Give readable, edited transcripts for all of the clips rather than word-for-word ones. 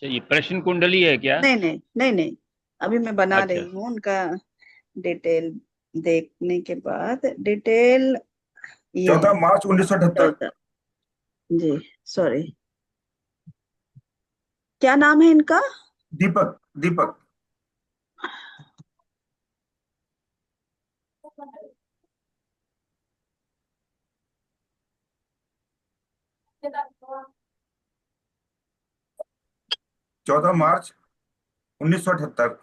अच्छा, ये प्रश्न कुंडली है क्या? नहीं नहीं नहीं नहीं, अभी मैं बना अच्छा। रही हूँ उनका डिटेल। देखने के बाद डिटेल ये है। 14 मार्च 1978। 14। जी, सॉरी। क्या नाम है इनका? दीपक। दीपक। 14 मार्च 1978।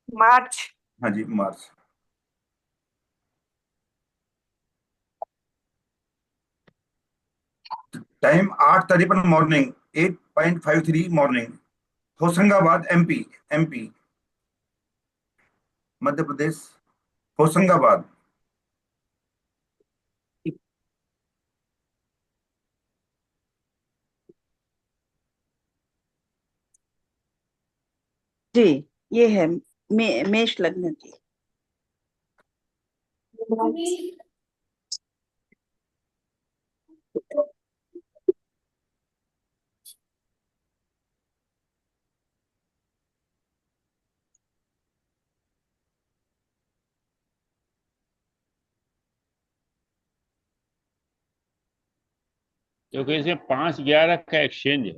मार्च। हाँ जी, March. Time 8:53 morning, 8:53 morning. Hoshangabad, MP. MP, Madhya Pradesh. Hoshangabad. जी, ये है मेष लग्न की। क्योंकि इसमें 5/11 का एक्सचेंज है।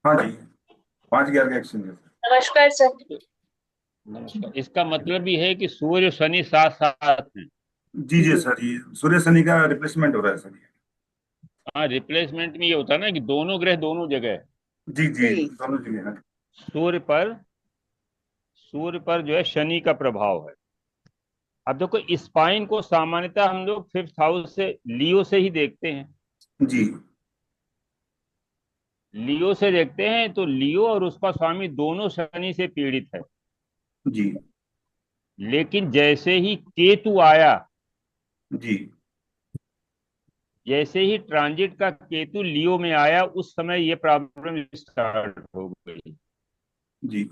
हाँ जी, 5/11 का एक्सचेंज है सर। नमस्कार सर। तो नमस्कार, इसका मतलब ये है कि सूर्य और शनि साथ साथ हैं। जी जी जी सर, ये सूर्य शनि का रिप्लेसमेंट हो रहा है सर ये। हाँ, रिप्लेसमेंट में ये होता है ना कि दोनों ग्रह दोनों जगह है। जी जी, जी दोनों जगह है। सूर्य पर सूर्य पर जो है शनि का प्रभाव है। अब देखो, स्पाइन को सामान्यतः हम लोग फिफ्थ हाउस से, लियो से ही देखते हैं। जी लियो से देखते हैं तो लियो और उसका स्वामी दोनों शनि से पीड़ित है। जी लेकिन जैसे ही केतु आया, जी जैसे ही ट्रांजिट का केतु लियो में आया, उस समय ये प्रॉब्लम स्टार्ट हो गई। जी।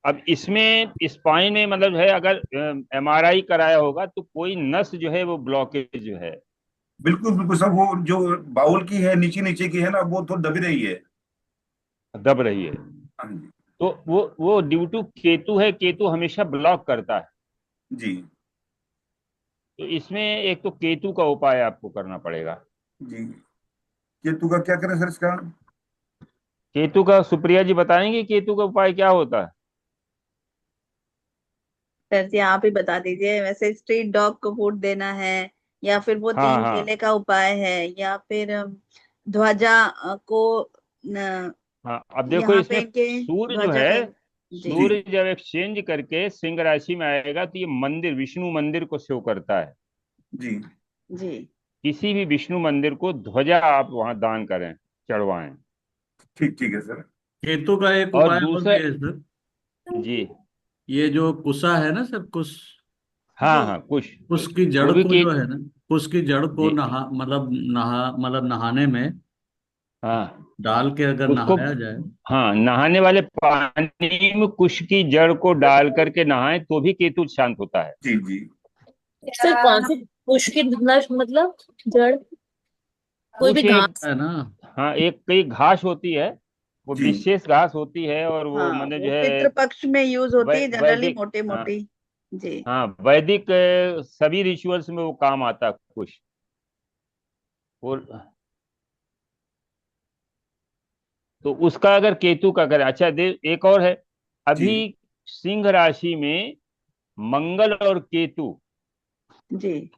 अब इसमें स्पाइन में मतलब है, अगर एमआरआई कराया होगा तो कोई नस जो है वो ब्लॉकेज जो है, बिल्कुल बिल्कुल सर, वो जो बाउल की है, नीचे नीचे की है ना, वो तो दबी रही है। दब रही है। हाँ जी। तो वो ड्यू टू केतु है, केतु हमेशा ब्लॉक करता है। जी तो इसमें एक तो केतु का उपाय आपको करना पड़ेगा। जी। केतु का क्या करें सर इसका? केतु का सुप्रिया जी बताएंगे केतु का उपाय क्या होता है? सर जी, आप ही बता दीजिए। वैसे स्ट्रीट डॉग को फूड देना है, या फिर वो हाँ 3 केले हाँ का उपाय है, या फिर ध्वजा को हाँ। अब देखो, यहाँ पे इसमें इनके सूर्य जो ध्वजा है, का। जी जी सूर्य जब एक्सचेंज करके सिंह राशि में आएगा तो ये मंदिर, विष्णु मंदिर को शो करता है। जी। जी। किसी भी विष्णु मंदिर को ध्वजा आप वहां दान करें, चढ़वाएं। ठीक, ठीक है सर। केतु का एक और उपाय और दूसरा, भी है सर। जी, ये जो कुसा है ना सर, कुश, हाँ जी हाँ, कुछ उसकी जड़ वो भी को जो है ना, उसकी जड़ को जी, नहाने में हाँ, डाल के अगर उसको, नहाया जाए। हाँ, नहाने वाले पानी में कुश की जड़ को डाल करके नहाएं तो भी केतु शांत होता है। जी जी। सर कौन सी मुश्किल मतलब जड़, कोई भी कुछ एक, घास? है ना। हाँ, एक कई घास होती है, वो जी विशेष घास होती है, और वो हाँ, मतलब वो जो है पितृपक्ष में यूज होती है जनरली, वैदिक, मोटी हाँ मोटी। जी हाँ, वैदिक सभी रिचुअल्स में वो काम आता है कुछ। वो, तो उसका अगर केतु का करें, अच्छा दे, एक और है। जी अभी सिंह राशि में मंगल और केतु, जी।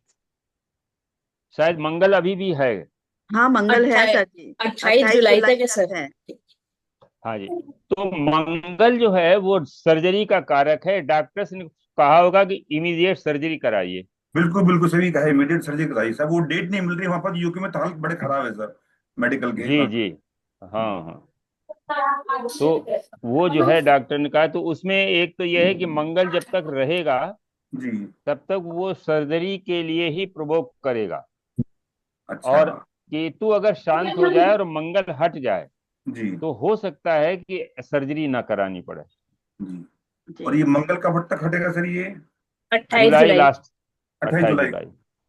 शायद मंगल अभी भी है। हाँ, मंगल है अट्ठाईस सर जी। 28 जुलाई 28 जुलाई तक है तक सर। है। हाँ जी। तो मंगल जो है वो सर्जरी का कारक है। डॉक्टर्स ने कहा होगा कि इमीडिएट सर्जरी कराइए। बिल्कुल बिल्कुल सही कहा, इमीडिएट सर्जरी कराई सर। वो डेट नहीं मिल रही वहां पर, यूके में तो हालत बड़े खराब है सर, मेडिकल के जी वहाँ जी, हाँ पे। हाँ। तो वो जो है डॉक्टर ने कहा, तो उसमें एक तो यह है कि मंगल जब तक रहेगा जी। तब तक वो सर्जरी के लिए ही प्रोवोक करेगा। अच्छा। और केतु अगर शांत हो जाए और मंगल हट जाए जी तो हो सकता है कि सर्जरी ना करानी पड़े। जी। और ये जी मंगल कब तक हटेगा सर ये? 28 जुलाई जुलाई लास्ट, 28 28 जुलाई जुलाई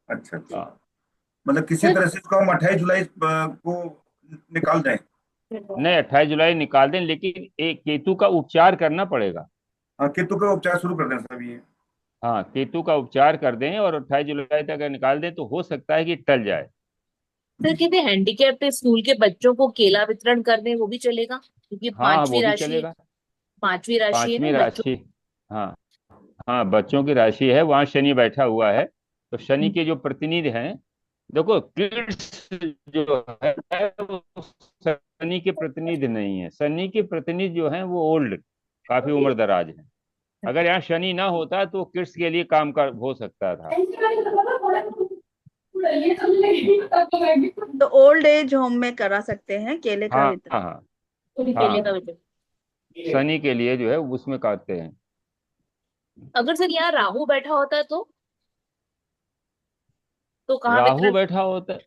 अच्छा अच्छा। हाँ। मतलब किसी सर तरह से इसको हम 28 जुलाई को निकाल दें? नहीं, 28 जुलाई निकाल दें, लेकिन एक केतु का उपचार करना पड़ेगा। हाँ, केतु का उपचार शुरू कर दें सब ये। हाँ, केतु का उपचार कर दें और 28 जुलाई तक अगर निकाल दें तो हो सकता है कि टल जाए। सर कहते हैंडीकैप स्कूल के बच्चों को केला वितरण कर दें, वो भी चलेगा? क्योंकि हाँ, वो पांचवी भी राशि, चलेगा। पांचवी राशि है ना पांचवी बच्चों। राशि। हाँ। हाँ, बच्चों की राशि है, वहां शनि बैठा हुआ है। तो शनि के जो प्रतिनिधि हैं, देखो किड्स जो है वो शनि के प्रतिनिधि नहीं है। शनि के प्रतिनिधि जो हैं वो ओल्ड, काफी उम्र दराज है। अगर यहाँ शनि ना होता तो किड्स के लिए काम कर हो सकता था। तो ओल्ड एज होम में करा सकते हैं केले का हाँ वितरण। हाँ हाँ। केले का वितरण। शनि के लिए जो है उसमें करते हैं। अगर सर यहाँ राहु बैठा होता है तो कहाँ राहु वितरण? बैठा होता है।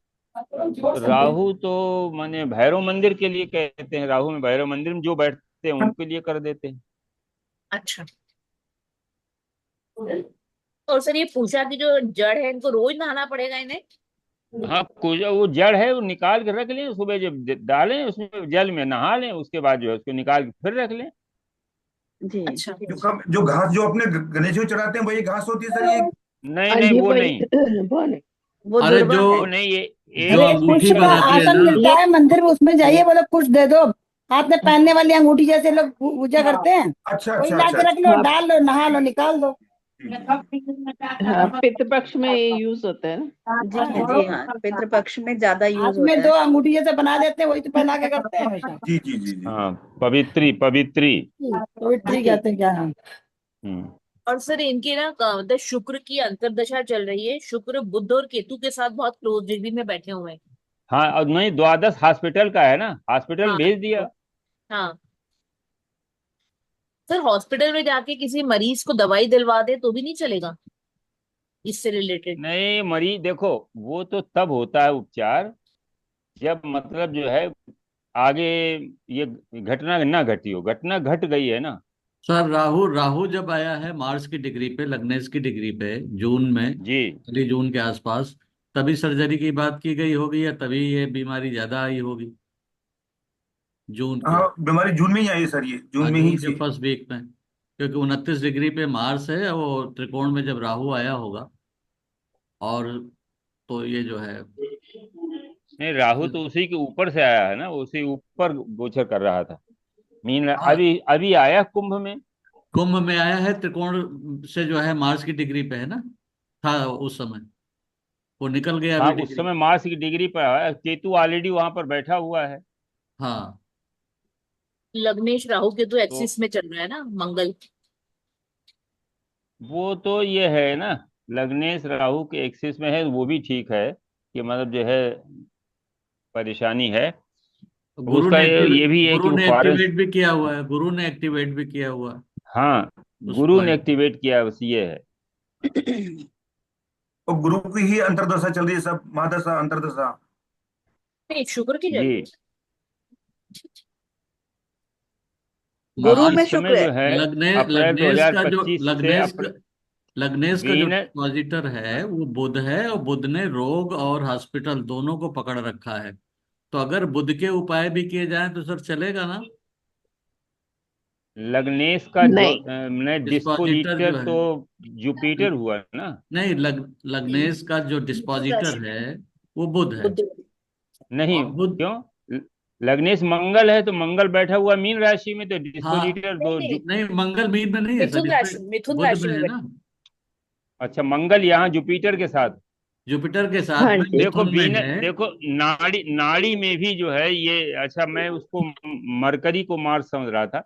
राहु तो माने भैरव मंदिर के लिए कहते हैं। राहु में भैरव मंदिर में जो बैठते हैं उनके लिए कर देते हैं। अच्छा। और सर ये पूजा की जो जड़ है, इनको रोज नहाना पड़ेगा इन्हें? हाँ, कुछ वो जड़ है वो निकाल के रख लें, सुबह जब डालें उसमें जल में नहा लें, उसके बाद जो है उसको निकाल के फिर रख लें। जी। अच्छा। जो घास जो अपने गणेश जी को चढ़ाते हैं वही घास होती है सर ये? नहीं नहीं, वो नहीं। वो अरे दुर्वा जो है। वो नहीं, ये जो एक अंगूठी पुष्प बनाते हैं आसन ना, मिलता है मंदिर में, उसमें जाइए, बोलो कुछ दे दो। हाथ में पहनने वाली अंगूठी जैसे लोग पूजा करते हैं, अच्छा वही अच्छा ला अच्छा के रख अच्छा। लो, डाल लो, नहा लो, निकाल दो। हाँ, पितृपक्ष में ये यूज होता है ना। जी हाँ, जी हाँ, पितृपक्ष में ज्यादा हाथ यूज में होता दो है। अंगूठी जैसे बना देते हैं, वही तो पहना के करते हैं हमेशा। जी जी जी जी। हाँ, पवित्री पवित्री। तो ठीक कहते हैं क्या? हाँ। हम्म। और सर इनकी ना मतलब शुक्र की अंतर्दशा चल रही है। शुक्र बुध और केतु के साथ बहुत क्लोज डिग्री में बैठे हुए हैं। हाँ, और नहीं, द्वादश हॉस्पिटल का है ना, हॉस्पिटल हाँ भेज दिया। हाँ। सर हॉस्पिटल में जाके किसी मरीज को दवाई दिलवा दे तो भी नहीं चलेगा इससे रिलेटेड? नहीं, मरीज देखो, वो तो तब होता है उपचार जब मतलब जो है आगे ये घटना ना घटी हो। घटना घट गई है ना। सर राहु राहु जब आया है मार्स की डिग्री पे, लग्नेश की डिग्री पे, जून में, जी। 1 जून के आसपास, तभी सर्जरी की बात की गई होगी, या तभी ये बीमारी ज्यादा आई होगी जून के। हाँ, बीमारी जून में ही आई है सर, ये जून हाँ, में ही जून के थी। फर्स्ट वीक में, क्योंकि 29 डिग्री पे मार्स है, वो त्रिकोण में जब राहु आया होगा। और तो ये जो है, नहीं, राहु तो उसी के ऊपर से आया है ना, उसी ऊपर गोचर कर रहा था। मीन हाँ, अभी अभी आया कुंभ में। कुंभ में आया है, त्रिकोण से जो है मार्स की डिग्री पे है ना, था उस समय, वो निकल गया हाँ, अभी उस डिग्री। समय मार्स की डिग्री पर आया। केतु ऑलरेडी वहां पर बैठा हुआ है। हाँ। लग्नेश राहु केतु तो एक्सिस में चल रहा है ना मंगल। वो तो ये है ना, लग्नेश राहु के एक्सिस में है, वो भी ठीक है कि मतलब जो है परेशानी है। उसका ये भी है कि गुरु वो ने फॉरेन। एक्टिवेट भी किया हुआ है, गुरु ने एक्टिवेट भी किया हुआ है हाँ, उस गुरु ने पॉइंट। एक्टिवेट किया, बस ये है। और गुरु की ही अंतर्दशा चल रही है सब, महादशा अंतर्दशा। नहीं, शुक्र की जी। जगह गुरु हाँ, में इस समय शुक्र है। जो है अप्रैल लग्नेश का जो 2025 से लग्नेश का जो वीनस। डिपॉजिटर है वो बुध है, और बुध ने रोग और हॉस्पिटल दोनों को पकड़ रखा है। तो अगर बुध के उपाय भी किए जाएं तो सर चलेगा ना? लग्नेश का जो नहीं, डिस्पोजिटर डिस्पोजिटर जो है, तो जुपिटर हुआ ना। नहीं, लग्नेश का जो बुध राशि डिस्पोजिटर है वो बुध है। बुध। नहीं, और बुध, क्यों? ल- लग्नेश मंगल है तो मंगल बैठा हुआ मीन राशि में, तो हाँ, डिस्पोजिटर नहीं दो नहीं, नहीं, मंगल मीन में नहीं है सर, मिथुन इसमें राशि, मिथुन बुध राशि में में है बैठे। ना, अच्छा, मंगल यहाँ जुपिटर के साथ। जुपिटर के साथ हाँ में जी। देखो मिथुन में वीन, है। देखो नाड़ी नाड़ी में भी जो है ये, अच्छा मैं उसको मरकरी को मार्स समझ रहा था।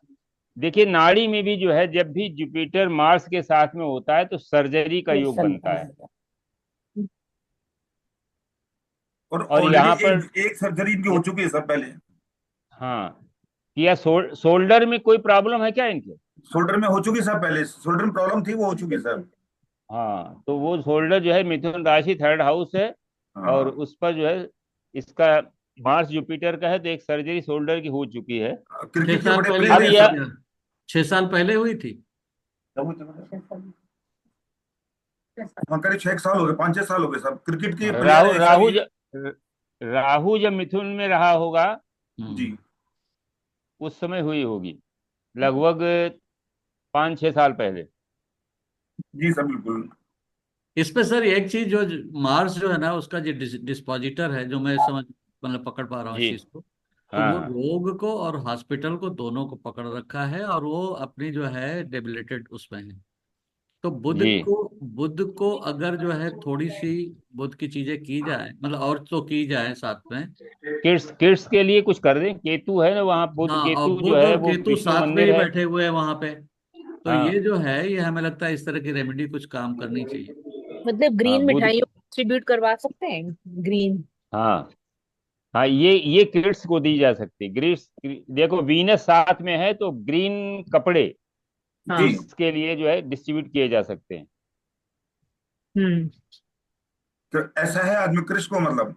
देखिए, नाड़ी में भी जो है जब भी जुपिटर मार्स के साथ में होता है तो सर्जरी का योग बनता है। और और ऑलरेडी यहाँ पर, एक एक सर्जरी इनकी हो चुकी है सब पहले। हाँ, या शोल्डर में कोई प्रॉब्लम है क्या इनके? शोल्डर में हो चुकी सब पहले, शोल्डर में प्रॉब्लम थी वो हो चुकी सब। हाँ, तो वो शोल्डर जो है मिथुन राशि थर्ड हाउस है। और हाँ, उस पर जो है इसका मार्स जुपिटर का है, तो एक सर्जरी शोल्डर की हो चुकी है। छह क्रिकेट के साल बड़े पहले प्लेयर अब हैं हुई थी यह, सब। क्या? 6 साल पहले हुई थी। हाँ, करीब 6 साल हो गए, 5-6 साल हो गए सब, क्रिकेट के प्लेयर राहु हैं सब राहु ये। राहु जब मिथुन में रहा होगा जी उस समय हुई होगी, लगभग 5-6 साल पहले। जी सर बिल्कुल। इसमें सर एक चीज जो मार्स जो है ना, उसका जो डिस्पोजिटर है, जो मैं समझ मतलब पकड़ पा रहा हूँ इस जी चीज को, तो हाँ वो हाँ रोग को और हॉस्पिटल को दोनों को पकड़ रखा है, और वो अपनी जो है डेबिलिटेड उसमें है। तो जी। बुध को अगर जो है थोड़ी सी बुध की चीजें की जाए, मतलब और तो की जाए साथ में। किड्स किड्स के लिए कुछ कर दें, केतु है ना वहाँ, बुध हाँ, और केतु जो बुध है और वो केतु विष्णु साथ में ही मंदिर है। बैठे हुए हैं वहां पे। तो हाँ ये जो है, ये हमें लगता है इस तरह की रेमेडी कुछ काम करनी चाहिए। मतलब हाँ ग्रीन बुध। मिठाइयों डिस्ट्रीब्यूट करवा सकते हैं, ग्रीन। हाँ हाँ, ये किड्स को दी जा सकती है। ग्रीस देखो वीनस साथ में है तो ग्रीन कपड़े जी हाँ। किड्स के लिए जो है डिस्ट्रीब्यूट किए जा सकते हैं। हम्म। तो ऐसा है आदमी कृष को मतलब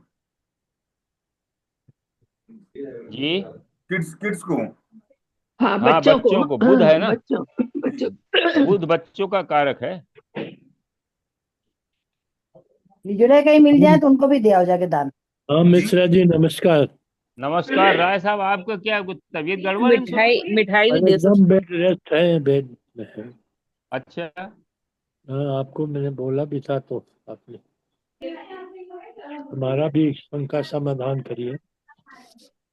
जी किड्स किड्स को। हाँ, हाँ, बच्चों को। बच्चों को, बुध हाँ, है ना, बच्चों बच्चों। बुध बच्चों का कारक है। बिजड़े कहीं मिल जाए तो उनको भी दिया जाके दान। हाँ जी मिश्रा जी नमस्कार। नमस्कार राय साहब, आपका क्या कुछ तबीयत गड़बड़ है कुछ? मिठाई मिठाई भी अरे दे एकदम सकते बेड रेस्ट है, बेड में है। अच्छा। हाँ आपको मैंने बोला भी था, तो आपने हमारा भी उनका समाधान करिए।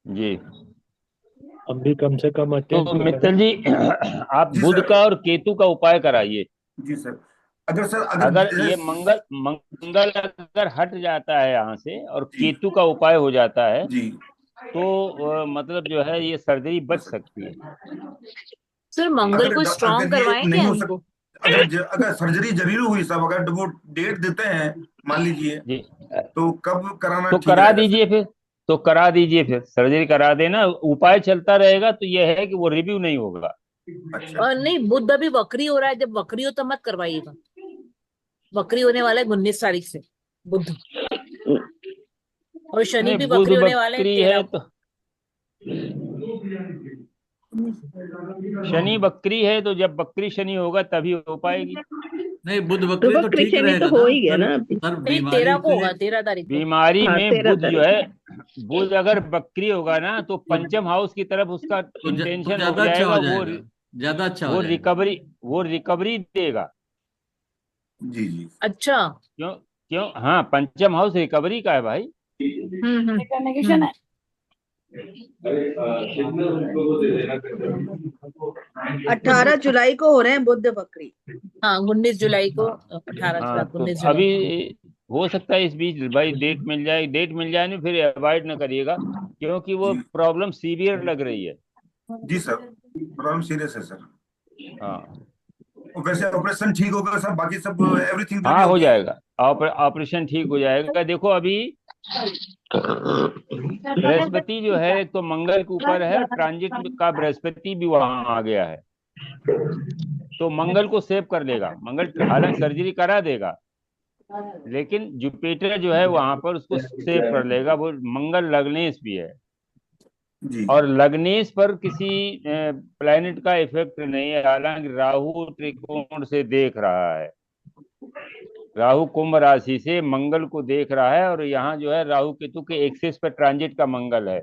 जी, हम भी कम से कम अटेंड तो तो करें। मित्तल जी आप जी बुध सर। का और केतु का उपाय कराइए। जी सर। अगर सर अगर अगर ये जैसे मंगल अगर हट जाता है यहाँ से और जी केतु का उपाय हो जाता है जी तो मतलब जो है ये सर्जरी बच बस सर। सकती है। सर, मंगल अगर को स्ट्रांग अगर ये करवाएं नहीं क्या हो इनको? सक अगर सर्जरी जरूरी हुई साहब, अगर वो डेट देते हैं मान लीजिए, जी, तो कब कराना तो ठीक करा रहेगा सर? दीजिए फिर, तो करा दीजिए फिर, सर्जरी करा देना, उपाय चलता रहेगा तो यह है कि वो रिव्यू नहीं होगा। अच्छा और अच्छा। नहीं, बुध अभी वक्री हो रहा है, जब वक्री हो तो मत करवाइएगा। वक्री होने वाला है 19 तारीख से बुध, और शनि नहीं, भी बुध वक्री होने वाले हैं बकरी 13 है को। तो, शनि बकरी है तो जब बकरी शनि होगा तभी हो पाएगी। नहीं, बुध तो बकरी वो तो ठीक कृषि तो रहेगा हो ना ही गया सर। ना अभी। सर नहीं, बीमारी 13 को से। होगा, 13 तारीख को। बीमारी हाँ, में तेरह बुध जो तारीख है, बुध अगर बकरी होगा ना तो तो, पंचम हाउस की तरफ उसका तो इंटेंशन हो ज्यादा अच्छा हो जाएगा, जाएगा। ज्यादा अच्छा हो वो जाएगा। रिकवरी वो रिकवरी देगा। जी जी अच्छा। क्यों? क्यों? हाँ, पंचम हाउस रिकवरी का है भाई। कनेक्शन है। 18 जुलाई को हो रहे हैं बुद्ध बकरी। हाँ, 19 जुलाई को, हाँ 18 हाँ, जुलाई तो 19 जुलाई। अभी हो सकता है इस बीच भाई डेट मिल जाए ना, फिर अवॉइड ना करिएगा क्योंकि वो जी प्रॉब्लम सीवियर लग रही है। जी सर, प्रॉब्लम सीरियस है सर। हाँ वैसे ऑपरेशन ठीक होगा सर, बाकी सब एवरीथिंग विल बी हाँ, हो ओके। जाएगा, ऑपरेशन ठीक हो जाएगा। देखो अभी बृहस्पति जो है एक तो मंगल के ऊपर है, ट्रांजिट का बृहस्पति भी वहां आ गया है, तो मंगल को सेव कर लेगा। मंगल हालांकि सर्जरी करा देगा लेकिन जुपिटर जो है वहां पर उसको सेव कर लेगा। वो मंगल लग्नेश भी है, जी और लग्नेश पर किसी प्लेनेट का इफेक्ट नहीं है, हालांकि राहु त्रिकोण से देख रहा है। राहु कुंभ राशि से मंगल को देख रहा है, और यहाँ जो है राहु केतु के एक्सिस पर ट्रांजिट का मंगल है।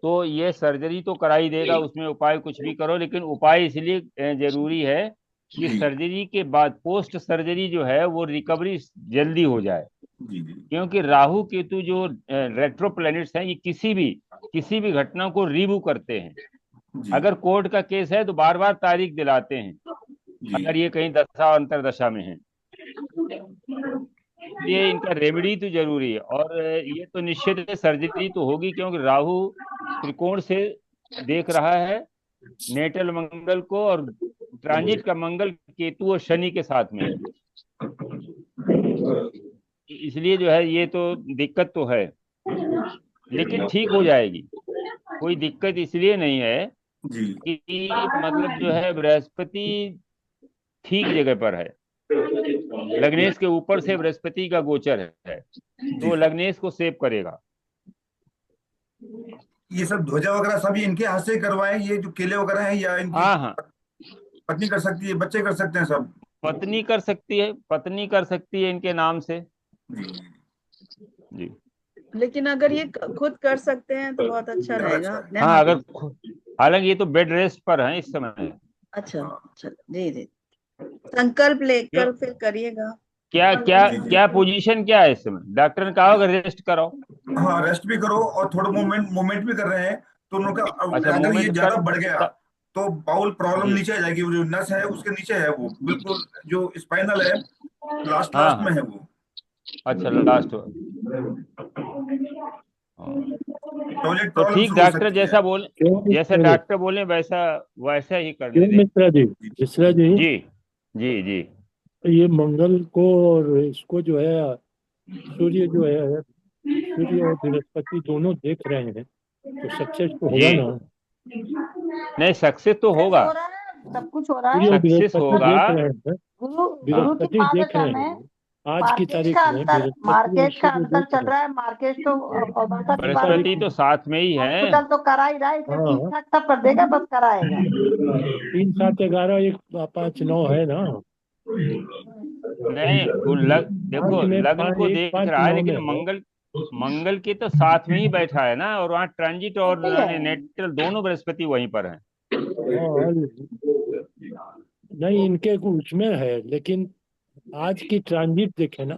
तो ये सर्जरी तो करा ही देगा, उसमें उपाय कुछ भी करो, लेकिन उपाय इसलिए जरूरी है कि जी सर्जरी के बाद पोस्ट सर्जरी जो है वो रिकवरी जल्दी हो जाए। जी जी क्योंकि राहु केतु जो रेट्रो प्लैनेट्स हैं, ये किसी भी घटना को रिव्यू करते हैं। जी अगर कोर्ट का केस है तो बार बार तारीख दिलाते हैं जी अगर ये कहीं दशा अंतरदशा में है। ये इनका रेमेडी तो जरूरी है, और ये तो निश्चित है सर्जरी तो होगी, क्योंकि राहु त्रिकोण से देख रहा है नेटल मंगल को, और ट्रांजिट का मंगल केतु और शनि के साथ में है। इसलिए जो है ये तो दिक्कत तो है, लेकिन ठीक हो जाएगी। कोई दिक्कत इसलिए नहीं है जी कि मतलब जो है बृहस्पति ठीक जगह पर है, लग्नेश के ऊपर से बृहस्पति का गोचर है, जी तो लग्नेश को सेव करेगा। ये सब ध्वजा वगैरह सब ये इनके हाथ से ही करवाएं, ये जो केले वगैरह हैं, या इनकी हाँ हाँ, पत्नी कर सकती है, बच्चे कर सकते हैं सब? पत्नी कर सकती है, पत्नी कर सकती है इनके नाम से। जी जी। लेकिन अगर ये खुद कर सकते हैं तो बहुत अच्छा ज्यादा रहेगा। अच्छा है। नहीं हाँ मालूम। अगर हालांकि ये तो बेड रेस्ट पर है इस समय। अच्छा, हाँ चलो जी जी, संकल्प क्यों, लेकर फिर करिएगा। क्या क्या जी जी। क्या पोजीशन क्या है इस समय? डॉक्टर ने कहा होगा रेस्ट कराओ। हाँ रेस्ट भी करो और थोड़ा मूवमेंट मूवमेंट भी कर रहे हैं, तो उनका अच्छा अगर ये मूवमेंट ज्यादा कर बढ़ गया त, तो बाउल प्रॉब्लम जी नीचे आ जाएगी, वो जो नस है उसके नीचे है, वो बिल्कुल जो स्पाइनल है लास्ट हाँ लास्ट में हाँ। है वो। अच्छा लास्ट। टॉयलेट तो प्रॉब्लम ठीक शुरू हो डॉक्टर सकती है। जैसा बोले, क्यों जैसा मिश्रा जी? डॉक्टर बोले वैसा वैसा ही करने क्यों दें। मिश्रा जी? जी मिश्रा जी, जी जी जी। ये मंगल को और इसको जो है, सूर्य जो है, सूर्य और बृहस्पति दोनों देख रहे हैं, तो सक्सेस तो जी होगा ना? नहीं सक्सेस तो सक्सेस होगा। हो रहा है, सब कुछ हो रहा सूर्य है। और सक्सेस बृहस्पति होगा। देख रहे हैं। गुरु गुरु हाँ की बृहस्पति देख महादशा रहे में हैं आज की मार्केश तारीख का में, अंतर, बृहस्पति और सूर्य देख चल रहे रहा है। मार्केश तो अवदसा की 12वीं बृहस्पति तो साथ में ही है। हॉस्पिटल तो करा ही रहा है, इसलिए हैं। ठीक हाँ, ठाक सब कर देगा, बस कराएगा। 3 7 11 1 5 9 है ना? नहीं वो देखो 5 में लग्न को 1 देख 5 रहा है 9 में लेकिन है। मंगल मंगल के तो साथ में ही बैठा है ना, और वहाँ ट्रांजिट और सही है। नेटल दोनों बृहस्पति वहीं पर हैं। हाँ, नहीं इनके उसमें है, लेकिन आज की ट्रांजिट देखे ना।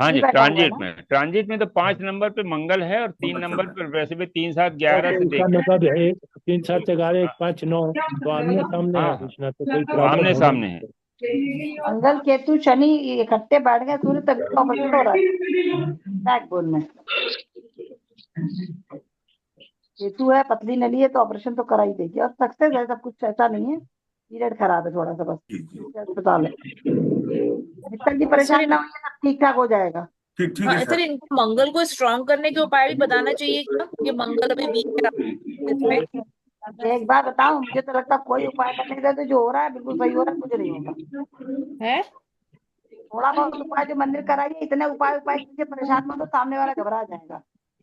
हाँ नहीं जी बैठा हुआ है ना। ट्रांजिट में तो 5 नंबर पे मंगल है और 3 नंबर पे बृहस्पति 3 7 और 11 तो से इसका देख रहे मतलब है 3 7 11 1 5 9, तो आमने हैं। सामने हाँ है, हाँ इसमें तो कोई प्रॉब्लम आमने होना सामने नहीं है। चाहिए। मंगल केतु शनि इकट्ठे बैठ गए, सूर्य तभी तो ऑपरेशन हो रहा है बैकबोन में। केतु है, पतली नली है, तो ऑपरेशन तो करा ही देगी। और सक्सेस है, सब कुछ ऐसा नहीं है। पीरियड खराब है थोड़ा सा बस, जी जी अस्पताल है। जितना की सर परेशान ना होइए, सब ठीक ठाक हो जाएगा। ठीक हाँ है सर, सर। इनको मंगल को स्ट्रांग करने के उपाय भी बताना चाहिए क्या? कि मंगल अभी वीक है इसमें। एक बार बताऊं, मुझे तो लगता है कोई उपाय करने से तो जो हो रहा है बिल्कुल सही हो रहा है, कुछ नहीं होगा। है थोड़ा बहुत उपाय जो मंदिर कराइए, इतने उपाय उपाय कीजिए, परेशान मत हो, सामने वाला घबरा जाएगा।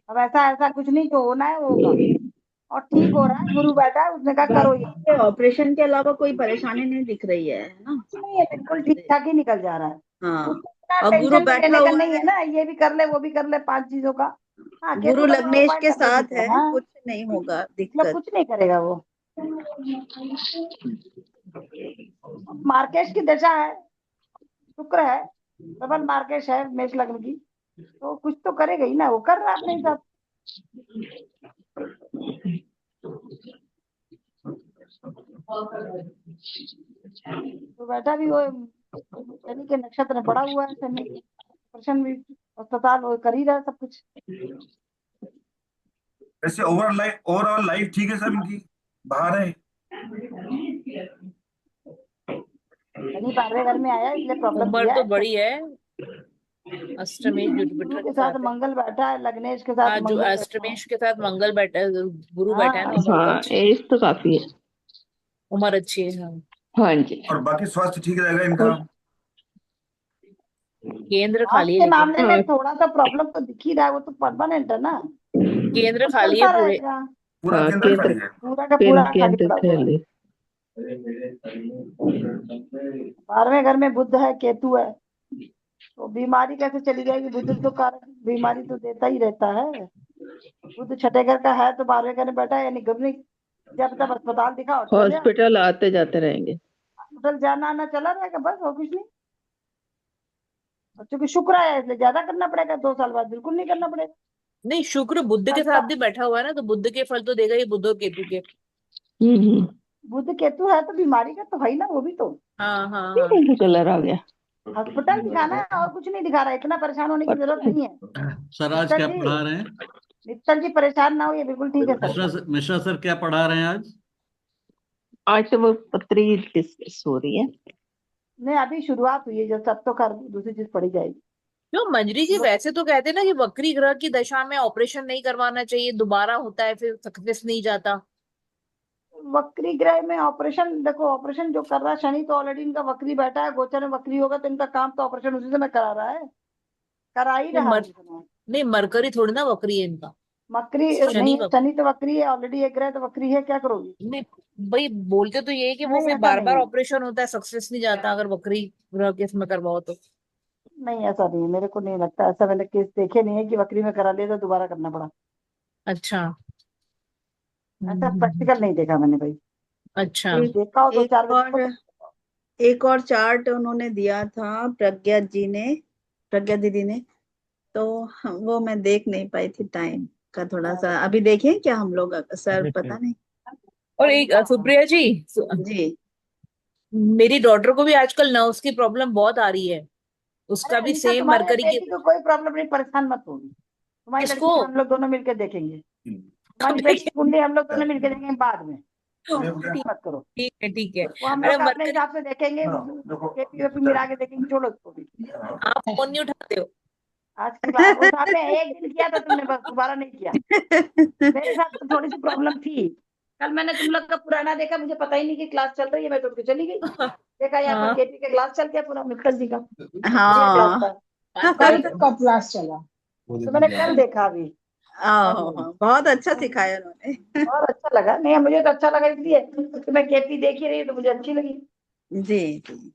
अब ऐसा ऐसा कुछ नहीं, जो होना है वो होगा। और ठीक हो रहा है, गुरु बैठा है, उसने कहा करो ये। ऑपरेशन के अलावा कोई परेशानी नहीं दिख रही है ना? नहीं है, बिल्कुल ठीक ठाक ही निकल जा रहा है। हाँ, उसको इतना और गुरु टेंशन में बैठा लेने का हुआ नहीं है ना, ये भी कर ले वो भी कर ले 5 चीजों का। हाँ, गुरु केतु का थोड़ा लग्नेश उपाय के कर ले साथ दीजिए। है, हाँ, कुछ नहीं होगा मतलब दिक्कत। कुछ नहीं करेगा वो। मार्केश की दशा है, शुक्र है, डबल मार्केश है मेष लग्न की, तो कुछ तो करेगा ही ना, वो कर रहा है अपने हिसाब से। तो बैठा भी वो शनि के नक्षत्र में पड़ा हुआ है, शनि प्रश्न भी अस्पताल वो कर ही रहा है सब कुछ। वैसे ओवरऑल लाइफ ठीक है सब इनकी, बाहर है। शनि 12वें घर में आया, इसलिए प्रॉब्लम उम्र दिया तो है। बड़ी है, अष्टमेश गुरु जुपिटर के के साथ साथ है। मंगल बैठा है, लग्नेश के साथ हाँ जो मंगल बैठा है। अष्टमेश के साथ मंगल बैठा है, गुरु बैठा है ना, हाँ, उम्र तो हाँ अच्छी, एज तो काफी है। उम्र अच्छी है। हाँ हाँ जी। और बाकी स्वास्थ्य ठीक रहेगा इनका। खुश। केंद्र आज खाली है के लेकिन, मामले में थोड़ा सा प्रॉब्लम तो दिख ही रहा है, वो तो परमानेंट है ना, केंद्र कुछ खाली है चलता पूरे। रहेगा। पूरा हाँ केंद्र केंद्र, खाली है। पूरा का पूरा खाली केंद्र पड़ा हुआ है। खाली। 12वें घर में बुध है, केतु है, तो बीमारी कैसे चली जाएगी? बुध तो कारक बीमारी तो देता ही रहता है। बुध छठे घर का है, तो 12वें घर में बैठा है, यानी घबरी, जब तब अस्पताल दिखाओ चले आओ। हॉस्पिटल आते जाते रहेंगे। हॉस्पिटल जाना आना चला रहेगा बस, और कुछ नहीं। और चूंकि शुक्र है, इसलिए ज्यादा करना पड़ेगा, 2 साल बाद बिल्कुल नहीं करना पड़ेगा। नहीं शुक्र बुध के साथ भी बैठा हुआ है ना, तो बुध के फल तो देगा ही, बुध और केतु के। हम्म। बुध केतु है तो बीमारी का तो है ही ना, वो भी तो। हाँ हाँ हाँ। पिंक कलर आ गया। हॉस्पिटल दिखाना है, और कुछ नहीं दिखा रहा है, इतना परेशान होने की जरूरत नहीं है। सर आज मित्तल क्या जी, पढ़ा रहे हैं? मित्तल जी परेशान ना हो, ये बिल्कुल ठीक है सर। मिश्रा सर क्या पढ़ा रहे हैं आज? आज तो वो पत्री डिस्कस हो रही है। नहीं, अभी शुरुआत हुई है, जो सब तो कर दूसरी चीज पढ़ी जाएगी। क्यों मंजरी जी, वैसे तो कहते हैं ना कि वक्री ग्रह की दशा में ऑपरेशन नहीं करवाना चाहिए, दोबारा होता है फिर सक्सेस नहीं जाता। वक्री ग्रह में ऑपरेशन, देखो ऑपरेशन जो कर रहा है शनि, तो ऑलरेडी इनका वक्री बैठा है, गोचर में वक्री होगा तो इनका काम तो ऑपरेशन उसी समय करा रहा है, करा ही नहीं रहा है उस समय। नहीं मरकरी थोड़ी ना वक्री है इनका, वक्री शनि नहीं है, शनि तो वक्री है ऑलरेडी, एक ग्रह तो वक्री है, क्या करोगी? नहीं भाई, बोलते तो ये है कि वो नहीं, फिर ऐसा बार नहीं बार है। ऑपरेशन होता है, सक्सेस नहीं जाता अगर वक्री ग्रह के इसमें करवाओ तो। नहीं, ऐसा नहीं है, मेरे को नहीं लगता ऐसा। मैंने केस देखे नहीं है कि बकरी में करा लिया तो दोबारा करना पड़ा। अच्छा। ऐसा प्रैक्टिकल नहीं देखा मैंने भाई। अच्छा। एक देखा हो 2-4 एक बच्चों को और एक और चार्ट उन्होंने दिया था, प्रज्ञा दीदी ने, तो वो मैं देख नहीं पाई थी, टाइम का थोड़ा सा। अभी देखें क्या हम लोग, सर पता नहीं। और एक सुप्रिया जी, जी मेरी डॉटर को भी आजकल नर्व्स की प्रॉब्लम बहुत आ रही है। उसका अरे भी अनिका, सेम तुम्हारे मरकरी की। बेटी को कोई प्रॉब्लम नहीं, परेशान मत होगी। तुम्हारी किसको? लड़की को हम लोग दोनों मिलकर देखेंगे। तुम्हारी बेटी की ठीक कुंडली हम लोग दोनों मिलकर देखेंगे बाद में। ठीक मत करो, है, ठीक है। वो हम अरे लोग अपने मरकरी, हिसाब से देखेंगे। केपी वेपी मिला के देखेंगे, छोड़ो उसको भी। आप फोन नहीं उठाते हो। आज की बात उठाते हैं, एक दिन किया था तुमने, बस दोबारा नहीं किया। मेरे साथ तो थोड़ी सी प्रॉब्लम थी। कल मैंने तुम लोग का पुराना देखा, मुझे पता ही नहीं कि क्लास चल रही है, मैं तो उठ के चली गई। देखा यहाँ पर हाँ केपी का क्लास चल गया पूरा, मित्तल जी का बढ़िया क्लास हाँ। था। कल का क्लास चला तो मैंने कल देखा अभी। बहुत अच्छा सिखाया उन्होंने। बहुत अच्छा लगा। नहीं, मुझे तो अच्छा लगा इसलिए कि मैं केपी देख ही रही हूँ तो मुझे अच्छी लगी। जी जी,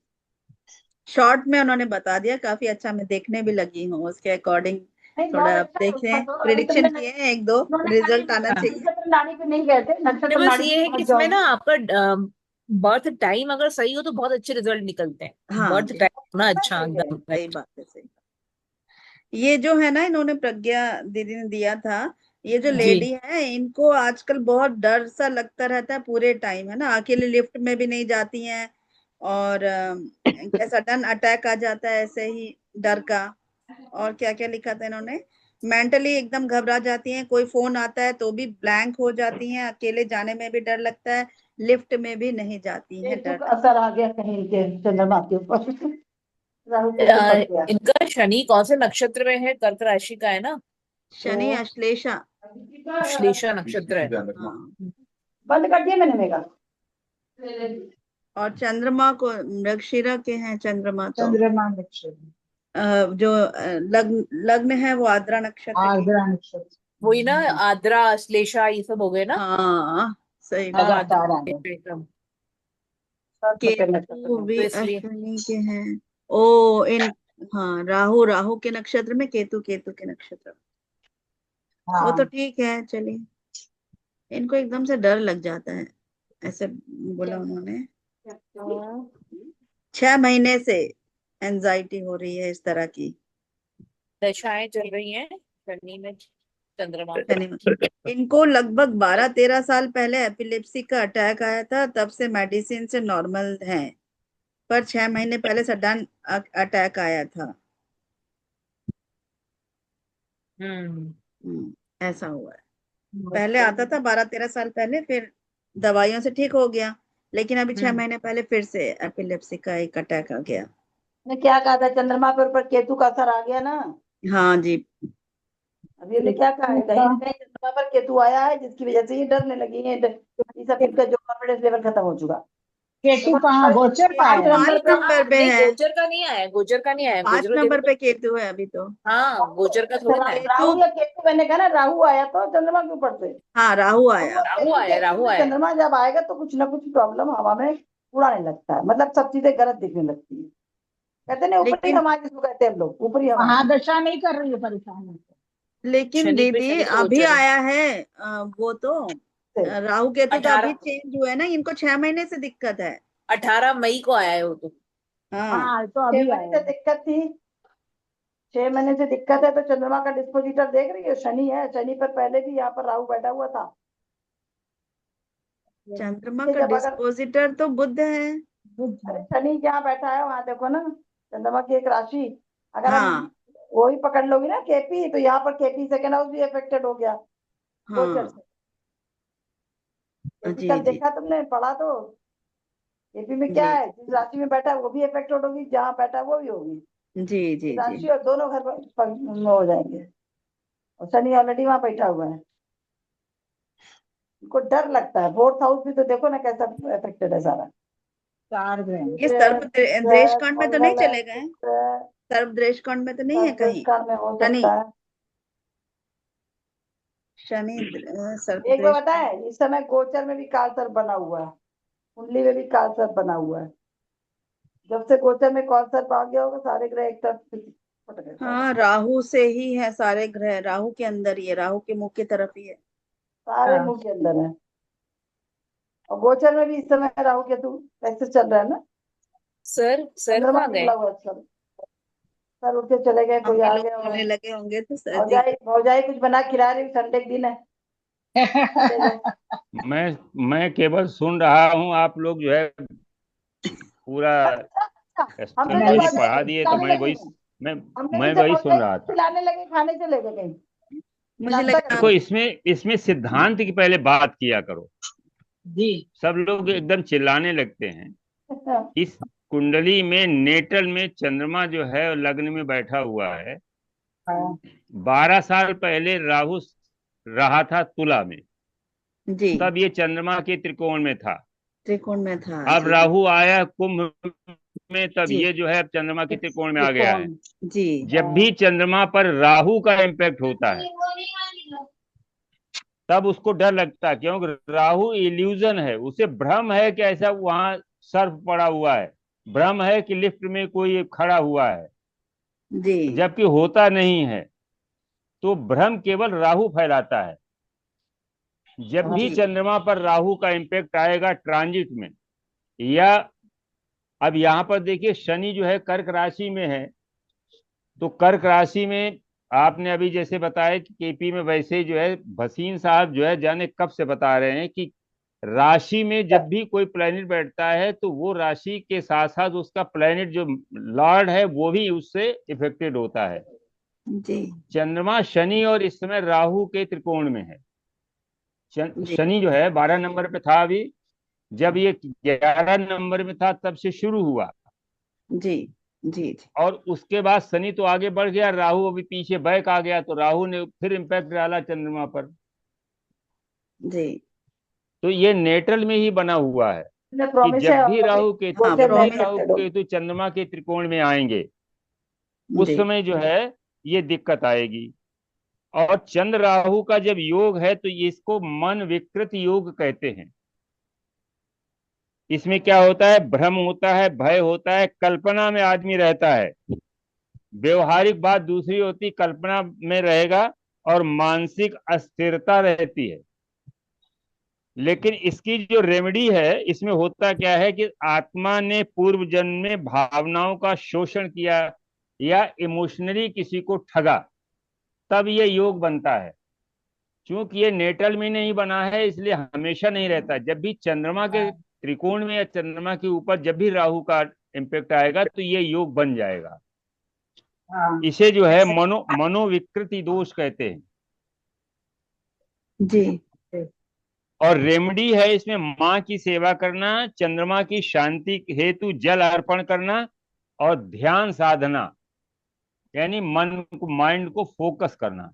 शॉर्ट में उन्होंने बता दिया, काफी अच्छा। मैं देखने भी लगी हूँ उसके अकॉर्डिंग। नहीं, बहुत थोड़ा अच्छा है उसका देखें, तो। अभी प्रिडिक्शन तुमने किए हैं, एक दो उन्होंने खाली रिजल्ट आना चाहिए। नक्षत्र नाड़ी पे नहीं गए थे, अरे नक्षत्र बस नाड़ी ये है पे कि पहुंच इसमें ना जाओगे। आपका बर्थ टाइम अगर सही हो तो बहुत अच्छे रिजल्ट निकलते हैं। हाँ बर्थ जी, टाइम होना बात अच्छा सही है। एकदम सही right। बात है, सही। ये जो है ना, इन्होंने प्रज्ञा दीदी ने दिया था, ये जो जी। लेडी है, इनको आजकल बहुत डर सा लगता रहता है पूरे टाइम, है ना। अकेले लिफ्ट में भी नहीं जाती हैं, और क्या सडन अटैक आ जाता है ऐसे ही, डर का। और क्या क्या लिखा था इन्होंने, मेंटली एकदम घबरा जाती हैं, कोई फोन आता है तो भी ब्लैंक हो जाती हैं, अकेले जाने में भी डर लगता है, लिफ्ट में भी नहीं जाती हैं, केतु डर का लगता असर आ गया कहीं के चंद्रमा के ऊपर। राहु केतु पड़ गया इनका शनि कौन से नक्षत्र में है? कर्क राशि का है ना? है। शनि तो अश्लेषा। श्लेषा नक्षत्र है। हाँ, बंद कर दिया मैंने मेरा। और चंद्रमा को मृगशिरा के हैं चंद्रमा तो। चंद्रमा नक्षत्र, जो लग्न लग्न है वो आद्रा नक्षत्र की। आर्द्रा नक्षत्र, वही ना, आद्रा श्लेषा ये सब हो गए ना। हाँ सही हाँ, बात। आद्रा लगातार आ गए। श्लेषा एकदम। सर्प के नक्षत्र केतु में। भी तो इसलिए अश्विनी के हैं। ओ इन, हाँ, राहु राहु के नक्षत्र में, केतु केतु के नक्षत्र में। वो तो हाँ, ठीक है, चलिए। इनको एकदम से डर लग जाता है, ऐसे बोला उन्होंने। 6 महीने से एंजाइटी हो रही है इस तरह की। दशाएं चल रही हैं शनि में, चंद्रमा का। शनि में। इनको लगभग 12-13 साल पहले एपिलेप्सी का अटैक आया था, तब से मेडिसिन से नॉर्मल है, पर 6 महीने पहले सडन अटैक आया था। हम्म। ऐसा हुआ है। पहले आता था 12-13 साल पहले, फिर दवाइयों से ठीक हो गया, लेकिन अभी 6 महीने पहले फिर से एपिलेप्सी का एक अटैक आ गया। ने क्या कहा था, चंद्रमा पर ऊपर केतु का असर आ गया ना। हाँ जी। अभी हमने क्या कहा है, कहीं न कहीं चंद्रमा पर केतु आया है जिसकी वजह से ये डरने लगी है। ये सब इनका जो कॉन्फिडेंस लेवल खत्म हो चुका। केतु कहाँ, गोचर केतु पांच पाया? नंबर 5 पे नंबर पे नहीं, है। गोचर का नहीं आया, गोचर का नहीं आया, 5 गोचर नंबर केतु पे केतु है अभी तो। हाँ, गोचर का थोड़ी ना है। केतु, राहु या केतु, मैंने कहा ना राहु आया तो चंद्रमा के ऊपर से। हाँ राहु राहु आया। और राहु केतु आया, के राहु बीच में आया। चंद्रमा जब आएगा तो कुछ ना कुछ प्रॉब्लम हवा में उड़ाने लगता है, मतलब सब चीजें गलत दिखने लगती है। कहते हैं ऊपरी लेकिन हवा जिसको कहते हैं हम लोग, ऊपरी हवा। महादशा नहीं कर रही है परेशान। लेकिन शनि पे, दीदी शनि तो अभी गोचर है। आया है, वो तो से राहु केतु तो अभी 18 चेंज हुए ना, इनको 6 महीने से दिक्कत है। 18 मई को आया है वो तो। हाँ हाँ, तो 6 अभी महीने आया से दिक्कत थी। 6 महीने से दिक्कत है तो चंद्रमा का डिस्पोजिटर देख रही है, शनि है। शनि पर पहले भी यहाँ पर राहु बैठा हुआ था। चंद्रमा इसलिए का जब अगर, डिस्पोजिटर तो बुध है। अरे शनि जहाँ बैठा है वहां देखो ना, चंद्रमा की एक राशि। अगर हम हाँ वही पकड़ लोगी ना केपी, तो यहाँ पर केपी सेकेंड हाउस भी अफेक्टेड हो गया गोचर हाँ। से। केपी जी कल जी देखा तुमने, पढ़ा तो। केपी में क्या जी है, जिस राशि में बैठा है वो भी अफेक्टेड होगी, जहाँ बैठा है वो भी होगी। जी ये जी जी। राशि और दोनों घर में हो जाएंगे। और शनि ऑलरेडी वहां बैठा हुआ है। उनको डर लगता है। फोर्थ हाउस भी तो देखो ना कैसा अफेक्टेड है सारा। 4 ग्रह। ये सर्प द्रेश कांड में तो नहीं चले गए? सर्प द्रेश कांड में तो नहीं है कहीं? काल में हो शनि, सकता है। शनि सर्प एक बार द्रेश कांड। बताए, इस समय गोचर में भी काल सर्प बना हुआ है, कुंडली में भी काल सर्प बना हुआ है। जब से गोचर में कौन सा आ गया होगा, सारे ग्रह एक तरफ फट गए सारे। हाँ, राहु से ही है सारे ग्रह, राहु के अंदर ही है, राहु के मुख की तरफ ही है। सारे हाँ मुंह के अंदर है। और गोचर में भी इस समय राहु केतु कैसे चल रहा है ना। सर चंद्रमा कहाँ गए? निकला हुआ है सब। सर उठ के चले गए, कोई हम आ लोग गया होगा। बोलने लगे होंगे तो सर जी। भौजाई भौजाई कुछ बना खिला रही, संडे के दिन है, चले गए। मैं केवल सुन रहा हूँ, आप लोग जो है पूरा हम तो स्ट्रक्चरली जब पढ़ा भौजाई दिए, तो खिलाने लगी, मैं हमने मैं भी जब वही सुन भौजाई रहा था। खिलाने लगे, खाने चले गए कहीं, मुझे नाश्ता लगा देखो, इसमें इसमें सिद्धांत की पहले बात किया करो। जी। सब लोग एकदम चिल्लाने लगते हैं। करके। इस कुंडली में नेटल में चंद्रमा जो है लग्न में बैठा हुआ है। हाँ 12 साल पहले राहु रहा था तुला में, जी, तब ये चंद्रमा के त्रिकोण में था। त्रिकोण में था अब जी। राहु आया कुंभ में, तब जी ये जो है अब चंद्रमा के त्रिकोण में आ गया है। त्रिकोण। जी जब भी चंद्रमा पर राहु का इम्पैक्ट होता है, तब उसको डर लगता है, क्योंकि राहु इल्यूजन है, उसे भ्रम है कि ऐसा वहां सर्फ पड़ा हुआ है, भ्रम है कि लिफ्ट में कोई खड़ा हुआ है, जी जबकि होता नहीं है। तो भ्रम केवल राहु फैलाता है। जब भी जी चंद्रमा पर राहु का इम्पैक्ट आएगा ट्रांजिट में, या अब यहाँ पर देखिए शनि जो है कर्क राशि में है, तो कर्क राशि में आपने अभी जैसे बताया कि केपी में, वैसे ही जो है भसीन साहब जो है जाने कब से बता रहे हैं कि राशि में जब भी कोई प्लेनेट बैठता है तो वो राशि के साथ साथ उसका प्लेनेट जो लॉर्ड है वो भी उससे इफेक्टेड होता है। जी चंद्रमा शनि और इस समय राहु के त्रिकोण में है। जी शनि जो है 12 नंबर पे था अभी, जब ये 11 नंबर में था तब से शुरू हुआ, जी जी जी और उसके बाद शनि तो आगे बढ़ गया, राहु अभी पीछे बैक आ गया, तो राहु ने फिर इम्पैक्ट डाला चंद्रमा पर। जी। तो ये नेटल में ही बना हुआ है कि प्रॉमिस है, जब भी और राहु केतु हाँ, जब भी प्रॉमिस राहु affected हो। केतु चंद्रमा के त्रिकोण में आएंगे, उस जी समय जो है ये दिक्कत आएगी। और चंद्र राहु का जब योग है तो ये इसको मन विकृत योग कहते हैं। इसमें क्या होता है, भ्रम होता है, भय होता है, कल्पना में आदमी रहता है। व्यवहारिक बात दूसरी होती, कल्पना में रहेगा और मानसिक अस्थिरता रहती है। लेकिन इसकी जो रेमेडी है, इसमें होता क्या है कि आत्मा ने पूर्व जन्म में भावनाओं का शोषण किया या इमोशनली किसी को ठगा, तब ये योग बनता है। क्योंकि ये नेटल में नहीं बना है, इसलिए हमेशा नहीं रहता। जब भी चंद्रमा के त्रिकोण में या चंद्रमा के ऊपर जब भी राहु का इम्पैक्ट आएगा तो ये योग बन जाएगा। हाँ इसे जो है मनोविकृति दोष कहते हैं। जी और रेमेडी है इसमें माँ की सेवा करना, चंद्रमा की शांति हेतु जल अर्पण करना, और ध्यान साधना, यानी मन को, माइंड को फोकस करना।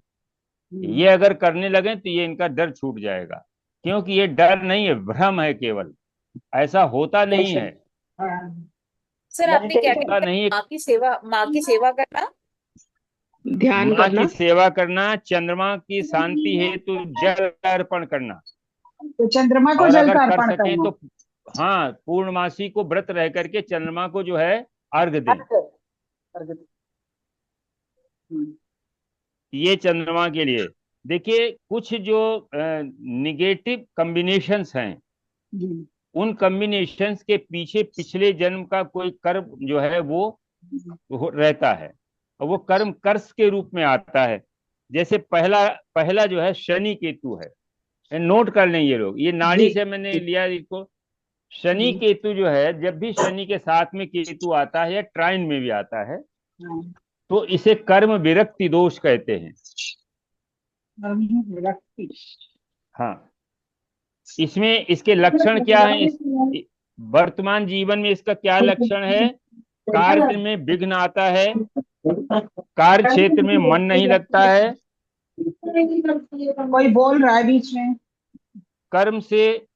ये अगर करने लगे तो ये इनका डर छूट जाएगा। क्योंकि ये डर नहीं है, भ्रम है केवल, ऐसा होता नहीं है। सर आपने क्या होता क्या नहीं है। माँ की सेवा करना, ध्यान माँ करना। की सेवा करना, चंद्रमा की शांति हेतु जल अर्पण करना, तो चंद्रमा को और जल अगर का कर अर्पण सकें करना। तो हाँ, पूर्णमासी को व्रत रह करके चंद्रमा को जो है अर्घ दें। ये चंद्रमा के लिए। देखिए, कुछ जो निगेटिव कॉम्बिनेशंस हैं, उन कॉम्बिनेशंस के पीछे पिछले जन्म का कोई कर्म जो है वो रहता है, और वो कर्म कर्स के रूप में आता है। जैसे पहला पहला जो है शनि केतु है, नोट कर लें ये लोग, ये नाड़ी से मैंने लिया इसको। शनि केतु जो है, जब भी शनि के साथ में केतु आता है या ट्राइन में भी आता है, तो इसे कर्म विरक्ति दोष कहते हैं। हाँ, इसमें इसके लक्षण क्या है, वर्तमान जीवन में इसका क्या लक्षण है? कार्य में विघ्न आता है, कार्य क्षेत्र में मन नहीं लगता है, कोई बोल रहा है बीच में। कर्म से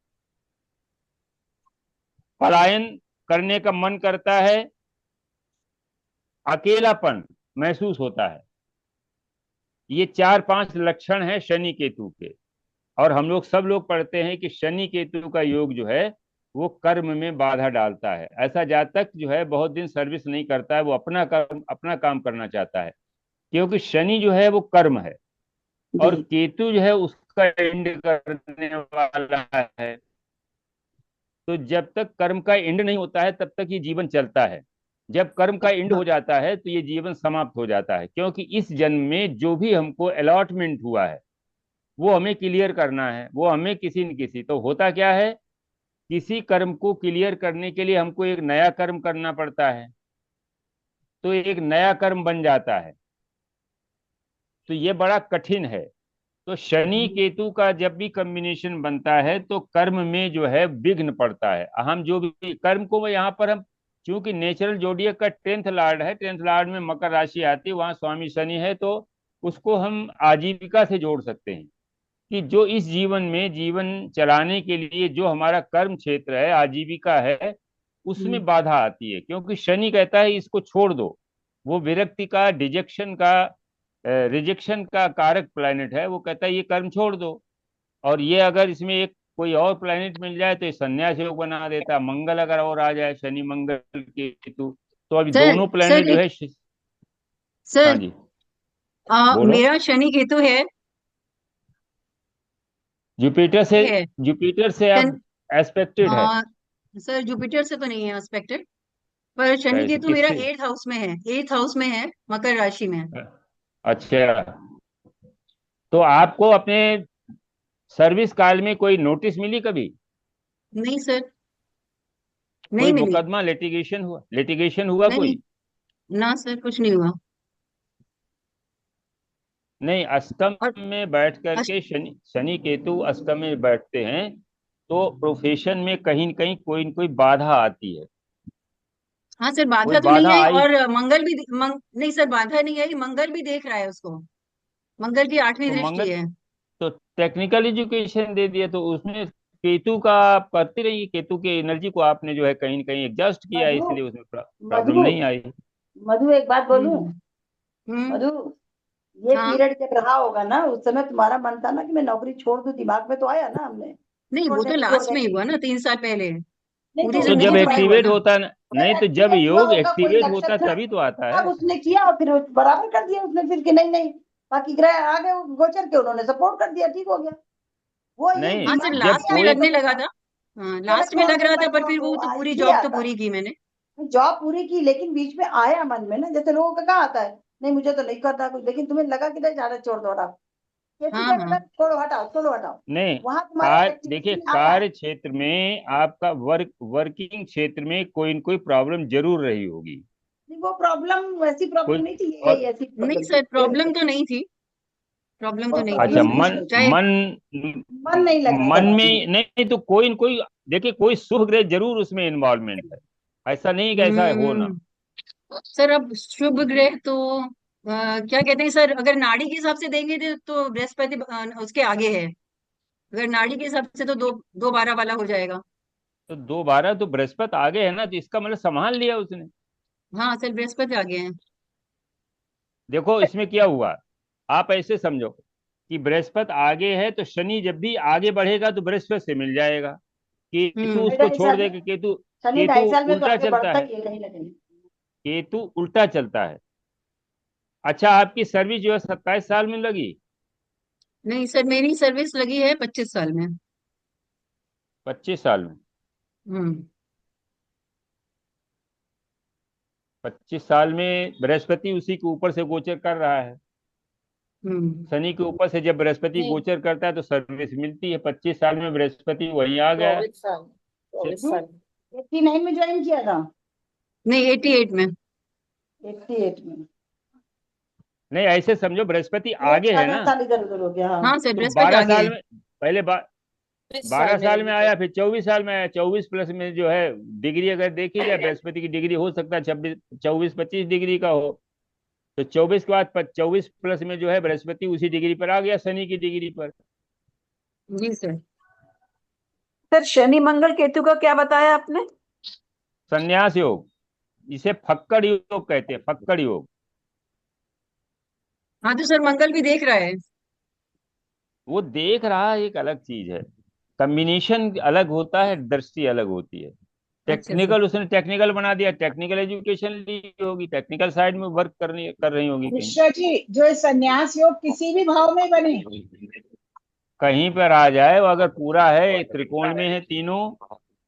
पलायन करने का मन करता है, अकेलापन महसूस होता है। ये 4-5 लक्षण हैं शनि केतु के। और हम लोग सब लोग पढ़ते हैं कि शनि केतु का योग जो है वो कर्म में बाधा डालता है। ऐसा जातक जो है बहुत दिन सर्विस नहीं करता है, वो अपना काम करना चाहता है, क्योंकि शनि जो है वो कर्म है और जी केतु जो है उसका एंड करने वाला है। तो जब तक कर्म का एंड नहीं होता है तब तक ये जीवन चलता है। जब कर्म का एंड अच्छा। हो जाता है तो ये जीवन समाप्त हो जाता है, क्योंकि इस जन्म में जो भी हमको अलॉटमेंट हुआ है वो हमें क्लियर करना है। वो हमें किसी न किसी, तो होता क्या है, किसी कर्म को क्लियर करने के लिए हमको एक नया कर्म करना पड़ता है, तो एक नया कर्म बन जाता है। तो ये बड़ा कठिन है। तो शनि केतु का जब भी कॉम्बिनेशन बनता है तो कर्म में जो है विघ्न पड़ता है। हम जो भी कर्म को यहाँ पर हम, चूंकि नेचुरल जोडियक का 10th लॉर्ड है, 10th लॉर्ड में मकर राशि आती है, वहां स्वामी शनि है, तो उसको हम आजीविका से जोड़ सकते हैं कि जो इस जीवन में जीवन चलाने के लिए जो हमारा कर्म क्षेत्र है, आजीविका है, उसमें बाधा आती है, क्योंकि शनि कहता है इसको छोड़ दो। वो विरक्ति का, डिजेक्शन का, रिजेक्शन का कारक प्लैनेट है। वो कहता है ये कर्म छोड़ दो। और ये अगर इसमें एक कोई और प्लैनेट मिल जाए तो ये संन्यास योग बना देता है। मंगल अगर और आ जाए, शनि मंगल केतु, तो अभी सर दोनों सर प्लैनेट जो एक है हाँ सर जी बोलो। मेरा शनि केतु है जुपिटर से, है जुपिटर से शन, आप एस्पेक्टेड है। आ, सर जुपिटर से तो नहीं है एक्सपेक्टेड, पर शनि कैसे, केतु मेरा किससे? 8th हाउस में है, 8th हाउस में है, मकर राशि में। अच्छा, तो आपको अपने सर्विस काल में कोई नोटिस मिली कभी? नहीं सर, कोई नहीं मिली। मुकदमा, लिटिगेशन हुआ नहीं, कोई? ना सर कुछ नहीं हुआ। नहीं, अष्टम और में बैठ अश, करके शनि शनि केतु अष्टम में बैठते हैं तो प्रोफेशन में कहीं न कहीं कोई न कोई बाधा आती है। हाँ सर, कोई बाधा तो नहीं बाधा आई, आई और मंगल भी नहीं सर, बाधा नहीं आई, मंगल भी देख रहा है उसको। मंगल की 8वीं तो दृष्टि मंगल, है। तो टेक्निकल एजुकेशन दे दिया, तो उसमें केतु का आप करते रहिए। केतु की एनर्जी को आपने जो है कहीं न कहीं एडजस्ट किया है, मधु इसलिए उसमें प्रॉब्लम मधु नहीं आई। मधु एक बात बोलूं। हम्म हम्म। मधु, ये हाँ, पीरियड जब रहा होगा ना, उस समय तुम्हारा मन था ना कि मैं नौकरी छोड़ दूं, दिमाग में तो आया ना हमने नहीं वो छोड़ने तो को छोड़ लास्ट में ही देंगे। हुआ ना, 3 साल पहले। नहीं तो पूरी तो जब जिंदगी थोड़ी हुआ एक्टिवेट ना। होता है नहीं, तो जब एक्टिवेट हुआ योग होगा कोई एक्टिवेट होता नक्षत्र, तभी तो आता तब है। उसने किया और फिर बराबर कर दिया उसने, फिर कि नहीं नहीं बाकी ग्रह आ गए गोचर के, उन्होंने सपोर्ट कर दिया, ठीक हो गया। वो ये नहीं, हाँ सर, दिमाग में जब लास्ट नहीं में आता कोई, लगने लोगों लगा का था। हाँ, कि मैं लास्ट में छोड़ लग दूं, रहा मैं था, पर छोड़ फिर दूं, वो तो पूरी ये जॉब तो आता पूरी की मैंने। जॉब पूरी की, लेकिन बीच में आया मन में ना, जैसे लोगों का कहा आता है नहीं मुझे तो नहीं करना कुछ, लेकिन तुम्हें लगा कि नहीं जाना, छोड़ दो हटाओ, केतु हाँ का हाँ मतलब छोड़ो हटाओ, छोड़ो हटाओ, नहीं, वहां तुम्हारा देखिए, एक्टिवेशन आया। कार्य क्षेत्र में आपका वर्किंग क्षेत्र में कोई न कोई प्रॉब्लम जरूर रही होगी। नहीं वो प्रॉब्लम वैसी प्रॉब्लम कोई, नहीं थी, ये और ऐसी नहीं प्रॉब्लम थी, सर, प्रॉब्लम तो नहीं थी, प्रॉब्लम तो कोई नहीं थी अच्छा, प्रॉब्लम इसमें, नहीं मन है, चाहे। मन मन नहीं लगने मन लगा मुझे। में नहीं तो कोई न कोई, देखिए, कोई शुभ ग्रह जरूर उसमें इन्वॉल्वमेंट है। ऐसा नहीं कि ऐसा हो ना। हम्म। सर अब शुभ ग्रह तो क्या कहते हैं सर, अगर नाड़ी के हिसाब से देंगे तो बृहस्पति उसके आगे है। अगर नाड़ी के हिसाब से तो दो 2 12 वाला हो जाएगा। तो 2 12 तो बृहस्पति आगे है ना, तो इसका मतलब संभाल लिया उसने। हाँ सर, बृहस्पति आगे है। देखो इसमें क्या हुआ, आप ऐसे समझो कि बृहस्पति आगे है तो शनि जब भी आगे बढ़ेगा तो बृहस्पति से मिल जाएगा। केतु हम्म। ढाई उसको ढाई छोड़ साल में, देगा। केतु शनि केतु 2.5 साल में तो उल्टा आगे चलता बढ़ता है। ही है कहीं ना कहीं। केतु उल्टा चलता है। अच्छा, आपकी सर्विस जो है 27 साल में लगी? नहीं सर, मेरी सर्विस लगी है 25 साल में। 25 साल में? हम्म 25 साल में बृहस्पति उसी के ऊपर से गोचर कर रहा है। हम्म। शनि के ऊपर से जब बृहस्पति नहीं, गोचर करता है तो सर्विस मिलती है। 25 साल में बृहस्पति वहीं आ गया। 24 साल, 24 साल। 89 में ज्वाइन किया था। नहीं, 88 में। 88 में नहीं, ऐसे समझो बृहस्पति एक आगे है साल ना, एक साल इधर उधर हो गया, हाँ। हाँ सर, तो बृहस्पति बारह आगे साल है। में पहले 24 साल 12 साल में में लगी। आया, फिर 24 साल में आया। 24 प्लस में जो है डिग्री अगर देखी जाए, बृहस्पति की डिग्री हो सकता है 24 25 डिग्री का हो। तो 24 के बाद 24 प्लस में जो है बृहस्पति उसी डिग्री पर आ गया, शनि की डिग्री पर। जी सर। सर शनि मंगल केतु का क्या बताया आपने? संन्यास योग, इसे फक्कड़ योग कहते हैं, फक्कड़ योग। हाँ तो सर, मंगल भी देख रहा है। वो देख रहा है, एक अलग चीज है। कम्बिनेशन अलग होता है, दृष्टि अलग होती है। अच्छा सर। टेक्निकल उसने टेक्निकल बना दिया, टेक्निकल एजुकेशन ली होगी, टेक्निकल साइड में वर्क कर रही होगी कहीं। मिश्रा जी, जो ये संन्यास योग किसी भी भाव में बने। कहीं पर आ जाए, वो अगर पूरा है, त्रिकोण में है तीनों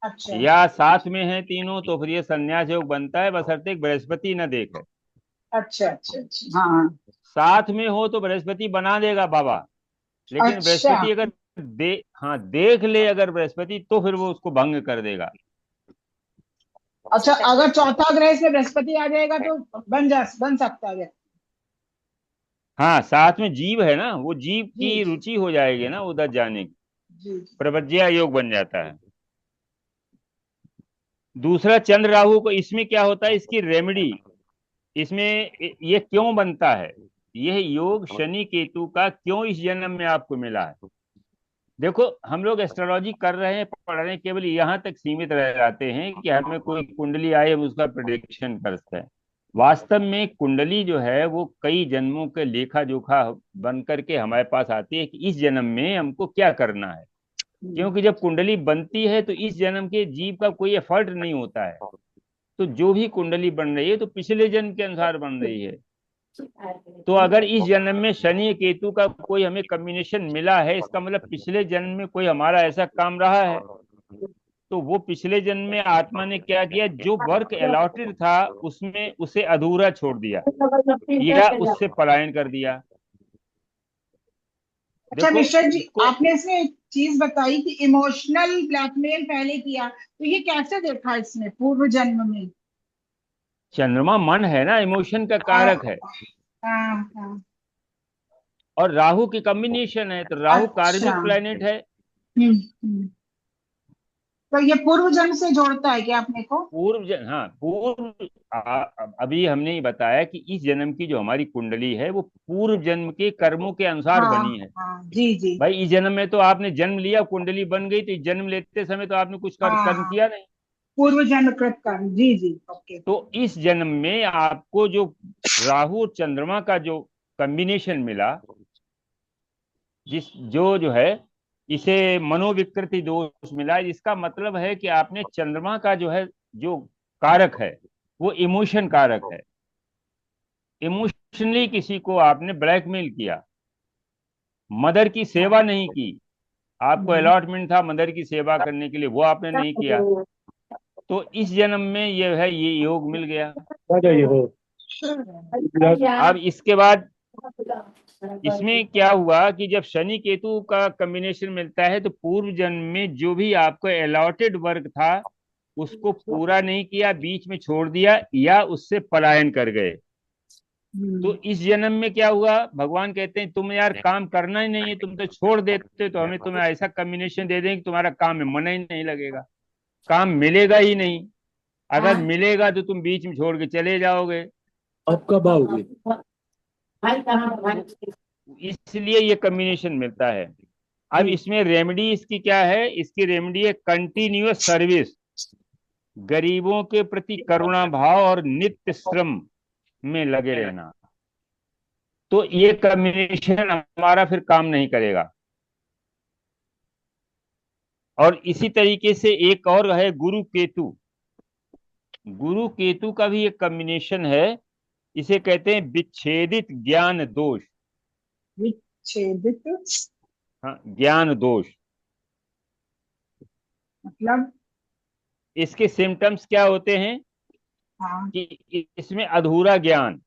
अच्छा या साथ में है तीनों, तो फिर ये संन्यास योग बनता है, बशर्ते बृहस्पति न देखे। अच्छा अच्छा अच्छा। हाँ। साथ में हो तो बृहस्पति बना देगा बाबा, लेकिन अच्छा बृहस्पति अगर हाँ देख ले अगर बृहस्पति, तो फिर वो उसको भंग कर देगा। अच्छा, अगर चौथा ग्रह से बृहस्पति आ जाएगा तो बन सकता है। हाँ, साथ में जीव है ना, वो जीव जी की जी रुचि हो जाएगी ना उधर जाने की, जी जी। प्रवज्या योग बन जाता है। दूसरा चंद्र राहु को, इसमें क्या होता है, इसकी रेमेडी, इसमें ये क्यों बनता है, यह योग शनि केतु का क्यों इस जन्म में आपको मिला है। देखो, हम लोग एस्ट्रोलॉजी कर रहे हैं, पढ़ रहे हैं, केवल यहाँ तक सीमित रह जाते हैं कि हमें कोई कुंडली आए, हम उसका प्रिडिक्शन कर सकते हैं। वास्तव में कुंडली जो है वो कई जन्मों के लेखा जोखा बन करके हमारे पास आती है कि इस जन्म में हमको क्या करना है। क्योंकि जब कुंडली बनती है तो इस जन्म के जीव का कोई एफर्ट नहीं होता है, तो जो भी कुंडली बन रही है तो पिछले जन्म के अनुसार बन रही है। तो अगर इस जन्म में शनि केतु का कोई हमें कॉम्बिनेशन मिला है, इसका मतलब पिछले जन्म में कोई हमारा ऐसा काम रहा है, तो वो पिछले जन्म में आत्मा ने क्या किया, जो वर्क अलॉटेड था उसमें उसे अधूरा छोड़ दिया या उससे पलायन कर दिया। अच्छा देखो मिश्रा जी, इसको, आपने इसमें एक चीज बताई कि इमोशनल ब्लैकमेल पहले किया, तो ये कैसे देखा इसने पूर्व जन्म में। चंद्रमा मन है ना, इमोशन का हाँ कारक है, हाँ हाँ। और राहु की कॉम्बिनेशन है, तो राहु अच्छा। कार्मिक प्लेनेट है। हम्म। तो ये पूर्व जन्म से जोड़ता है क्या अपने को। हाँ पूर्व, अभी हमने ही बताया कि इस जन्म की जो हमारी कुंडली है वो पूर्व जन्म के कर्मों के अनुसार हाँ बनी है। हाँ जी जी। भाई इस जन्म में तो आपने जन्म लिया, कुंडली बन गई, तो इस जन्म लेते समय तो आपने कुछ कर्म हाँ, किया नहीं। पूर्व जन्म कृत कर्म। जी जी ओके। तो इस जन्म में आपको जो राहु और चंद्रमा का जो कॉम्बिनेशन मिला, जो है इसे मनोविकृति दोष मिला, इसका मतलब है कि आपने चंद्रमा का जो है, जो कारक है, वो इमोशन कारक है। इमोशनली किसी को आपने ब्लैकमेल किया, मदर की सेवा नहीं की, आपको अलॉटमेंट था मदर की सेवा करने के लिए, वो आपने नहीं किया, तो इस जन्म में ये है, ये योग मिल गया। आ जाइए हो। अब इसके बाद इसमें क्या हुआ कि जब शनि केतु का कॉम्बिनेशन मिलता है, तो पूर्व जन्म में जो भी आपको अलॉटेड वर्क था उसको पूरा नहीं किया, बीच में छोड़ दिया या उससे पलायन कर गए। तो इस जन्म में क्या हुआ, भगवान कहते हैं तुम यार काम करना ही नहीं है, तुम तो छोड़ देते, तो हमें तुम्हें ऐसा कॉम्बिनेशन दे देंगे कि तुम्हारा काम में मन ही नहीं लगेगा, काम मिलेगा ही नहीं। अगर मिलेगा तो तुम बीच में छोड़ के चले जाओगे। अब कब आओगे। तो इसलिए ये कॉम्बिनेशन मिलता है। अब इसमें रेमेडी इसकी क्या है, इसकी रेमेडी है कंटिन्यूअस सर्विस, गरीबों के प्रति करुणा भाव और नित्य श्रम में लगे रहना। तो ये कॉम्बिनेशन हमारा फिर काम नहीं करेगा। और इसी तरीके से एक और है गुरु केतु। गुरु केतु का भी एक कॉम्बिनेशन है, इसे कहते हैं विच्छेदित ज्ञान दोष। विच्छेदित हाँ, ज्ञान दोष। मतलब। इसके सिम्टम्स क्या होते हैं हाँ। कि इसमें अधूरा ज्ञान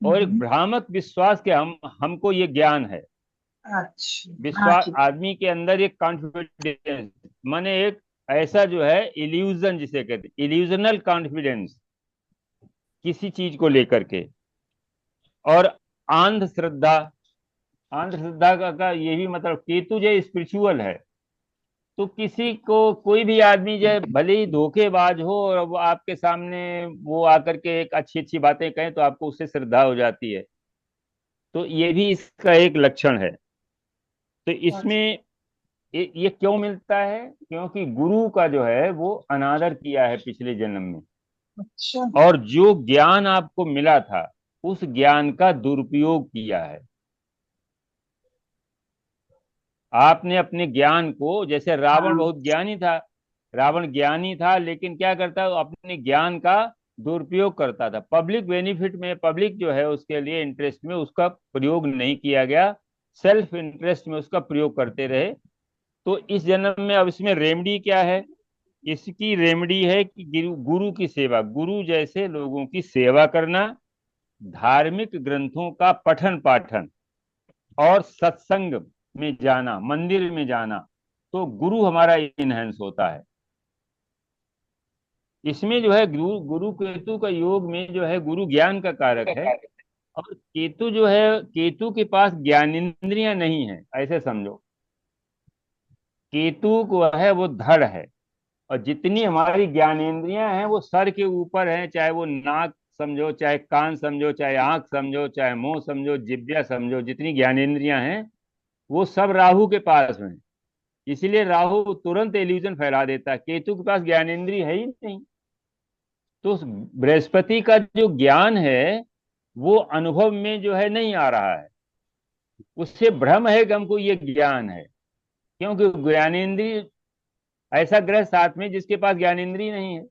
और एक हम्म। भ्रामक विश्वास के हमको ये ज्ञान है। अच्छा हाँ विश्वास, ठीक। आदमी के अंदर एक कॉन्फिडेंस, माने एक ऐसा जो है इल्यूजन, जिसे कहते हैं इल्यूजनल कॉन्फिडेंस किसी चीज को लेकर के। और अंधश्रद्धा, अंधश्रद्धा का ये भी मतलब, केतु जो स्पिरिचुअल है, तो किसी को कोई भी आदमी जो है भले ही धोखेबाज हो और वो आपके सामने वो आकर के एक अच्छी अच्छी बातें कहें तो आपको उससे श्रद्धा हो जाती है, तो ये भी इसका एक लक्षण है। तो इसमें ये क्यों मिलता है, क्योंकि गुरु का जो है वो अनादर किया है पिछले जन्म में, अच्छा। और जो ज्ञान आपको मिला था उस ज्ञान का दुरुपयोग किया है। आपने अपने ज्ञान को, जैसे रावण बहुत ज्ञानी था, रावण ज्ञानी था लेकिन क्या करता, वो अपने ज्ञान का दुरुपयोग करता था। पब्लिक बेनिफिट में, पब्लिक जो है उसके लिए इंटरेस्ट में उसका प्रयोग नहीं किया गया, सेल्फ इंटरेस्ट में उसका प्रयोग करते रहे। तो इस जन्म में अब इसमें रेमेडी क्या है? इसकी रेमेडी है कि गुरु की सेवा, गुरु जैसे लोगों की सेवा करना, धार्मिक ग्रंथों का पठन पाठन और सत्संग में जाना, मंदिर में जाना, तो गुरु हमारा इनहेंस होता है। इसमें जो है गुरु केतु का योग में जो है, गुरु ज्ञान का कारक है, और केतु जो है, केतु के पास ज्ञानेंद्रियां नहीं है, ऐसे समझो। केतु को है वो धड़ है, और जितनी हमारी ज्ञानेंद्रियां हैं वो सर के ऊपर हैं, चाहे वो नाक समझो, चाहे कान समझो, चाहे आंख समझो, चाहे मुंह समझो, जिब्या समझो, जितनी ज्ञानेंद्रियां हैं वो सब राहु के पास हैं। इसीलिए राहु तुरंत इल्यूजन फैला देता है, केतु के पास ज्ञानेंद्रिय है ही नहीं। तो बृहस्पति का जो ज्ञान है वो अनुभव में जो है नहीं आ रहा है, उससे भ्रम है कि हमको ये ज्ञान है, क्योंकि ज्ञानेंद्रिय, ऐसा ग्रह साथ में जिसके पास ज्ञानेंद्रिय नहीं है,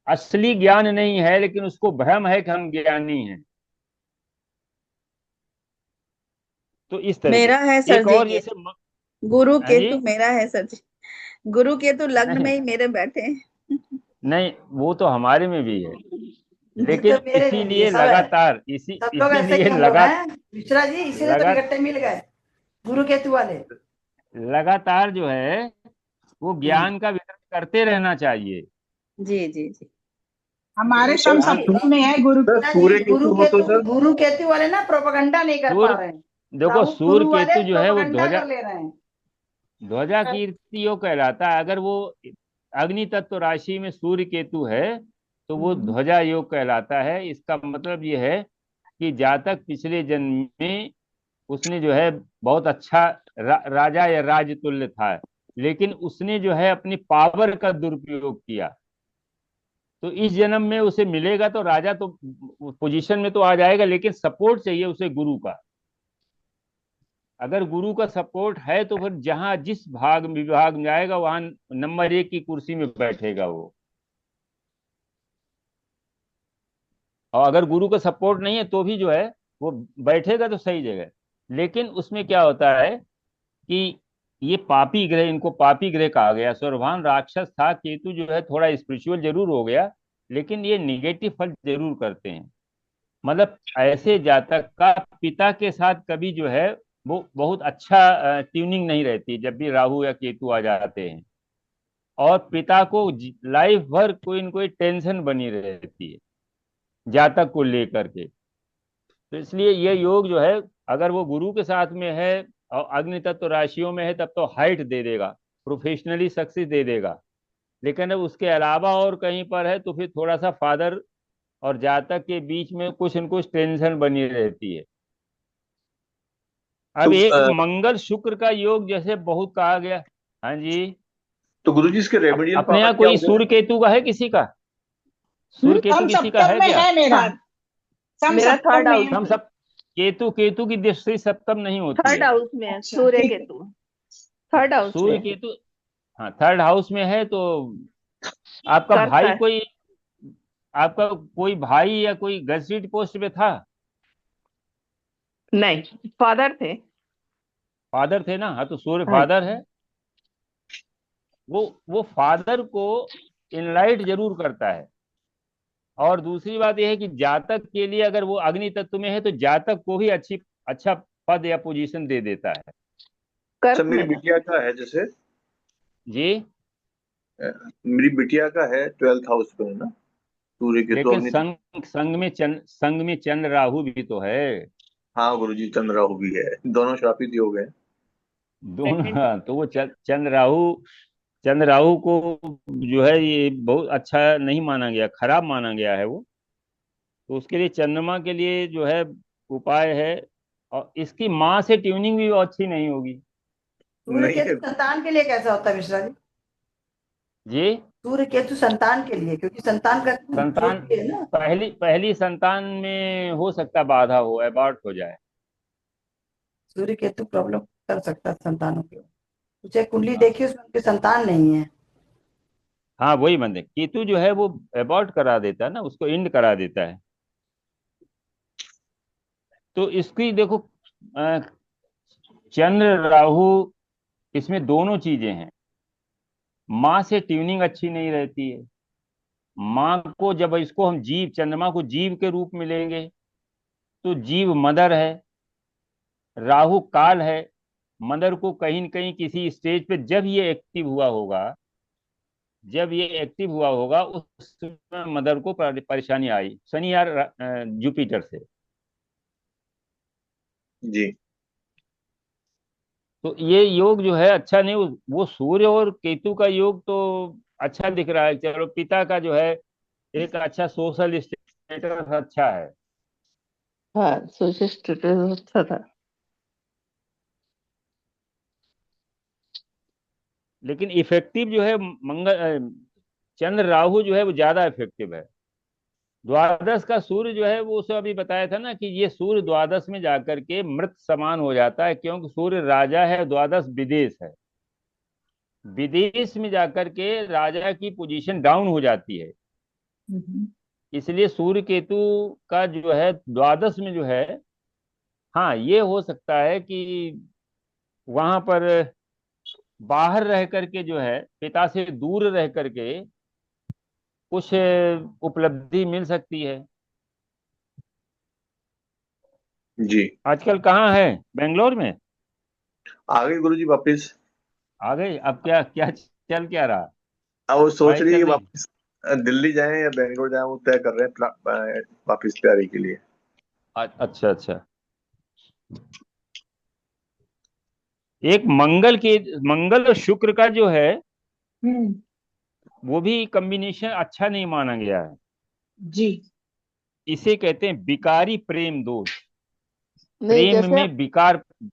असली ज्ञान नहीं है, लेकिन उसको भ्रम है कि हम ज्ञानी हैं। तो इस तरह मेरा है सर एक जी और ये जैसे गुरु हाँ जी, केतु मेरा है सर जी, गुरु केतु लग्न में नहीं ही मेरे बैठे हैं। नहीं, वो तो हमारे में भी है, ये लेकिन तो मेरे में भी है, इसीलिए सब है। लगातार सब लोग ऐसे ही इसीलिए हम लोग हैं मिश्रा जी, इसीलिए तो इकट्ठे मिल गए गुरु केतु वाले। लगातार जो है वो ज्ञान का वितरण करते रहना चाहिए। जी जी जी। हमारे तो संसप्तम में है गुरु। मिश्रा जी, गुरु केतु वाले ना प्रोपेगेंडा नहीं कर पा सूर्य, रहे हैं। देखो राहु सूर्य गुरु वाले केतु जो है वो प्रोपेगेंडा कर ले रहे हैं। ध्वजा कीर्ति योग कहलाता है। अगर वो अग्नि तत्व राशि में सूर्य केतु है तो वो ध्वजा योग कहलाता है। इसका मतलब ये है कि जातक पिछले जन्म में उसने जो है बहुत अच्छा राजा या राजतुल्य था, लेकिन उसने जो है अपनी पावर का दुरुपयोग किया, तो इस जन्म में उसे मिलेगा तो राजा तो पोजीशन में तो आ जाएगा, लेकिन सपोर्ट चाहिए उसे गुरु का। अगर गुरु का सपोर्ट है तो फिर जहां जिस विभाग में जाएगा वहां नंबर 1 की कुर्सी में बैठेगा वो। और अगर गुरु का सपोर्ट नहीं है तो भी जो है वो बैठेगा तो सही जगह। लेकिन उसमें क्या होता है कि ये पापी ग्रह, इनको पापी ग्रह कहा गया। सूर्यभान राक्षस था, केतु जो है थोड़ा स्पिरिचुअल जरूर हो गया, लेकिन ये निगेटिव फल जरूर करते हैं। मतलब ऐसे जातक का पिता के साथ कभी जो है वो बहुत अच्छा ट्यूनिंग नहीं रहती जब भी राहु या केतु आ जाते हैं, और पिता को लाइफ भर कोई न कोई टेंशन बनी रहती है जातक को लेकर के। तो इसलिए ये योग जो है अगर वो गुरु के साथ में है और अग्नि तत्व राशियों में है तब तो हाइट दे देगा, प्रोफेशनली सक्सेस दे देगा। लेकिन अब उसके अलावा और कहीं पर है तो फिर थोड़ा सा फादर और जातक के बीच में कुछ न कुछ टेंशन बनी रहती है। अब एक मंगल शुक्र का योग जैसे बहुत कहा गया। हाँ जी, तो गुरु जी इसके रेमेडियल अपने पावर यहाँ क्या कोई होगा? सूर्य केतु का है किसी का? सूर्य केतु किसी का सप्तम है में क्या? है मेरा। मेरा थर्ड हाउस हम सब केतु की दृष्टि सप्तम नहीं होती थर्ड है। हाउस में है सूर्य केतु, थर्ड हाउस सूर्य में केतु हाँ थर्ड हाउस में है। तो आपका करता भाई है। कोई, आपका कोई भाई या कोई गजटेड पोस्ट पे था? नहीं, फादर थे। फादर थे ना? हाँ, तो सूर्य हाँ फादर है। वो फादर को इनलाइट जरूर करता है। और दूसरी बात यह है कि जातक के लिए अगर वो अग्नि तत्व में है तो जातक को भी अच्छा पद या पोजीशन दे देता है। अच्छा, मेरी बिटिया का है जैसे, जी, मेरी बिटिया का है 12th हाउस पे है ना सूर्य के, तो लेकिन संग में चंद्र राहु भी तो है। हाँ गुरु जी, चंद्र राहु भी है, दोनों श्रापित योग है। दोनों, हाँ, तो वो चंद्र राहु को जो है ये बहुत अच्छा नहीं माना गया, खराब माना गया है वो। तो उसके लिए चंद्रमा के लिए जो है उपाय है, और इसकी माँ से ट्यूनिंग भी अच्छी नहीं होगी। सूर्य केतु संतान के लिए कैसा होता है मिश्रा जी? जी, सूर्य केतु संतान के लिए, क्योंकि संतान का संतान है ना। पहली संतान में हो सकता बाधा हो, अबॉर्ट हो जाए। सूर्य केतु प्रॉब्लम कर सकता है संतानों की। उसे कुंडली हाँ देखी, उसमें उनकी संतान नहीं है। हाँ, वही बंदे केतु जो है वो अबॉर्ट करा देता है ना, उसको इंड करा देता है। तो इसकी देखो, अ, चंद्र राहु, इसमें दोनों चीजें हैं। माँ से ट्यूनिंग अच्छी नहीं रहती है। माँ को जब इसको हम जीव, चंद्रमा को जीव के रूप में लेंगे तो जीव मदर है, राहु काल है। मदर को कहीं न कहीं किसी स्टेज पे जब ये एक्टिव हुआ होगा उस समय मदर को परेशानी आई, शनि यार जुपिटर से। जी। तो ये योग जो है अच्छा नहीं, वो सूर्य और केतु का योग तो अच्छा दिख रहा है। चलो, पिता का जो है एक अच्छा सोशल स्टेटस अच्छा है। हाँ, सोशल स्टेटस अच्छा था। लेकिन इफेक्टिव जो है चंद्र राहु जो है वो ज्यादा इफेक्टिव है। द्वादश का सूर्य जो है वो, उसे अभी बताया था ना कि ये सूर्य द्वादश में जाकर के मृत समान हो जाता है, क्योंकि सूर्य राजा है, द्वादश विदेश है। विदेश में जाकर के राजा की पोजीशन डाउन हो जाती है। इसलिए सूर्य केतु का जो है द्वादश में जो है, हाँ ये हो सकता है कि वहां पर बाहर रह करके जो है, पिता से दूर रह करके कुछ उपलब्धि मिल सकती है। जी। आजकल कहाँ है, बेंगलोर में? आ गई गुरुजी वापिस। आ गई? अब क्या क्या चल क्या रहा? अब वो सोच पढ़ाई रही है चल कि रही? वापिस दिल्ली जाएं या बेंगलोर जाएं, वो तय कर रहे हैं वापिस तैयारी के लिए। अच्छा अच्छा। एक मंगल और शुक्र का जो है हम्म। वो भी कॉम्बिनेशन अच्छा नहीं माना गया है। जी। इसे कहते हैं विकारी प्रेम दोष। नहीं, जैसे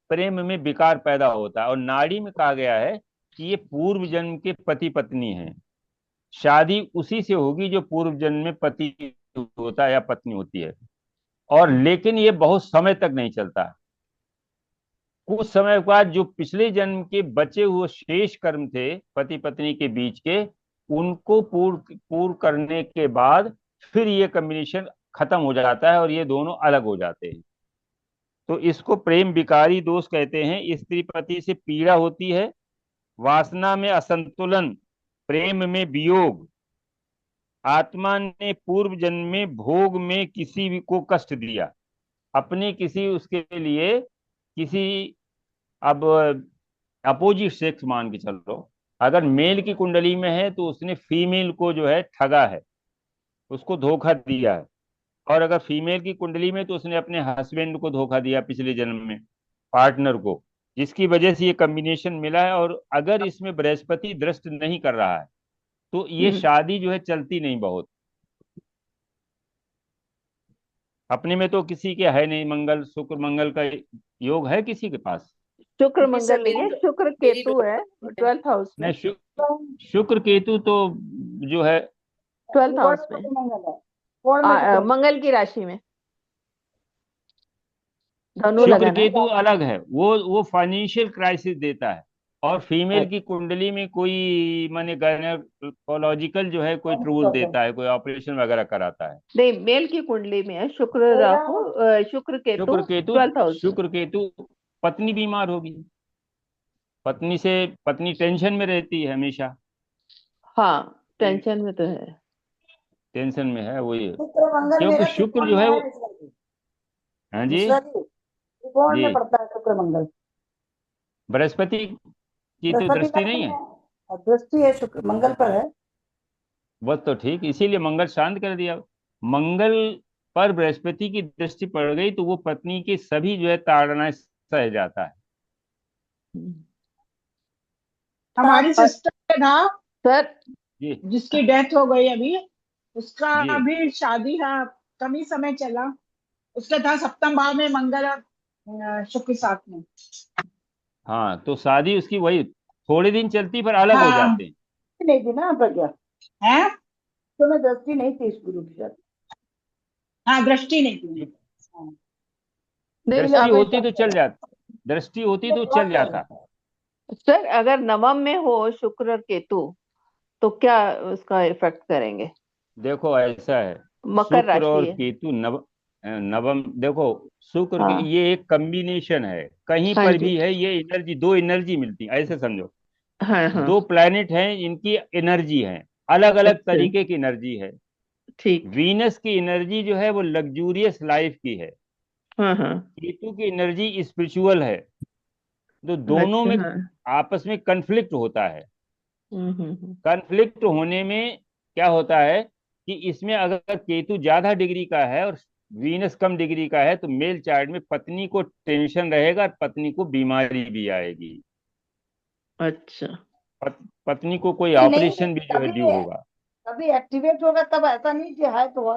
प्रेम में विकार पैदा होता है। और नाड़ी में कहा गया है कि ये पूर्व जन्म के पति पत्नी हैं। शादी उसी से होगी जो पूर्व जन्म में पति होता है या पत्नी होती है। और लेकिन ये बहुत समय तक नहीं चलता। कुछ समय के बाद जो पिछले जन्म के बचे हुए शेष कर्म थे पति पत्नी के बीच के, उनको पूर्ण पूर्ण करने के बाद फिर ये कॉम्बिनेशन खत्म हो जाता है और ये दोनों अलग हो जाते हैं। तो इसको प्रेम विकारी दोष कहते हैं। स्त्री पति से पीड़ा होती है, वासना में असंतुलन, प्रेम में वियोग, आत्मा ने पूर्व जन्म में भोग में किसी भी को कष्ट दिया, अपने किसी उसके लिए किसी, अब अपोजिट सेक्स मान के चलो, अगर मेल की कुंडली में है तो उसने फीमेल को जो है ठगा है, उसको धोखा दिया है। और अगर फीमेल की कुंडली में तो उसने अपने हस्बैंड को धोखा दिया पिछले जन्म में, पार्टनर को, जिसकी वजह से ये कॉम्बिनेशन मिला है। और अगर इसमें बृहस्पति दृष्ट नहीं कर रहा है तो ये शादी जो है चलती नहीं बहुत। अपने में तो किसी के है नहीं, मंगल शुक्र मंगल का योग है किसी के पास? शुक्र नहीं सर, मंगल नहीं है, मेरी शुक्र मेरी केतु है 12th हाउस में। नहीं, शुक्र केतु तो जो है 12th हाउस में, मंगल की राशि में धनु शुक्र लगन है। केतु अलग है। वो फाइनेंशियल क्राइसिस देता है। और फीमेल की कुंडली में कोई माने गायनेकोलॉजिकल जो है कोई ट्रबल देता है, कोई ऑपरेशन वगैरह कराता है। नहीं, मेल की कुंडली में है शुक्र राहु, शुक्र केतु शुक्र केतु 12th हाउस में। शुक्र केतु, पत्नी बीमार होगी, पत्नी टेंशन में रहती है हमेशा। हाँ, टेंशन में तो है। टेंशन में है वही, शुक्र मंगल क्योंकि मेरा शुक्र त्रिकोण जो में है है वो, मिश्रा जी। हाँ जी मिश्रा जी, त्रिकोण में जी, पड़ता है शुक्र मंगल। बृहस्पति की तो बृहस्पति का दृष्टि नहीं नहीं है। है, और दृष्टि है शुक्र मंगल पर है। बस तो ठीक, इसीलिए मंगल शांत कर दिया। मंगल पर बृहस्पति की दृष्टि पड़ गई तो वो पत्नी की सभी जो है ताड़नाएं सह जाता है। हमारी और सिस्टर था सर, जी जिसकी डेथ हो गई अभी, उसका जी। अभी शादी है, कम ही समय चला। उसका था सप्तम भाव में मंगल और शुक्र साथ में। हाँ, तो शादी उसकी वही थोड़े दिन चलती पर अलग हो हाँ। जाते हैं। नहीं थी ना प्रज्ञा, है। तो मैं दृष्टि नहीं थी इस गुरु की शादी। हाँ, दृष्टि नहीं थी। हाँ। नहीं, दृष्टि अब होती तो चल जाती। दृष्टि होती तो चल जाता। सर अगर नवम में हो शुक्र और केतु तो क्या उसका इफेक्ट करेंगे? देखो ऐसा है, मकर शुक्र और राशि है। केतु नवम, देखो शुक्र के हाँ ये एक कॉम्बिनेशन है, कहीं हाँ पर जी। भी है ये एनर्जी, दो एनर्जी मिलती है, ऐसे समझो। हाँ हाँ। दो प्लैनेट हैं, इनकी एनर्जी है, अलग अलग अच्छा तरीके की एनर्जी है। ठीक। वीनस की एनर्जी जो है वो लग्जूरियस लाइफ की है, हाँ हाँ। केतु की एनर्जी स्पिरिचुअल है। तो दोनों अच्छा में हाँ। आपस में कन्फ्लिक्ट होता है। हम्म। कन्फ्लिक्ट होने में क्या होता है कि इसमें अगर केतु ज्यादा डिग्री का है और वीनस कम डिग्री का है तो मेल चाइल्ड में पत्नी को टेंशन रहेगा और पत्नी को बीमारी भी आएगी। अच्छा। पत्नी को कोई नहीं नहीं, ऑपरेशन भी जो है कभी ड्यू होगा। कभी एक्टिवेट होगा तब, ऐसा नहीं कि है तो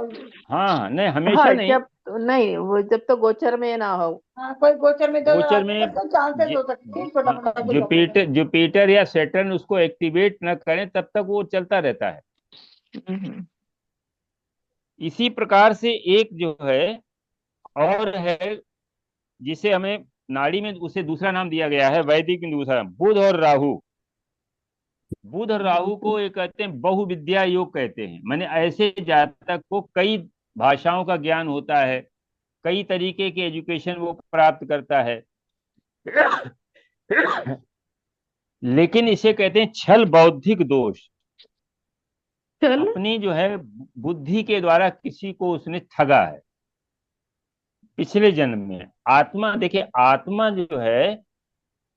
हाँ नहीं, हाँ हमेशा नहीं। जब नहीं, वो जब तो गोचर में ना हो। हाँ, कोई गोचर में तो गोचर आगे में तो चांसेस हो सकते हैं छोटा मोटा कोई ऑपरेशन। जुपिटर या सैटर्न उसको एक्टिवेट न करें तब तक वो चलता रहता है। हम्म। इसी प्रकार से एक जो है और है, जिसे हमें नाड़ी में उसे दूसरा नाम दिया गया है, वैदिक में दूसरा नाम, बुध और राहु। बुध और राहु को ये कहते हैं बहुविद्या योग कहते हैं, माने ऐसे जातक को कई भाषाओं का ज्ञान होता है, कई तरीके की एजुकेशन वो प्राप्त करता है। लेकिन इसे कहते हैं छल बौद्धिक दोष। चल। अपनी जो है बुद्धि के द्वारा किसी को उसने ठगा है पिछले जन्म में। आत्मा, देखिए आत्मा जो है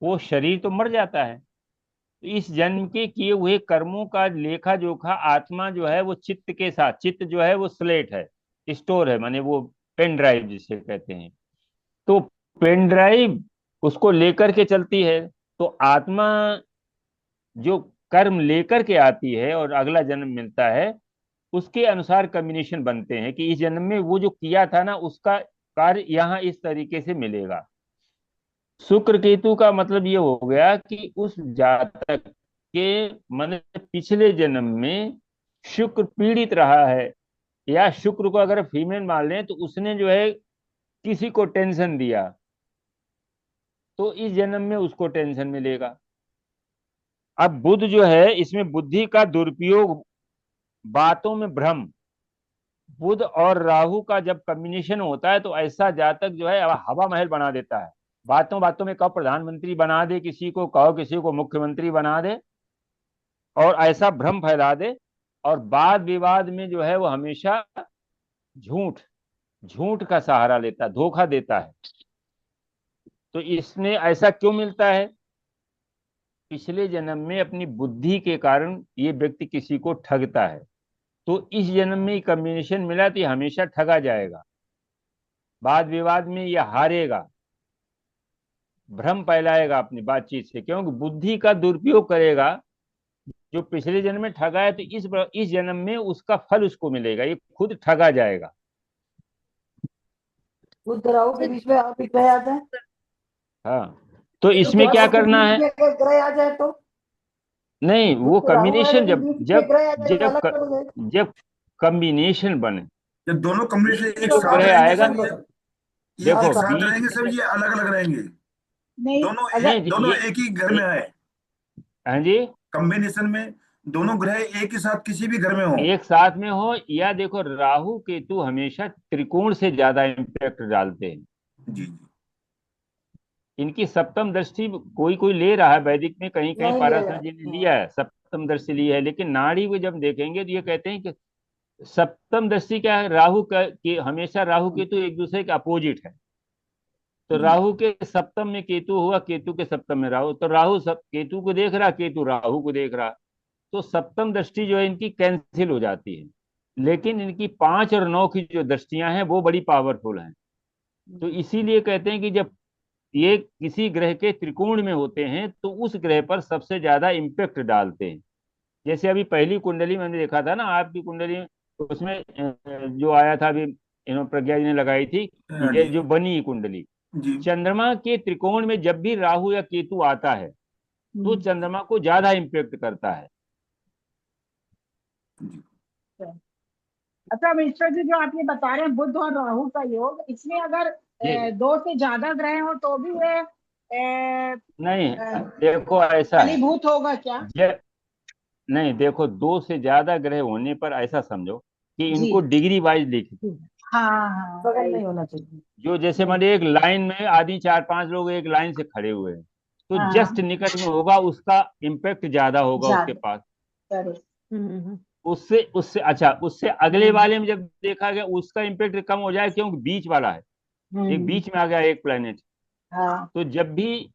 वो शरीर तो मर जाता है, तो इस जन्म के किए हुए कर्मों का लेखा जोखा आत्मा जो है वो चित्त के साथ, चित्त जो है वो स्लेट है, स्टोर है, माने वो पेन ड्राइव जिसे कहते हैं। तो पेन ड्राइव उसको लेकर के चलती है। तो आत्मा जो कर्म लेकर के आती है और अगला जन्म मिलता है, उसके अनुसार कम्बिनेशन बनते हैं कि इस जन्म में वो जो किया था ना उसका कार्य यहाँ इस तरीके से मिलेगा। शुक्र केतु का मतलब ये हो गया कि उस जातक के मन पिछले जन्म में शुक्र पीड़ित रहा है, या शुक्र को अगर फीमेल मान लें तो उसने जो है किसी को टेंशन दिया, तो इस जन्म में उसको टेंशन मिलेगा। अब बुध जो है इसमें बुद्धि का दुरुपयोग, बातों में भ्रम। बुध और राहु का जब कॉम्बिनेशन होता है तो ऐसा जातक जो है हवा महल बना देता है। बातों बातों में कहो प्रधानमंत्री बना दे किसी को, कहो किसी को मुख्यमंत्री बना दे, और ऐसा भ्रम फैला दे, और वाद विवाद में जो है वो हमेशा झूठ झूठ का सहारा लेता है, धोखा देता है। तो इसमें ऐसा क्यों मिलता है? पिछले जन्म में अपनी बुद्धि के कारण ये व्यक्ति किसी को ठगता है, तो इस जन्म में कॉम्बिनेशन मिला तो ये हमेशा ठगा जाएगा, वाद विवाद में ये हारेगा, भ्रम फैलाएगा अपनी बातचीत से, क्योंकि बुद्धि का दुरुपयोग करेगा। जो पिछले जन्म में ठगा है तो इस जन्म में उसका फल उसको मिलेगा, ये खुद ठगा जाएगा। बुध राहु के बीच में और भी ग्रह आ जाए, हाँ, तो इसमें क्या राहु के करना बीच है? में अगर ग्रह आ जाए तो, नहीं, वो बुध राहु वाले कॉम्बिनेशन के जब बीच में जब ग्रह आ जाए तो जब अलग अलग हो जाएगा। जब कॉम्बिनेशन बने जब दोनों कॉम्बिनेशन एक तो साथ ग्रह रहेंगे आएगा। सब, ये देखो एक साथ बीच रहेंगे सब, ये अलग अलग रहेंगे। नहीं नहीं दोनों एक ही घर में आए हाँ जी, कॉम्बिनेशन में, दोनों ग्रह एक ही साथ किसी भी घर में हो। एक साथ में हो, या देखो राहु केतु हमेशा त्रिकोण से ज्यादा इम्पैक्ट डालते हैं। जी जी। इनकी सप्तम दृष्टि कोई कोई ले रहा है, वैदिक में कहीं कहीं नहीं ले पाराशर रहा। जी ने लिया है, सप्तम दृष्टि ली है, लेकिन नाड़ी को जब देखेंगे तो ये कहते हैं कि सप्तम दृष्टि क्या है, राहु का कि हमेशा राहु केतु एक दूसरे के अपोजिट है। तो राहु के सप्तम में केतु हुआ, केतु के सप्तम में राहु, तो राहु सब केतु को देख रहा, केतु राहु को देख रहा, तो सप्तम दृष्टि जो है इनकी कैंसिल हो जाती है। लेकिन इनकी 5 और 9 की जो दृष्टियां हैं वो बड़ी पावरफुल हैं। तो इसीलिए कहते हैं कि जब ये किसी ग्रह के त्रिकोण में होते हैं तो उस ग्रह पर सबसे ज्यादा इम्पेक्ट डालते हैं। जैसे अभी पहली कुंडली मैंने देखा था ना आपकी कुंडली में, उसमें जो आया था अभी, प्रज्ञा जी ने लगाई थी, हाँ ये जी जो बनी कुंडली, जी चंद्रमा के त्रिकोण में जब भी राहु या केतु आता है तो चंद्रमा को ज्यादा इम्पेक्ट करता है। जी। अच्छा मिश्रा जी, जो आप ये बता रहे हैं बुध और राहु का योग, इसमें अगर ये 2 से ज्यादा ग्रह हो तो भी ये नहीं, देखो ऐसा है, फलीभूत होगा क्या? ये नहीं, देखो 2 से ज्यादा ग्रह होने पर ऐसा समझो कि जी। इनको डिग्री वाइज लिखते हैं। हाँ हाँ बगल राइट। नहीं होना चाहिए। जो जैसे मान एक लाइन में आदि 4-5 लोग एक लाइन से खड़े हुए हैं, तो हाँ जस्ट निकट में होगा उसका इम्पैक्ट ज्यादा होगा उसके ज्यादा पास। करेक्ट। उससे उससे अच्छा, उससे अगले हम्म वाले में जब देखा गया उसका इम्पैक्ट कम हो जाए, क्योंकि बीच वाला है, एक हम्म, बीच में आ गया एक प्लेनेट। हाँ तो जब भी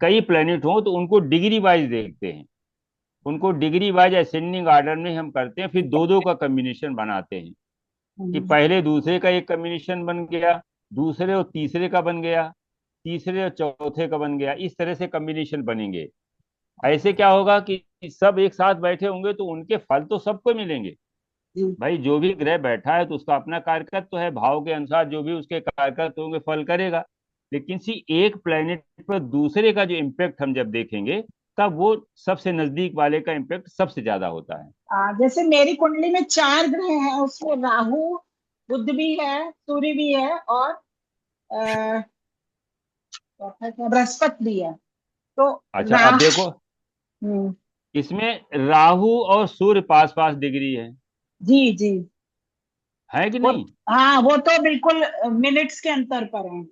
कई प्लेनेट हो तो उनको डिग्री वाइज देखते हैं, उनको डिग्री वाइज असेंडिंग ऑर्डर में हम करते हैं, फिर दो दो का कम्बिनेशन बनाते हैं कि हम्म, पहले दूसरे का एक कम्बिनेशन बन गया, दूसरे और तीसरे का बन गया, तीसरे और चौथे का बन गया, इस तरह से कम्बिनेशन बनेंगे। ऐसे क्या होगा कि सब एक साथ बैठे होंगे तो उनके फल तो सबको मिलेंगे। जी भाई जो भी ग्रह बैठा है तो उसका अपना कार्यकत्व है, भाव के अनुसार जो भी उसके कार्यकत्व होंगे फल करेगा। लेकिन सी एक प्लेनेट पर दूसरे का जो इम्पैक्ट हम जब देखेंगे, तब वो सबसे नजदीक वाले का इम्पैक्ट सबसे ज्यादा होता है। जैसे मेरी कुंडली में 4 ग्रह हैं, उसमें राहु, बुध भी है, सूर्य भी है, और अ, चौथा क्या, बृहस्पति भी है। तो अच्छा, अब राह देखो हम्म, इसमें राहु और सूर्य पास पास डिग्री जी जी। है कि वो नहीं? हाँ, वो तो बिल्कुल मिनट्स के अंतर पर है।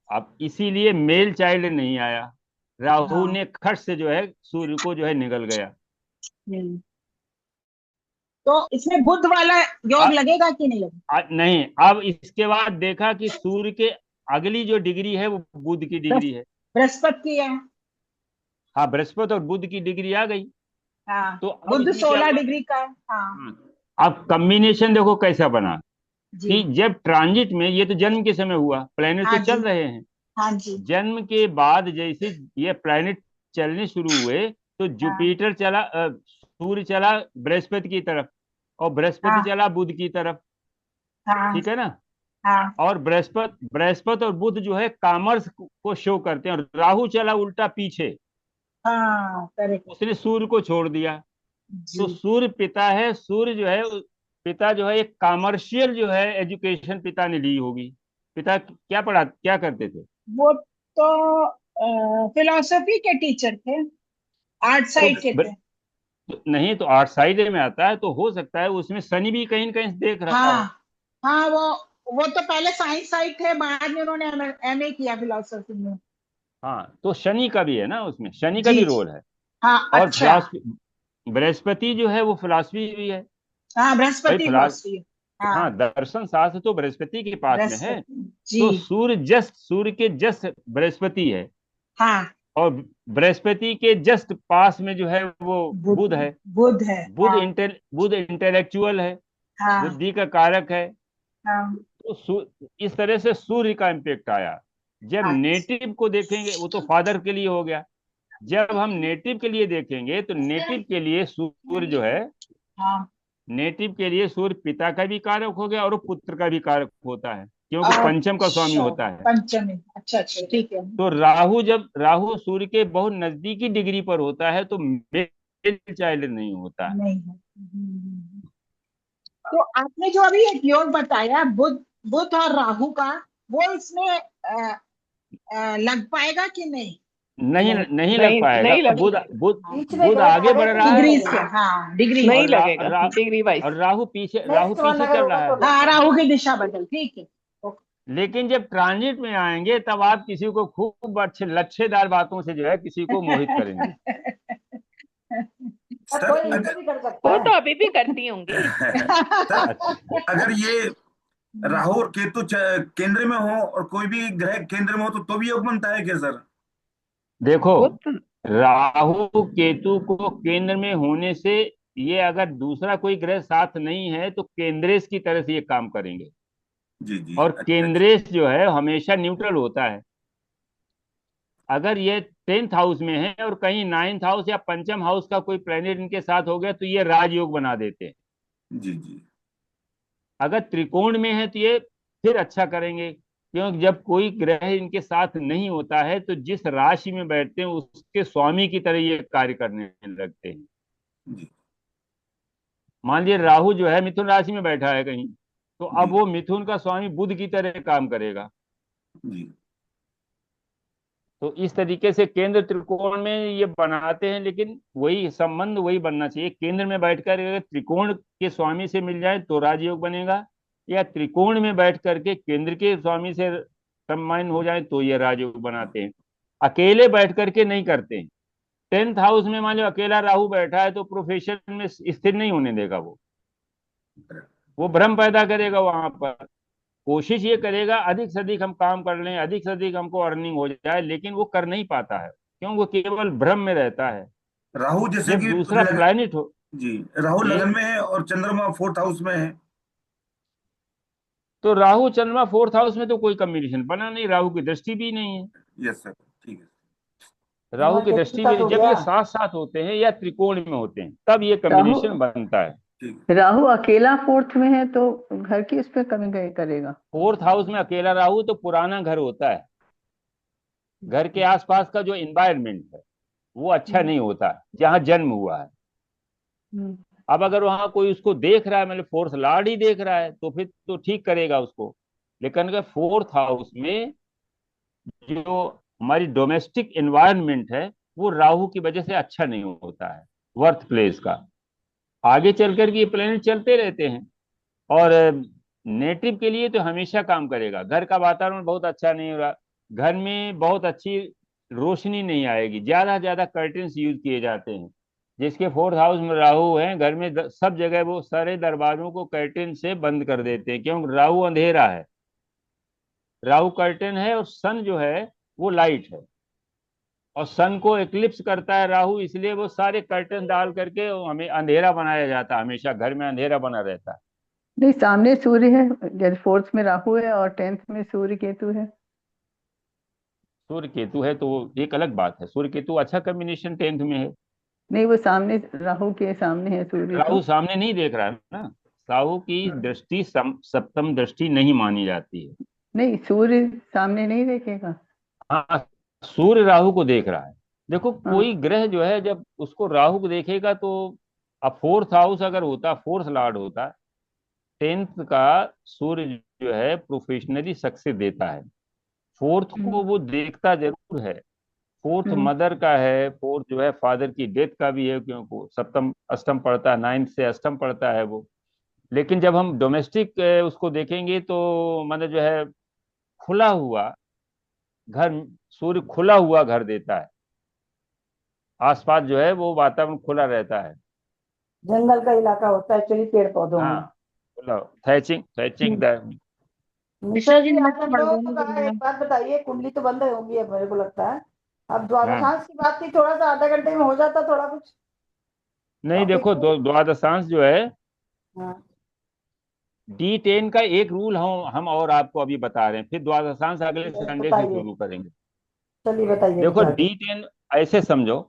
अब इसीलिए मेल चाइल्ड नहीं आया, राहु हाँ ने खट से जो है सूर्य को जो है निगल गया। हम्म। तो इसमें बुध वाला योग लगेगा कि नहीं लगेगा? नहीं, अब इसके बाद देखा कि सूर्य के अगली जो डिग्री है वो बुध की डिग्री है। बृहस्पति की है। हाँ, बृहस्पति और बुध की डिग्री आ गई। हाँ, तो अब बुध इसमें क्या 16 हुआ? डिग्री का है। हाँ अब कम्बिनेशन देखो कैसा बना जी कि जब ट्रांजिट में, ये तो जन्म के समय हुआ, प्लैनेट तो हाँ जी चल रहे हैं, हाँ जी जन्म के बाद जैसे ये प्लैनेट चलने शुरू हुए तो हाँ जुपिटर चला, सूर्य चला बृहस्पति की तरफ, और बृहस्पति हाँ चला बुध की तरफ। हाँ ठीक है ना? हाँ और बृहस्पति बृहस्पति और बुध जो है कॉमर्स को शो करते हैं, और राहु चला उल्टा पीछे, हाँ करेक्ट। उसने सूर्य को छोड़ दिया। तो जी सूर्य पिता है, सूर्य जो है पिता जो है एक कॉमर्शियल जो है एजुकेशन पिता ने ली होगी। पिता क्या पढ़ा, क्या करते थे? वो तो फिलोसफी के टीचर थे, आर्ट तो साइड के थे। नहीं, तो आर्ट साइड में आता है तो हो सकता है उसमें शनि भी कहीं न कहीं देख रहा हाँ हो। हाँ, वो तो पहले साइंस साइड थे, बाद में उन्होंने एमए किया फिलोसफी में। हाँ, तो शनि का भी है ना, उसमें शनि का जी भी जी रोल है। हाँ और अच्छा। फिलॉसफी, बृहस्पति जो है वो फिलॉसफी भी है। हाँ भाई बृहस्पति फिलॉस फिलोसफी। हाँ, हाँ दर्शन शास्त्र तो बृहस्पति के पास में है। बृहस्पति जी। तो सूर्य के जस्ट बृहस्पति है, हाँ और बृहस्पति के जस्ट पास में जो है वो बुध बुध है। बुध है। हाँ बुध इंटेलेक्चुअल है, हाँ बुद्धि का कारक है। हाँ तो इस तरह से सूर्य का इम्पेक्ट आया। जब अच्छा नेटिव को देखेंगे वो तो फादर के लिए हो गया, जब हम नेटिव के लिए देखेंगे तो नेटिव के लिए सूर्य जो है, हाँ नेटिव के लिए सूर्य पिता का भी कारक हो गया और वो पुत्र का भी कारक होता है, क्योंकि पंचम का स्वामी अच्छा होता है। पंचमी। अच्छा अच्छा ठीक है। तो जब राहु सूर्य के बहुत नजदीकी डिग्री पर होता है तो मेल चाइल्ड नहीं होता है। नहीं है। तो आपने जो अभी एक योग बताया बुध बुध और राहु का, वो इसमें लग पाएगा कि नहीं? नहीं, नहीं लग नहीं पाएगा। नहीं बुध लगेगा, बुध बीच में बुध गैप आगे आगे बढ़ तो रहा नहीं है, डिग्री से, लगेगा। हाँ डिग्री। नहीं और लगेगा degree wise. Rahu next one पीछे अगर चल होगा रहा तो है। हाँ लग राहु जाएगा। की दिशा बदल, ठीक है। लेकिन जब ट्रांजिट में आएंगे तब आप किसी को खूब अच्छे लच्छेदार बातों से जो है किसी को मोहित करेंगे। और सर कोई अगर इसको भी कर सकता वो है। तो अभी भी करती होंगी। सर अच्छा, अगर ये राहु और केतु केंद्र में हो और कोई भी ग्रह केंद्र में हो तो भी योग बनता है क्या सर? देखो, वो तो राहु केतु को केंद्र में होने से, ये अगर दूसरा कोई ग्रह साथ नहीं है तो केंद्रेश की तरह से ये काम करेंगे। जी जी और अच्छा अच्छा। केंद्रेश जो है हमेशा न्यूट्रल होता है। अगर ये 10th हाउस में है और कहीं 9th हाउस या पंचम हाउस का कोई प्लेनेट इनके साथ हो गया तो ये राजयोग बना देते हैं। जी जी अगर त्रिकोण में है तो ये फिर अच्छा करेंगे, क्योंकि जब कोई ग्रह इनके साथ नहीं होता है तो जिस राशि में बैठते हैं उसके स्वामी की तरह ये कार्य करने लगते हैं। जी मान लीजिए राहु जो है मिथुन राशि में बैठा है कहीं, तो अब जी वो मिथुन का स्वामी बुध की तरह काम करेगा। जी। तो इस तरीके से केंद्र त्रिकोण में ये बनाते हैं, लेकिन वही संबंध वही बनना चाहिए। केंद्र में बैठकर अगर त्रिकोण के स्वामी से मिल जाए तो राजयोग बनेगा, या त्रिकोण में बैठ करके केंद्र के स्वामी से कंबाइन हो जाए तो ये राजयोग बनाते हैं। अकेले बैठ करके नहीं करते हैं। 10th हाउस में मान लो अकेला राहु बैठा है तो प्रोफेशन में स्थिर नहीं होने देगा, वो भ्रम पैदा करेगा वहां पर। कोशिश ये करेगा अधिक से अधिक हम काम कर लें, अधिक से अधिक हमको अर्निंग हो जाए, लेकिन वो कर नहीं पाता है, क्यों? वो केवल भ्रम में रहता है। राहु जैसे जब कि दूसरा प्लैनेट हो जी, राहु जी, लगन में है और चंद्रमा 4th हाउस में है। तो राहु चंद्रमा 4th हाउस में तो कोई कॉम्बिनेशन बना नहीं, राहु की दृष्टि भी नहीं है। यस सर, ठीक है। राहु की केतु दृष्टि का भी तो नहीं। जब गया। ये साथ साथ होते हैं या त्रिकोण में होते हैं तब ये राहु कॉम्बिनेशन बनता है। राहु अकेला फोर्थ में है तो घर की उस पर कमी करेगा। 4th हाउस में अकेला राहु तो पुराना घर होता है, घर के आसपास का जो एनवायरनमेंट है वो अच्छा नहीं होता जहां जन्म हुआ है। अब अगर वहां कोई उसको देख रहा है, मतलब फोर्थ लॉर्ड ही देख रहा है, तो फिर तो ठीक करेगा उसको। लेकिन अगर 4th हाउस में जो हमारी डोमेस्टिक एनवायरनमेंट है वो राहु की वजह से अच्छा नहीं होता है, वर्थ प्लेस का। आगे चल करके ये प्लेनेट चलते रहते हैं, और नेटिव के लिए तो हमेशा काम करेगा। घर का वातावरण बहुत अच्छा नहीं हो रहा, घर में बहुत अच्छी रोशनी नहीं आएगी, ज्यादा कर्टेन्स यूज किए जाते हैं। जिसके 4th हाउस में राहु है, घर में सब जगह वो सारे दरवाजों को कर्टेन से बंद कर देते हैं, क्यों? राहु अंधेरा है, राहु कर्टेन है, और सन जो है वो लाइट है, और सन को एक्लिप्स करता है राहु, इसलिए वो सारे कर्टेन डाल करके हमें अंधेरा बनाया जाता है, हमेशा घर में अंधेरा बना रहता है। नहीं, सामने सूर्य है, जैसे फोर्थ में राहु है और 10th में सूर्य केतु है। सूर्य केतु है तो वो एक अलग बात है, सूर्य केतु अच्छा कॉम्बिनेशन 10th में है। नहीं, वो सामने राहु के सामने है सूर्य राहु तो। सामने नहीं देख रहा है ना, राहु की दृष्टि सप्तम दृष्टि नहीं मानी जाती है। नहीं, सूर्य सामने नहीं देखेगा। हाँ, सूर्य राहु को देख रहा है। देखो हाँ। कोई ग्रह जो है जब उसको राहु को देखेगा तो, अब 4th हाउस अगर होता, 4th लॉर्ड होता, 10th का सूर्य जो है प्रोफेशनली सक्सेस देता है, 4th को वो देखता जरूर है। 4th मदर का है, 4th जो है फादर की डेथ का भी है, क्योंकि सप्तम अष्टम पढ़ता है, 9th से अष्टम पढ़ता है वो। लेकिन जब हम डोमेस्टिक उसको देखेंगे तो मतलब जो है खुला हुआ घर, सूर्य खुला हुआ घर देता है, आसपास जो है वो वातावरण खुला रहता है। जंगल का इलाका होता है, एक्चुअली पेड़ पौधों में। हाँ, खुला थैचिंग मिश्रा जी, मैं आज तो हम पढ़ लोगों रही का हूँ। एक बात बताइए, कुंडली तो बंद होंगी अब मेरे को लगता है। अब हाँ, द्वादशांश की बात थी, थोड़ा सा आधा घंटे में हो जाता थोड़ा कुछ नहीं टॉपिक। देखो द्वादशांश जो है, हाँ, D10 का एक रूल हम और आपको अभी बता रहे हैं, फिर द्वादशांश अगले संडे से बताइए, शुरू करेंगे। चलिए बताइए देखो कुछ आगे। D10 ऐसे समझो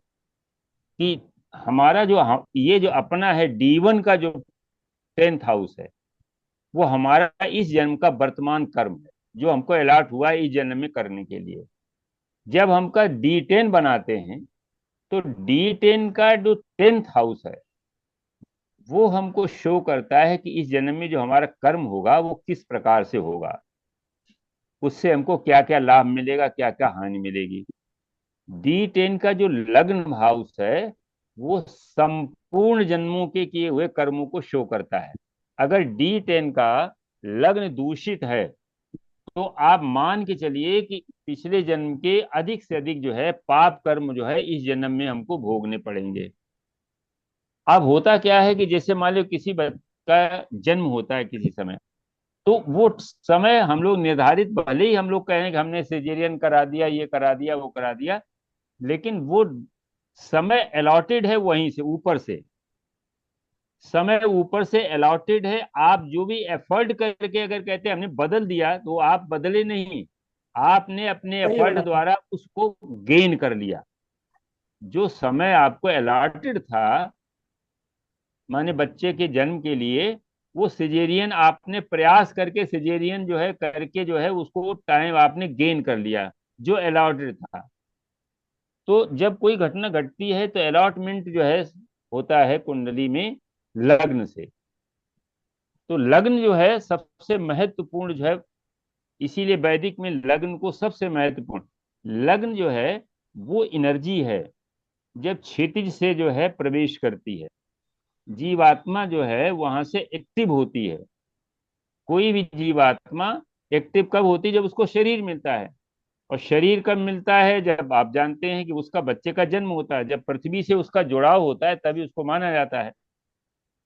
कि हमारा जो ये जो अपना है D1 का जो 10th हाउस है, वो हमारा इस जन्म का वर्तमान कर्म है, जो हमको अलॉट हुआ है इस जन्म में करने के लिए। जब हमका D10 बनाते हैं तो D10 का जो 10th हाउस है वो हमको शो करता है कि इस जन्म में जो हमारा कर्म होगा वो किस प्रकार से होगा, उससे हमको क्या क्या लाभ मिलेगा, क्या क्या हानि मिलेगी। D10 का जो लग्न हाउस है वो संपूर्ण जन्मों के किए हुए कर्मों को शो करता है। अगर D10 का लग्न दूषित है तो आप मान के चलिए कि पिछले जन्म के अधिक से अधिक जो है पाप कर्म जो है इस जन्म में हमको भोगने पड़ेंगे। अब होता क्या है कि जैसे मान लो किसी का जन्म होता है किसी समय, तो वो समय हम लोग निर्धारित, भले ही हम लोग कहें कि हमने सिजेरियन करा दिया, ये करा दिया, वो करा दिया, लेकिन वो समय अलॉटेड है, वहीं से ऊपर से समय ऊपर से अलॉटेड है। आप जो भी एफर्ट करके अगर कहते हैं हमने बदल दिया, तो आप बदले नहीं, आपने अपने सही एफर्ट बोला। द्वारा उसको गेन कर लिया। जो समय आपको अलॉटेड था माने बच्चे के जन्म के लिए, वो सिजेरियन आपने प्रयास करके सिजेरियन जो है करके जो है उसको टाइम आपने गेन कर लिया जो अलॉटेड था। तो जब कोई घटना घटती है तो अलॉटमेंट जो है होता है कुंडली में लग्न से। तो लग्न जो है सबसे महत्वपूर्ण जो है, इसीलिए वैदिक में लग्न को सबसे महत्वपूर्ण, लग्न जो है वो एनर्जी है, जब क्षितिज से जो है प्रवेश करती है, जीवात्मा जो है वहां से एक्टिव होती है। कोई भी जीवात्मा एक्टिव कब होती है? जब उसको शरीर मिलता है। और शरीर कब मिलता है? जब आप जानते हैं कि उसका बच्चे का जन्म होता है, जब पृथ्वी से उसका जुड़ाव होता है तभी उसको माना जाता है।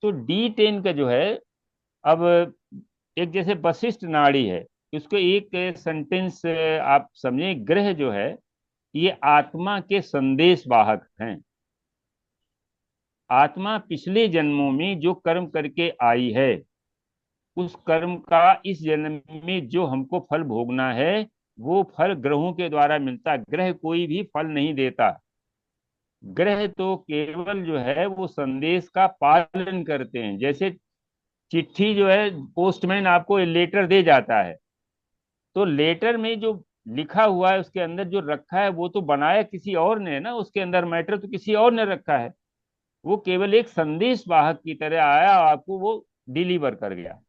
तो D10 का जो है, अब एक जैसे वशिष्ठ नाड़ी है, उसको एक सेंटेंस आप समझे, ग्रह जो है ये आत्मा के संदेश वाहक हैं। आत्मा पिछले जन्मों में जो कर्म करके आई है, उस कर्म का इस जन्म में जो हमको फल भोगना है, वो फल ग्रहों के द्वारा मिलता। ग्रह कोई भी फल नहीं देता। ग्रह तो केवल जो है वो संदेश का पालन करते हैं। जैसे चिट्ठी जो है, पोस्टमैन आपको लेटर दे जाता है, तो लेटर में जो लिखा हुआ है उसके अंदर जो रखा है वो तो बनाया किसी और ने है ना, उसके अंदर मैटर तो किसी और ने रखा है। वो केवल एक संदेश वाहक की तरह आया और आपको वो डिलीवर कर गया।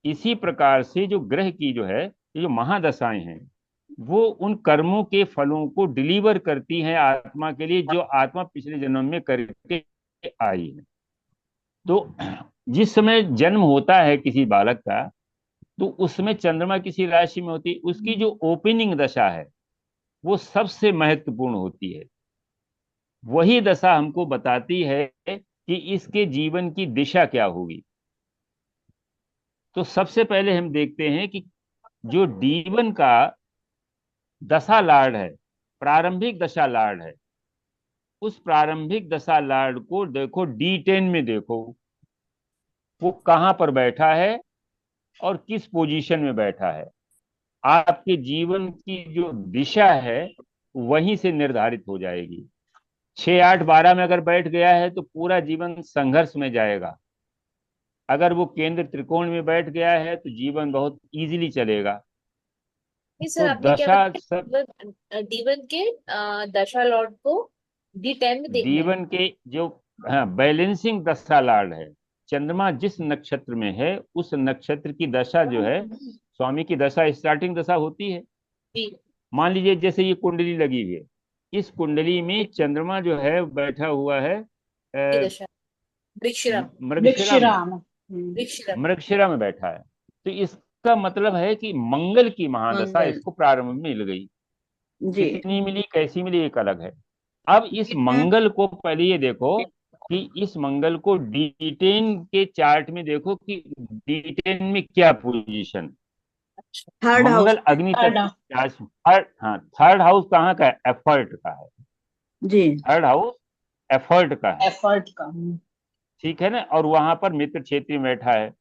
इसी प्रकार से जो ग्रह की जो है, ये जो महादशाएं हैं, वो उन कर्मों के फलों को डिलीवर करती हैं आत्मा के लिए, जो आत्मा पिछले जन्म में करके आई है। तो जिस समय जन्म होता है किसी बालक का, तो उसमें चंद्रमा किसी राशि में होती है, उसकी जो ओपनिंग दशा है वो सबसे महत्वपूर्ण होती है। वही दशा हमको बताती है कि इसके जीवन की दिशा क्या होगी। तो सबसे पहले हम देखते हैं कि जो D1 का दशा लार्ड है, प्रारंभिक दशा लार्ड है, उस प्रारंभिक दशा लार्ड को देखो, D10 में देखो वो कहां पर बैठा है और किस पोजीशन में बैठा है। आपके जीवन की जो दिशा है वहीं से निर्धारित हो जाएगी। 6, 8, 12 में अगर बैठ गया है तो पूरा जीवन संघर्ष में जाएगा। अगर वो केंद्र त्रिकोण में बैठ गया है तो जीवन बहुत इजीली चलेगा। नहीं सर, तो आपने क्या दशा बताया? सब D1 के दशा लॉर्ड को D10 में देखना है। D1 के जो, हाँ, बैलेंसिंग दशा लार्ड है। चंद्रमा जिस नक्षत्र में है उस नक्षत्र की दशा जो है, स्वामी की दशा स्टार्टिंग दशा होती है। जी। मान लीजिए जैसे ये कुंडली लगी हुई है, इस कुंडली में चंद्रमा जो है बैठा हुआ है ये दशा वृक्षराम। मृगशिरा में। वृक्षराम। वृक्षराम। मृगशिरा में बैठा है। तो इसका मतलब है कि मंगल की महादशा मंगल। इसको प्रारंभ में मिल गई। जी। कितनी मिली, कैसी मिली, एक अलग है। अब इस मंगल को पहले ये देखो कि इस मंगल को D10 के चार्ट में देखो कि D10 में क्या पोजीशन। Third house. मंगल अग्नि थर्ड तत्व, थर्ड, हाँ, थर्ड हाउस कहाँ का है? एफर्ट का है। जी। थर्ड हाउस एफर्ट का है, एफर्ट का। ठीक है ना। और वहां पर मित्र क्षेत्र में बैठा है,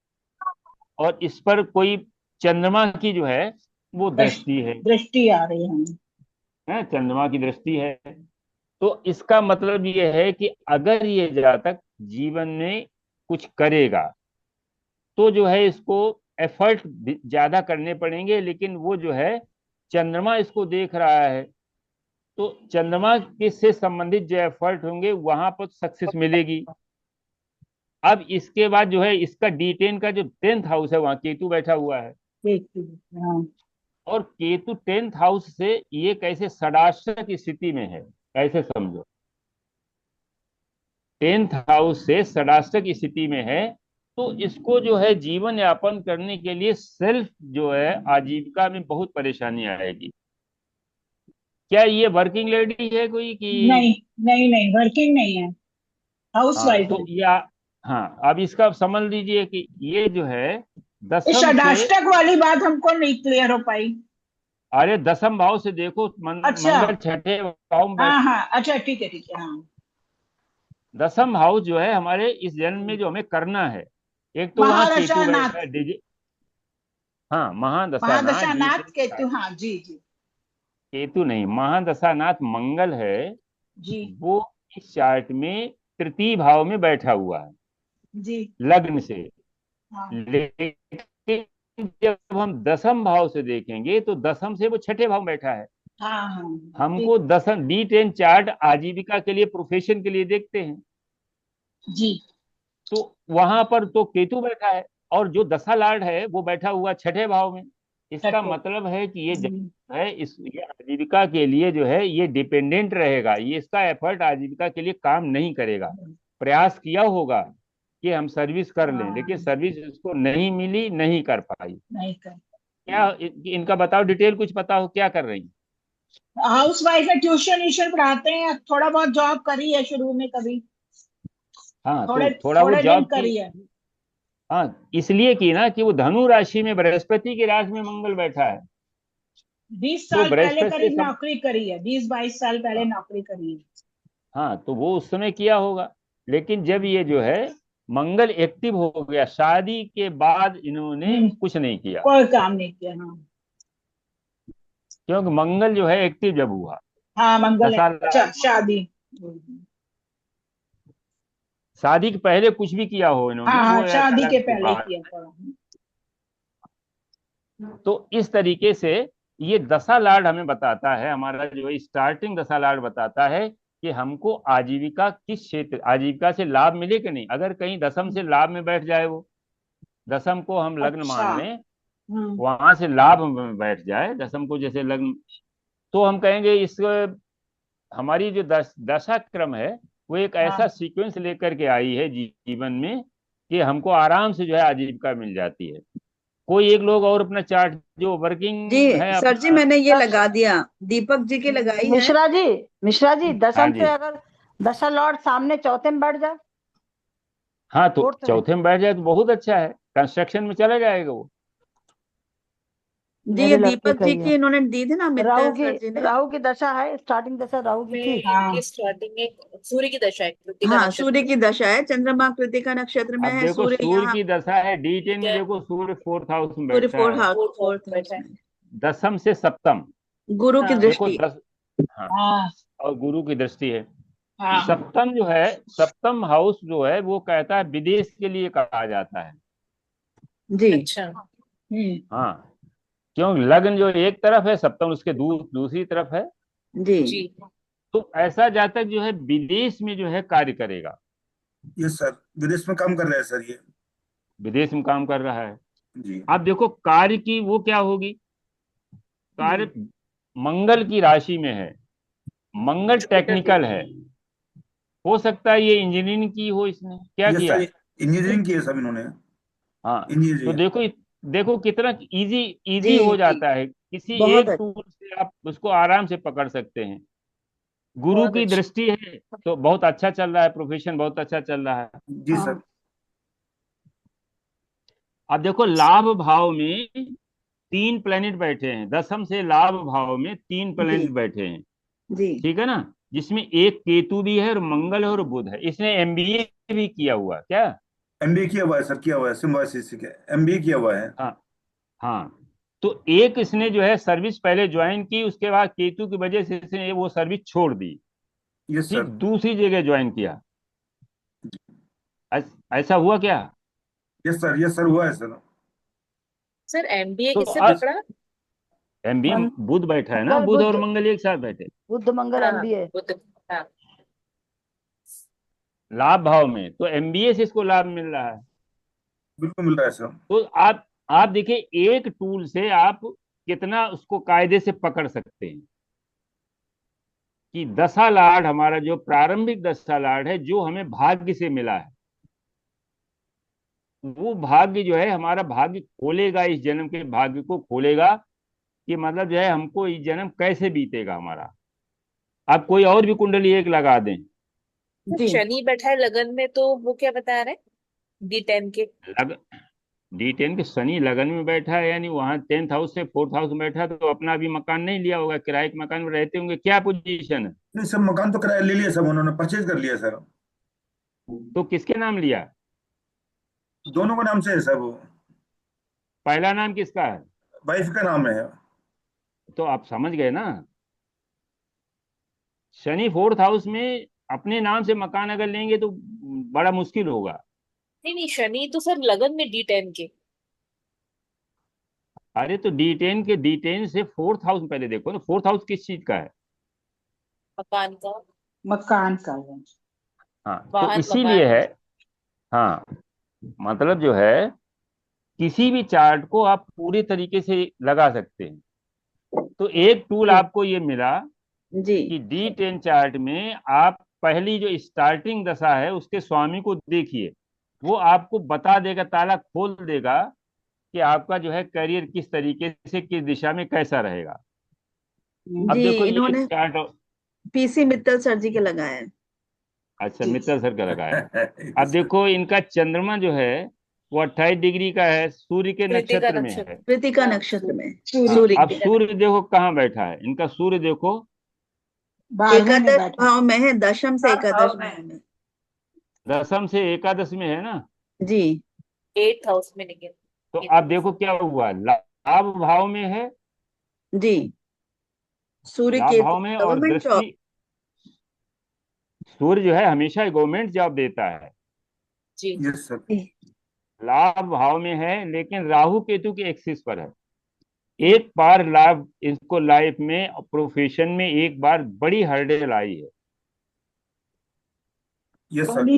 और इस पर कोई चंद्रमा की जो है वो दृष्टि है, दृष्टि आ रही है। चंद्रमा की दृष्टि है। तो इसका मतलब ये है कि अगर ये जातक जीवन में कुछ करेगा तो जो है इसको एफर्ट ज्यादा करने पड़ेंगे, लेकिन वो जो है चंद्रमा इसको देख रहा है, तो चंद्रमा के से संबंधित जो एफर्ट होंगे वहां पर सक्सेस मिलेगी। अब इसके बाद जो है इसका D10 का जो 10th हाउस है, वहां केतु बैठा हुआ है। हाँ। और केतु 10th हाउस से ये कैसे षडाष्टक की स्थिति में है, कैसे समझो। 10th हाउस से षडाष्टक की स्थिति में है, तो इसको जो है जीवन यापन करने के लिए सेल्फ जो है आजीविका में बहुत परेशानी आएगी। क्या ये वर्किंग लेडी है कोई कि नहीं नहीं नहीं, वर्किंग नहीं है, हाउस हाँ, वाइफ तो है। या हाँ, अब इसका समझ लीजिए कि ये जो है इस दसम से, षडाष्टक वाली बात हमको नहीं क्लियर हो पाई। अरे दसम भाव से देखो, अच्छा। मंगल छठे भाव में हाँ हाँ, अच्छा ठीक है ठीक है। हाँ, दसम भाव जो है हमारे इस जन्म में जो हमें करना है, एक तो वहां केतु महादशानाथ। बैठा है, हाँ, महादशानाथ महादशानाथ केतु। हाँ जी जी केतु नहीं, महादशानाथ मंगल है। जी वो इस चार्ट में तृतीय भाव में बैठा हुआ है जी। लग्न से। हाँ लेकिन जब हम दसम भाव से देखेंगे तो दसम से वो छठे भाव में बैठा है। हाँ हाँ। हमको दसम D10 चार्ट आजीविका के लिए, प्रोफेशन के लिए देखते हैं, जी। तो वहां पर तो केतु बैठा है, और जो दशा लार्ड है वो बैठा हुआ छठे भाव में। इसका छठे मतलब है कि ये हम्म, है ये आजीविका के लिए जो है ये डिपेंडेंट रहेगा, ये इसका एफर्ट आजीविका के लिए काम नहीं करेगा। प्रयास किया होगा कि हम सर्विस कर लें, लेकिन हाँ सर्विस इसको नहीं मिली, नहीं कर पाई। नहीं कर क्या इनका बताओ, डिटेल कुछ पता हो क्या कर रही? हाउस वाइफ है, ट्यूशन व्यूशन पढ़ाते हैं, थोड़ा बहुत जॉब करी है शुरू में कभी, हाँ, तो थोड़े थोड़ा बहुत थोड़े दिन जॉब की। करी है। हाँ, इसलिए की ना कि वो धनु राशि में बृहस्पति की राशि में मंगल बैठा है। 20 तो साल पहले बृहस्पति से करीब सब, नौकरी करी है, 20-22 साल पहले हाँ, नौकरी करी है। हाँ, तो वो उस समय किया होगा। लेकिन जब ये जो है मंगल एक्टिव हो गया, शादी के बाद इन्होंने हम्म, कुछ नहीं किया, कोई काम नहीं किया। हाँ क्योंकि मंगल जो है एक्टिव जब हुआ हाँ मंगल है। दशा अच्छा, लाभ, शादी। शादी के पहले कुछ भी किया हो हाँ इन्होंने वो हाँ, शादी के अलग पहले बात किया था। है। तो इस तरीके से ये दशा लाड हमें बताता है, हमारा जो है स्टार्टिंग दशा लाड बताता है कि हमको आजीविका किस क्षेत्र, आजीविका से लाभ मिले कि नहीं। अगर कहीं दशम से लाभ में बैठ जाए, वो दशम को हम लग्न अच्छा। मान लें, हम्म वहां से लाभ में बैठ जाए दशम को जैसे लग्न, तो हम कहेंगे इस हमारी जो दशा क्रम है वो एक ऐसा हाँ सीक्वेंस लेकर के आई है जीवन में कि हमको आराम से जो है आजीविका मिल जाती है। कोई एक लोग और अपना चार्ट जो जी वर्किंग है सर जी, अपना। मैंने ये लगा दिया, दीपक जी की लगाई है। मिश्रा जी, मिश्रा जी, हाँ दसम से जी, अगर दशा लॉर्ड सामने चौथे में बैठ जाए, हाँ, तो फोर्थ में, चौथे में बैठ जाए तो बहुत अच्छा है, कंस्ट्रक्शन में चला जाएगा वो। जी ये मेरे लड़के दीपक का जी ही की है। इन्होंने दी थी ना, राहु मित्तर की, सर जी ने। राहु की दशा है, स्टार्टिंग दशा राहु की में थी। हाँ इनकी स्टार्टिंग में सूर्य की दशा है, कृतिका हाँ, नक्षत्र सूर्य में। की दशा है, चंद्रमा कृतिका नक्षत्र में अब है, देखो सूर्य सूर्य यहाँ, की दशा है D10 ठीक में, है, देखो सूर्य फोर्थ हाउस में सूर्य बैठा है, फोर्थ हाउस फोर्थ में हाउस बैठा है। में, दसम से सप्तम। गुरु की हाँ देखो दृष्टि। 10, हाँ, हाँ और गुरु की दृष्टि है। हाँ सप्तम जो है, सप्तम हाउस जो है वो कहता है विदेश के लिए कहा जाता है। जी अच्छा। हाँ, क्यों लग्न जो एक तरफ है, सप्तम उसके दूसरी तरफ है। जी जी। तो ऐसा जातक जो है विदेश में जो है कार्य करेगा, ये सर विदेश में काम कर रहे हैं सर ये। विदेश में काम कर रहा है। जी। अब देखो कार्य की वो क्या होगी, कार्य मंगल की राशि में है, मंगल जुपिटर टेक्निकल देव। है, हो सकता है ये इंजीनियरिंग की हो, इसने क्या ये किया। सर इंजीनियरिंग की है सब इन्होंने। हाँ, तो इंजीनियरिंग। देखो देखो कितना इजी जी इजी हो जी, जाता है, किसी बहुत एक अच्छा। टूल से आप उसको आराम से पकड़ सकते हैं। गुरु बहुत की अच्छा। दृष्टि है तो बहुत अच्छा चल रहा है, प्रोफेशन बहुत अच्छा चल रहा है। जी सर। अब देखो लाभ भाव में तीन प्लेनेट बैठे हैं, दसम से लाभ भाव में तीन जी प्लेनेट बैठे हैं, जी ठीक है ना, जिसमें एक केतु भी है और मंगल है और बुध है। इसने MBA भी किया हुआ क्या। एमबीए किया हुआ है सर, किया हुआ है सिम्बायोसिस के, एमबीए किया हुआ है। हाँ, हाँ, तो एक इसने जो है सर्विस पहले ज्वाइन की, उसके बाद केतु की वजह से इसने वो सर्विस छोड़ दी, यस फिर सर। दूसरी जगह ज्वाइन किया। ऐसा हुआ क्या। यस सर हुआ है सर। सर एमबीए तो किससे आज पकड़ा? MBA मन, बुध बैठा है ना, मंगल बुध और बुध, मंगल एक साथ बैठे बुध मंगल हाँ एमबीए। बुध। हाँ लाभ भाव में, तो MBA से इसको लाभ मिल रहा है। बिल्कुल मिल रहा है सर। तो आप देखिए एक टूल से आप कितना उसको कायदे से पकड़ सकते हैं कि दशा लाड, हमारा जो प्रारंभिक दशा लाड है जो हमें भाग्य से मिला है, वो भाग्य जो है हमारा भाग्य खोलेगा, इस जन्म के भाग्य को खोलेगा कि मतलब जो है हमको इस जन्म कैसे बीतेगा हमारा। आप कोई और भी कुंडली एक लगा दें, जी शनि बैठा है लगन में, तो वो क्या बता रहे हैं D10 के? लग D10 के शनि लगन में बैठा है, यानी वहां 10th हाउस से 4th हाउस में बैठा, तो अपना अभी मकान नहीं लिया होगा, किराए के मकान में रहते होंगे, क्या पोजीशन है। नहीं सर, मकान तो किराया ले लिया सब, उन्होंने परचेज कर लिया सर। तो किसके नाम लिया, दोनों का नाम से है सर वो। पहला नाम किसका है। वाइफ का नाम है। तो आप समझ गए ना, शनि 4th हाउस में अपने नाम से मकान अगर लेंगे तो बड़ा मुश्किल होगा। नहीं नहीं, शनि तो सर लगन में D10 के। अरे तो D10 से 4th हाउस में पहले देखो ना, 4th हाउस किस चीज का है। मकान का। मकान का है। हाँ, तो वाहन इसीलिए मकान। है। हाँ, मतलब जो है किसी भी चार्ट को आप पूरे तरीके से लगा सकते हैं। तो एक टूल आपको ये मिला जी कि D10 चार्ट में आप पहली जो स्टार्टिंग दशा है उसके स्वामी को देखिए, वो आपको बता देगा, ताला खोल देगा कि आपका जो है करियर किस तरीके से, किस दिशा में कैसा रहेगा। अब जी, देखो ये इन्होंने चार्ट, पीसी मित्तल सर जी के लगाया है। अच्छा मित्तल सर का लगाया। अब देखो इनका चंद्रमा जो है वो 28 डिग्री का है, सूर्य के कृतिका नक्षत्र में नक्षत्र। है। कृतिका हाँ, नक्षत्र में सूर्य हाँ, सूर्य अब के सूर्य देखो कहाँ बैठा है, इनका सूर्य देखो 12वें में एकादश बैठा। भाव में है, दशम से एकादश भाव में। दशम से एकादश में है ना। जी 8th हाउस में निकल। तो अब देखो क्या हुआ, लाभ भाव में है, जी, सूर्य लाभ केतु भाव में, और गवर्नमेंट जॉब। दृष्टि, सूर्य जो है हमेशा गवर्नमेंट जॉब देता है, जी यस सर। लाभ भाव में है, लेकिन राहु केतु के एक्सिस पर है। एक बार लाभ, इसको लाइफ में प्रोफेशन में एक बार बड़ी हर्डल आई है, यस सर।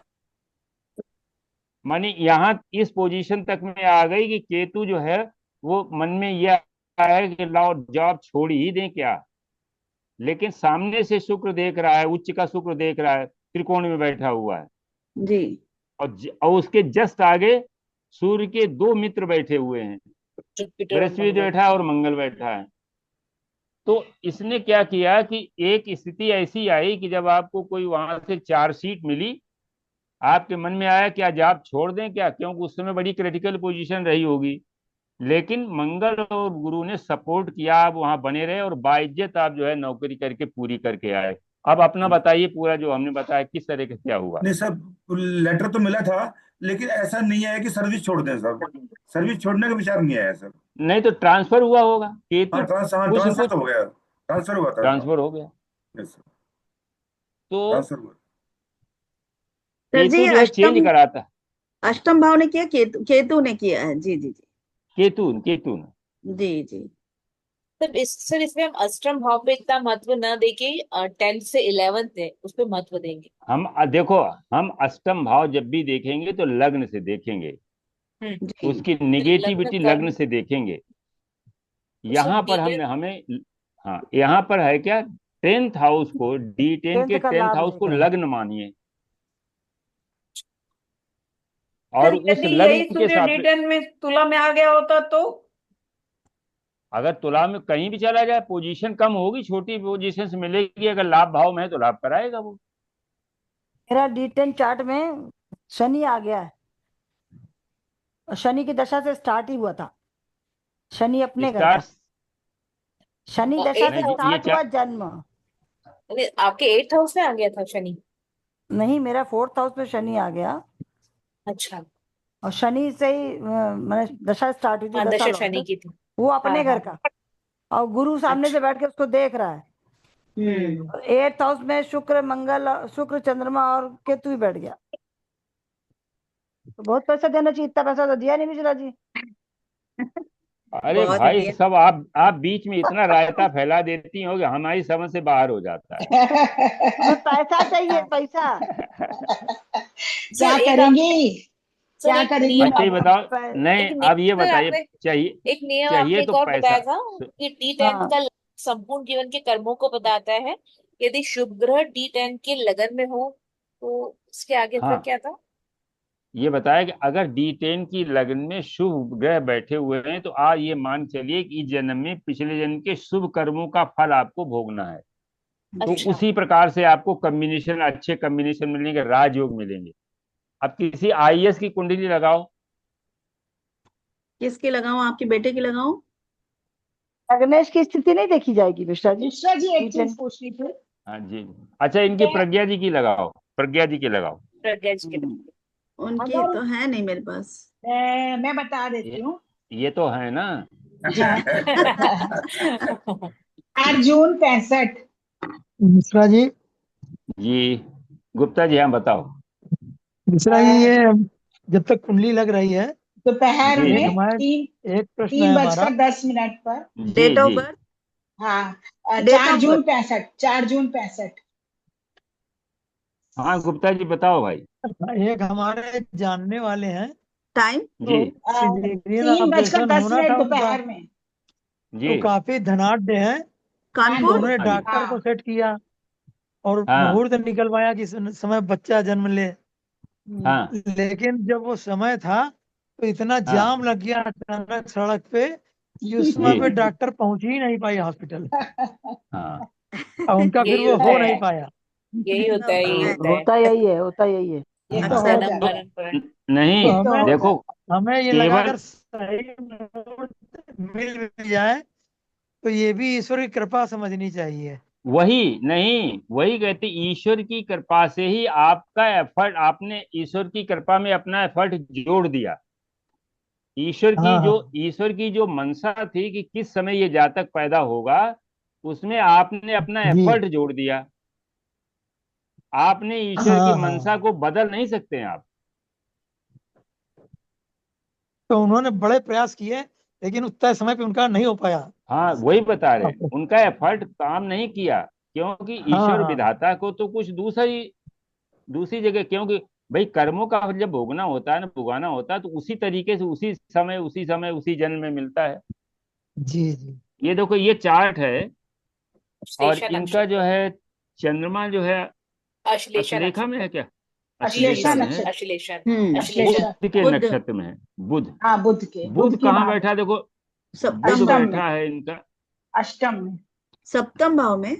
मानी यहाँ इस पोजीशन तक में आ गई कि केतु जो है वो मन में यह आया है कि लाओ जॉब छोड़ ही दें क्या, लेकिन सामने से शुक्र देख रहा है, उच्च का शुक्र देख रहा है, त्रिकोण में बैठा हुआ है, जी और उसके जस्ट आगे सूर्य के दो मित्र बैठे हुए हैं, जुपिटर और बृहस्पति मंगल। बैठा है और मंगल बैठा है। तो इसने क्या किया कि एक स्थिति ऐसी आई कि जब आपको कोई वहां से चार्जशीट मिली, आपके मन में आया कि आज आप छोड़ दें क्या, क्योंकि उस समय बड़ी क्रिटिकल पोजीशन रही होगी, लेकिन मंगल और गुरु ने सपोर्ट किया, आप वहां बने रहे और बाइज्जत आप जो है नौकरी करके पूरी करके आए। अब अपना बताइए, पूरा जो हमने बताया किस तरह का क्या हुआ। नहीं सर, लेटर तो मिला था, लेकिन ऐसा नहीं आया कि सर्विस छोड़ दें सर। सर्विस छोड़ने का विचार नहीं आया सर। नहीं तो ट्रांसफर हुआ होगा, केतु हाँ कुछ न ट्रांसफर कुछ तो हो गया, ट्रांसफर हुआ था। ट्रांसफर हो गया। यस सर, तो ट्रांसफर हुआ। सर केतु जी, जो है चेंज कराता, अष्टम भाव ने किया, केतु ने किया है। जी जी जी केतु केतु ने। जी जी सर इसमें हम अष्टम भाव पे इतना महत्व न देके 10th से 11th है उस पे महत्व देंगे। हम देखो, हम अष्टम भाव जब भी देखेंगे तो लग्न से देखेंगे, जी उसकी लग्न निगेटिविटी लग्न कर्म से देखेंगे। उसको यहाँ पर D10 हमें, हाँ यहाँ पर है क्या, 10th हाउस को, D10 के 10th का 10th लाभ हाउस को देगा। लग्न मानिए, सर और उस यदि लग्न यही के सूर्य साथ D10 में तुला में आ गया होता तो अगर तुला में कहीं भी चला जाए, पोजीशन कम होगी, छोटी पोजीशन से मिलेगी, अगर लाभ भाव में है तो लाभ कराएगा वो। मेरा D10 चार्ट में शनि आ गया है, और शनि की दशा से स्टार्ट ही हुआ था। शनि अपने घर का, स्टार्स शनि दशा 8th से हाउस स्टार्ट हुआ जन्म। आपके 8th हाउस में आ गया था शनि। नहीं, मेरा 4th हाउस में शनि आ गया, अच्छा और शनि से ही मैंने दशा स्टार्ट हुई थी हाँ 10 दशा साल शनि बाद। की थी। वो अपने हाँ घर हाँ का, और गुरु सामने से बैठ के उसको देख रहा है। 8th हाउस में शुक्र, मंगल, शुक्र, चंद्रमा और केतु ही बैठ गया। तो बहुत पैसा देना चाहिए, इतना पैसा तो दिया नहीं मिश्रा जी। अरे बहुत भाई दिया। सब आप बीच में इतना रायता फैला देती हो कि हमारी समझ से बाहर हो जाता है। हमें पैसा चाहिए, पैसा। क्या सर एक करेंगी, सर क्या एक करेंगी नियम अच्छा ये मैडम? बताओ, पै- नहीं एक अब ये सर बताइए, आपने चाहिए एक नियम आपने चाहिए एक तो और बताया पैसा। था कि D10 हाँ का संपूर्ण जीवन के कर्मों को बताता है। यदि शुभ ग्रह D10 के लगन में हो तो उसके आगे फिर हाँ, क्या था। ये बताया कि अगर D10 की लगन में शुभ ग्रह बैठे हुए हैं तो आज ये मान चलिए कि इस जन्म में पिछले जन्म के शुभ कर्मों का फल आपको भोगना है। तो अच्छा उसी प्रकार से आपको कॉम्बिनेशन, अच्छे कॉम्बिनेशन मिलेंगे, राजयोग मिलेंगे। अब किसी IAS की कुंडली लगाओ, किसकी लगाऊं, आपके बेटे की लगाऊं? गणेश की स्थिति नहीं देखी जाएगी मिश्रा जी? मिश्रा जी एक D10 चीज पूछनी थी। हाँ जी, अच्छा इनकी प्रज्ञा जी की लगाओ, प्रज्ञा जी की लगाओ। प्रज्ञा जी के उनकी अगर तो है नहीं मेरे पास। मैं बता देती ये, हूँ। ये तो है ना। 8 जून 65। मिश्रा जी, जी गुप्ता जी, हाँ बताओ। मिश्रा जी, ये जब तक कुंडली लग रही है, दोपहर जी एक में जी हमारे एक प्रश्न है 3 हमारा। बजकर 10 मिनट पर। जी डेट ऑफ जी बर्थ, हाँ डेट 4 ऑफ जून बर्थ 65, 4 जून 65। हाँ गुप्ता जी बताओ भाई। एक हमारे जानने वाले हैं, टाइम जी सिजेरियन 3:10 ऑपरेशन होना था उनका, दोपहर में। जी तो काफी धनाढ्य हैं। तो कानपुर। उन्होंने हाँ जी डॉक्टर को हाँ सेट किया और हाँ मुहूर्त निकलवाया कि इस समय बच्चा जन्म ले। हाँ लेकिन जब वो समय था तो इतना हाँ जाम लग गया अचानक सड़क पे कि उस समय जी पे डॉक्टर पहुंच ही नहीं पाई हॉस्पिटल, हाँ और उनका फिर यही वो होता हो है, नहीं पाया। यही होता है, यही होता है। होता यही है, होता यही है। ये तो हो जन्म जाता है, मरण पर। नहीं ये तो तो हमें हो देखो जाता हमें ये लगा केवल अगर सही मुहूर्त मिल भी जाए तो ये भी ईश्वर की कृपा समझनी चाहिए। वही नहीं, वही कहते ईश्वर की कृपा से ही आपका एफर्ट, आपने ईश्वर की कृपा में अपना एफर्ट जोड़ दिया। हाँ हाँ ईश्वर की जो मंशा थी कि किस समय ये जातक पैदा होगा, उसमें आपने अपना जी एफर्ट जोड़ दिया। आपने ईश्वर की हाँ मंशा हाँ। को बदल नहीं सकते हैं आप। तो उन्होंने बड़े प्रयास किए लेकिन उतना समय पे उनका नहीं हो पाया। हाँ वही बता रहे हैं, हाँ उनका एफर्ट काम नहीं किया, क्योंकि ईश्वर हाँ विधाता को तो कुछ दूसरी जगह, क्योंकि भाई कर्मों का फल जब भोगना होता है ना, भुगतना होता है, तो उसी तरीके से उसी समय उसी जन्म में मिलता है। जी जी ये देखो ये चार्ट है, और अश्लेषा इनका जो नक्षत्र। है चंद्रमा जो है अश्लेषा अश्लेखा में नक्षत्र। है क्या? जी अश्लेषा अश्लेषा में सर, है, नक्षत्र। अश्लेषा। हम्म। अश्लेषा। बुध के बुध। नक्षत्र में है। बुध, हाँ बुध बुध की कहाँ बात, बैठा देखो, बुध सप्तम अष्टम भाव। में, बैठा है इनका अष्टम में। सप्तम भाव में।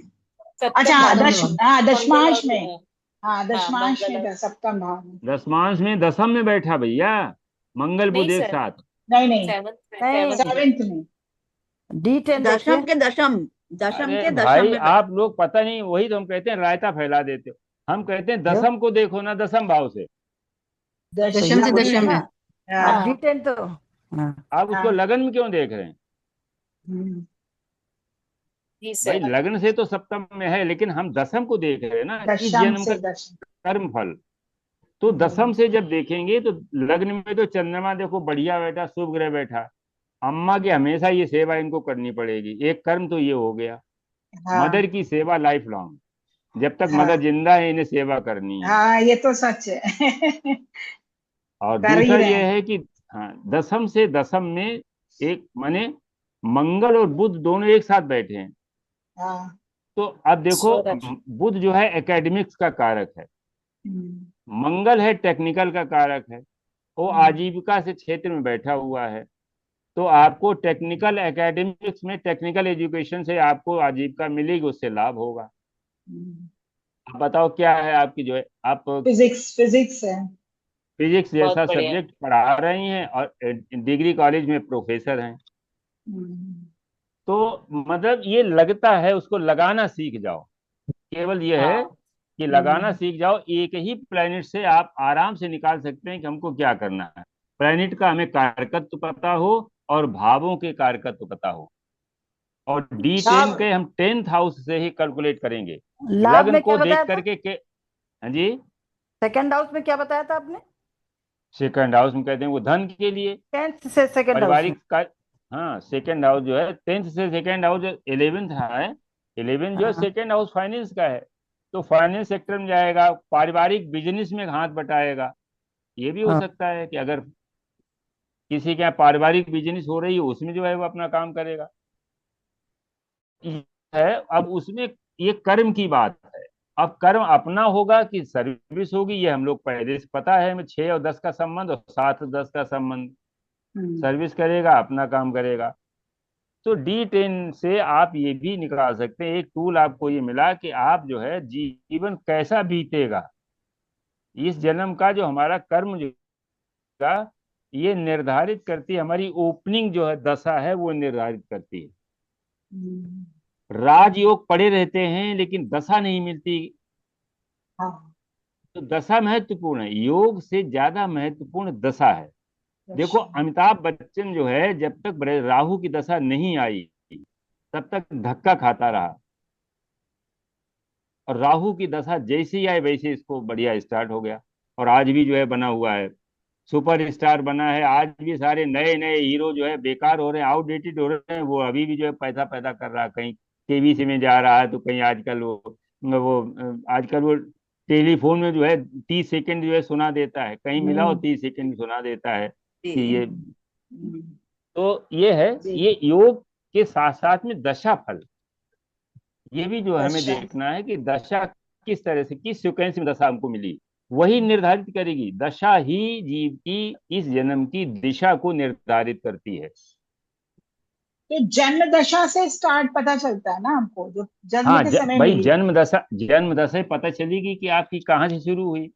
अच्छा सप्तम हाँ भाव सप्तम में। भाव। हाँ मंगल दशमांश और में, हाँ हाँ दशमांश मंगल में और था सप्तम भाव में। दशमांश में दशम में बैठा भैया, मंगल बुध नहीं एक सर, साथ। नहीं नहीं, सेवंथ में, नहीं, सेवंथ में। सेवेंथ में। D10 देखिए। दशम के दशम, दशम अरे के दशम भाई में आप लोग पता नहीं, वही तो हम कहते हैं रायता फैला देते हो। हम कहते हैं क्यों? दसम को देखो ना, दशम भाव से। तो दशम ये से वही है दशम ना। में। अब हाँ हाँ D10 तो हाँ। आप उसको हाँ लगन में क्यों देख रहे हैं? हम्म, जी भाई सर। लग्न से तो सप्तम में है, लेकिन हम दसम को देख रहे हैं ना, इस दशम जन्म का से दशम। कर्म फल। तो दसम से जब देखेंगे तो लग्न में तो चंद्रमा देखो बढ़िया बैठा, शुभ ग्रह बैठा। अम्मा की हमेशा ये सेवा इनको करनी पड़ेगी, एक कर्म तो ये हो गया। हाँ मदर की सेवा लाइफ लॉन्ग, जब तक हाँ मदर जिंदा है इन्हें सेवा करनी है। हाँ, ये तो सच है। और कर ही दूसरा रहे ये हैं। है कि हाँ, दसम से दसम में एक माने मंगल और बुध दोनों एक साथ बैठे हैं। हाँ तो अब देखो सूरज। बुध जो है एकेडमिक्स का कारक है, हम्म, मंगल है टेक्निकल का कारक है, वो हम्म, आजीविका से क्षेत्र में बैठा हुआ है। तो आपको टेक्निकल एकेडमिक्स में, टेक्निकल एजुकेशन से आपको आजीविका मिलेगी, उससे लाभ होगा। हम्म। आप बताओ क्या है आपकी जो है, आप फिजिक्स है। फिजिक्स बहुत जैसा बढ़िया। सब्जेक्ट पढ़ा रही हैं और डिग्री कॉलेज में प्रोफेसर हैं। हम्म, तो मतलब ये लगता है, उसको लगाना सीख जाओ। केवल ये है हाँ कि लगाना हम्म, सीख जाओ, एक ही प्लेनेट से आप आराम से निकाल सकते हैं कि हमको क्या करना है। प्लेनेट का हमें कारकत्व पता हो और भावों के कारकत्व पता हो। और D10 लाभ, के हम 10th हाउस से ही कैलकुलेट करेंगे, लाभ लग्न में क्या को बताया देख था? करके के। हाँ जी, सेकंड हाउस में क्या बताया था आपने? सेकंड हाउस में कहते हैं वो धन के लिए, 10th से सेकंड हाउस में। पारिवारिक का। हाँ सेकंड हाउस जो है 10th से सेकंड हाउस, 11th है, 11 जो है हाँ सेकंड हाउस फाइनेंस का है। तो फाइनेंस सेक्टर में जाएगा, पारिवारिक बिजनेस में हाथ बटाएगा। ये भी हो हाँ। सकता है कि अगर किसी के यहाँ पारिवारिक बिजनेस हो रही है, उसमें जो है वो अपना काम करेगा। ये है, अब उसमें ये कर्म की बात है। अब कर्म अपना होगा कि सर्विस होगी, ये हम लोग पहले से पता है हमें, 6 और 10 का संबंध और 7 और 10 का संबंध। हम्म, सर्विस करेगा, अपना काम करेगा। तो D10 से आप ये भी निकाल सकते हैं, एक टूल आपको ये मिला कि आप जो है जीवन कैसा बीतेगा, इस जन्म का जो हमारा कर्म जो का, ये निर्धारित करती है, हमारी ओपनिंग जो है दशा है वो निर्धारित करती है। हम्म, राजयोग पड़े रहते हैं लेकिन दशा नहीं मिलती। हाँ तो दशा महत्वपूर्ण है, योग से ज्यादा महत्वपूर्ण दशा है। देखो दशम। अमिताभ बच्चन जो है, जब तक राहु की दशा नहीं आई तब तक धक्का खाता रहा, और राहु की दशा जैसे ही आई वैसे इसको बढ़िया स्टार्ट हो गया। और आज भी जो है बना हुआ है, सुपर स्टार बना है। आज भी सारे नए नए हीरो जो है बेकार हो रहे हैं, आउटडेटेड हो रहे हैं, वो अभी भी जो है पैसा पैदा कर रहा है, कहीं केबीसी में जा रहा है, तो कहीं आजकल आजकल वो टेलीफोन में जो है 30 सेकंड जो है सुना देता है, कहीं मिला हो हम्म, 30 सेकंड सुना देता है। कि ये, हम्म, तो ये है, जी ये योग के साथ साथ में दशा फल, ये भी जो हमें अच्छा। देखना है कि दशा किस तरह से, किस सीक्वेंस में दशा हमको मिली, वही निर्धारित करेगी। दशा ही जीव की इस जन्म की दिशा को निर्धारित करती है। तो जन्म दशा से स्टार्ट पता चलता है ना हमको, जो जन्म हाँ, के समय भाई मिली। जन्म दशा ही पता चलेगी कि आपकी कहाँ से शुरू हुई।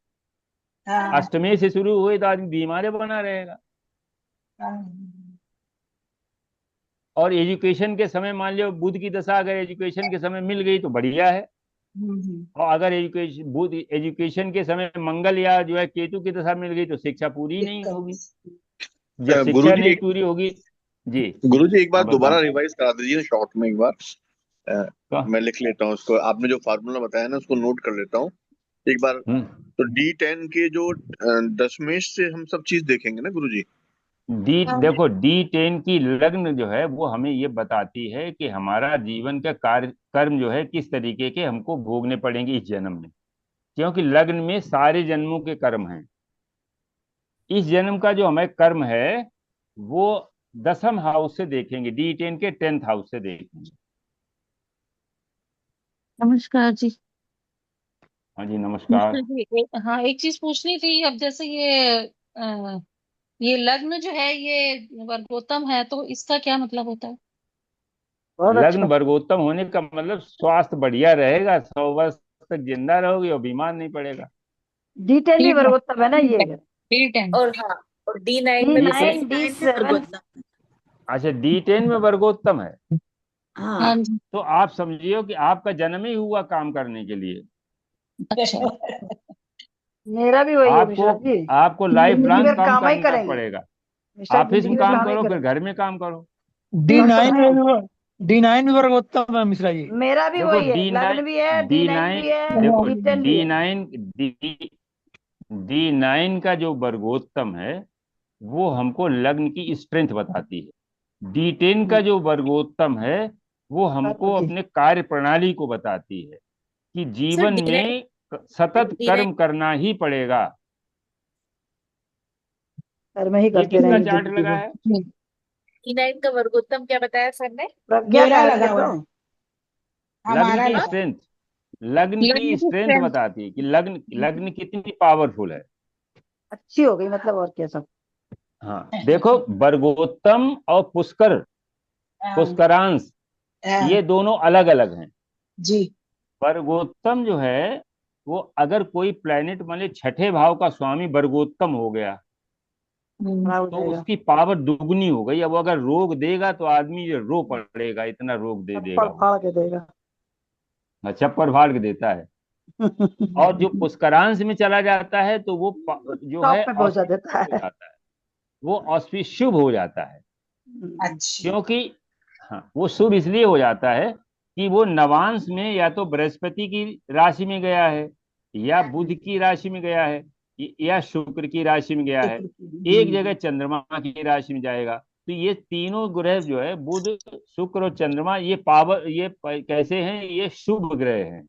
हाँ अष्टमी से शुरू हुई तो आदमी बीमार बना रहेगा। हाँ। और एजुकेशन के समय मान लो बुध की दशा अगर एजुकेशन के समय मिल गई तो बढ़िया है। हम्म। और अगर एजुकेशन के समय मंगल या जो है केतु की दशा मिल गई तो शिक्षा पूरी नहीं दिक्कत। होगी। जब गुरु शिक्षा जी नहीं पूरी होगी। जी। गुरु जी एक बार हाँ दोबारा बताओ। रिवाइज करा दीजिए शॉर्ट में एक बार। अ, तो, मैं लिख लेता हूँ उसको, आपने जो फार्मूला बताया ना उसको नोट कर लेता हूँ एक बार। हम्म तो D10 के जो दशमेश से हम सब चीज देखेंगे ना गुरु जी। देखो D10 की लग्न जो है वो हमें ये बताती है कि हमारा जीवन का कार्य कर्म जो है किस तरीके के हमको भोगने पड़ेंगे इस जन्म में, क्योंकि लग्न में सारे जन्मों के कर्म हैं। इस जन्म का जो हमें कर्म है वो दसम हाउस से देखेंगे, D10 के 10th हाउस से देखेंगे। नमस्कार जी। हाँ जी नमस्कार। नमस्कार जी, हाँ एक चीज पूछनी थी। अब जैसे ये लग्न जो है ये वर्गोत्तम है, तो इसका क्या मतलब होता है? बहुत लग्न अच्छा। वर्गोत्तम होने का मतलब स्वास्थ्य बढ़िया रहेगा, 100 वर्ष तक जिंदा रहोगे और बीमार नहीं पड़ेगा। D10 भी D10 वर्गोत्तम है ना ये? D10। और हाँ, और D9 में भी D10, D9 वर्गोत्तम D7। अच्छा D10 में वर्गोत्तम है। हाँ हाँ जी। तो आप समझियो कि आपका जन्म ही हुआ काम करने के लिए। अच्छा। मेरा भी वही है आपको मिश्रा जी। आपको लाइफ जिंदगी लॉन्ग भर काम काम ही करना करेंगे पड़ेगा। मिश्रा, ऑफिस जिंदगी में भर काम काम ही करो, फिर करेंगे। घर में काम करो। डी वही तो नाइन कह रहा में हूँ। भी D9 भी वर्गोत्तम है मिश्रा जी। मेरा भी देखो वही है, डी लग्न नाइन भी है, डी D9 नाइन भी है, देखो D10 भी डी है। नाइन D9 का जो वर्गोत्तम है वो हमको लग्न की स्ट्रेंथ बताती है। D10 का जो वर्गोत्तम है वो कर्म हमको की। अपने कार्य प्रणाली को बताती है कि सर जीवन D9, में सतत D9 कर्म करना ही पड़ेगा। कर्म ही ये करते किसका रहेंगे चार्ट जिंदगी लगा भर। है? D9 का वर्गोत्तम क्या बताया सर ने? प्रज्ञा का मेरा है लगा ये हुआ तो। है, लग्न हमारा की लगा। स्ट्रेंथ, लग्न लग्न की की स्ट्रेंथ strength। बताती है कि लग्न लग्न कितनी पावरफुल है। अच्छी हो गई मतलब, और क्या सब। हाँ देखो, वर्गोत्तम और पुष्कर, हाँ, पुष्करांश, हाँ, ये दोनों अलग अलग हैं। जी। वर्गोत्तम जो है वो अगर कोई प्लेनेट मान ली छठे भाव का स्वामी वर्गोत्तम हो गया बड़ा हो तो जाएगा। उसकी पावर दुगनी हो गई। अब वो अगर रोग देगा तो आदमी ये रो पड़ेगा, इतना रोग दे थप्पड़ देगा वो। फाड़ के देगा। चप्पड़ फाड़ के देता है। और जो पुष्करांश में चला जाता है तो वो जो है टॉप पे पहुंचा ऑस्पिशियस देता हो है। जाता है, वो ऑस्पिशियस शुभ हो जाता है। अच्छा। क्योंकि हाँ, वो शुभ इसलिए हो जाता है कि वो नवांश में या तो बृहस्पति की राशि में गया है, या बुध की राशि में गया है, या शुक्र की राशि में गया है। शुक्र की। एक जगह चंद्रमा की राशि में जाएगा। तो ये तीनों ग्रह जो है बुध, शुक्र और चंद्रमा, ये पावर, ये कैसे हैं? ये शुभ ग्रह हैं।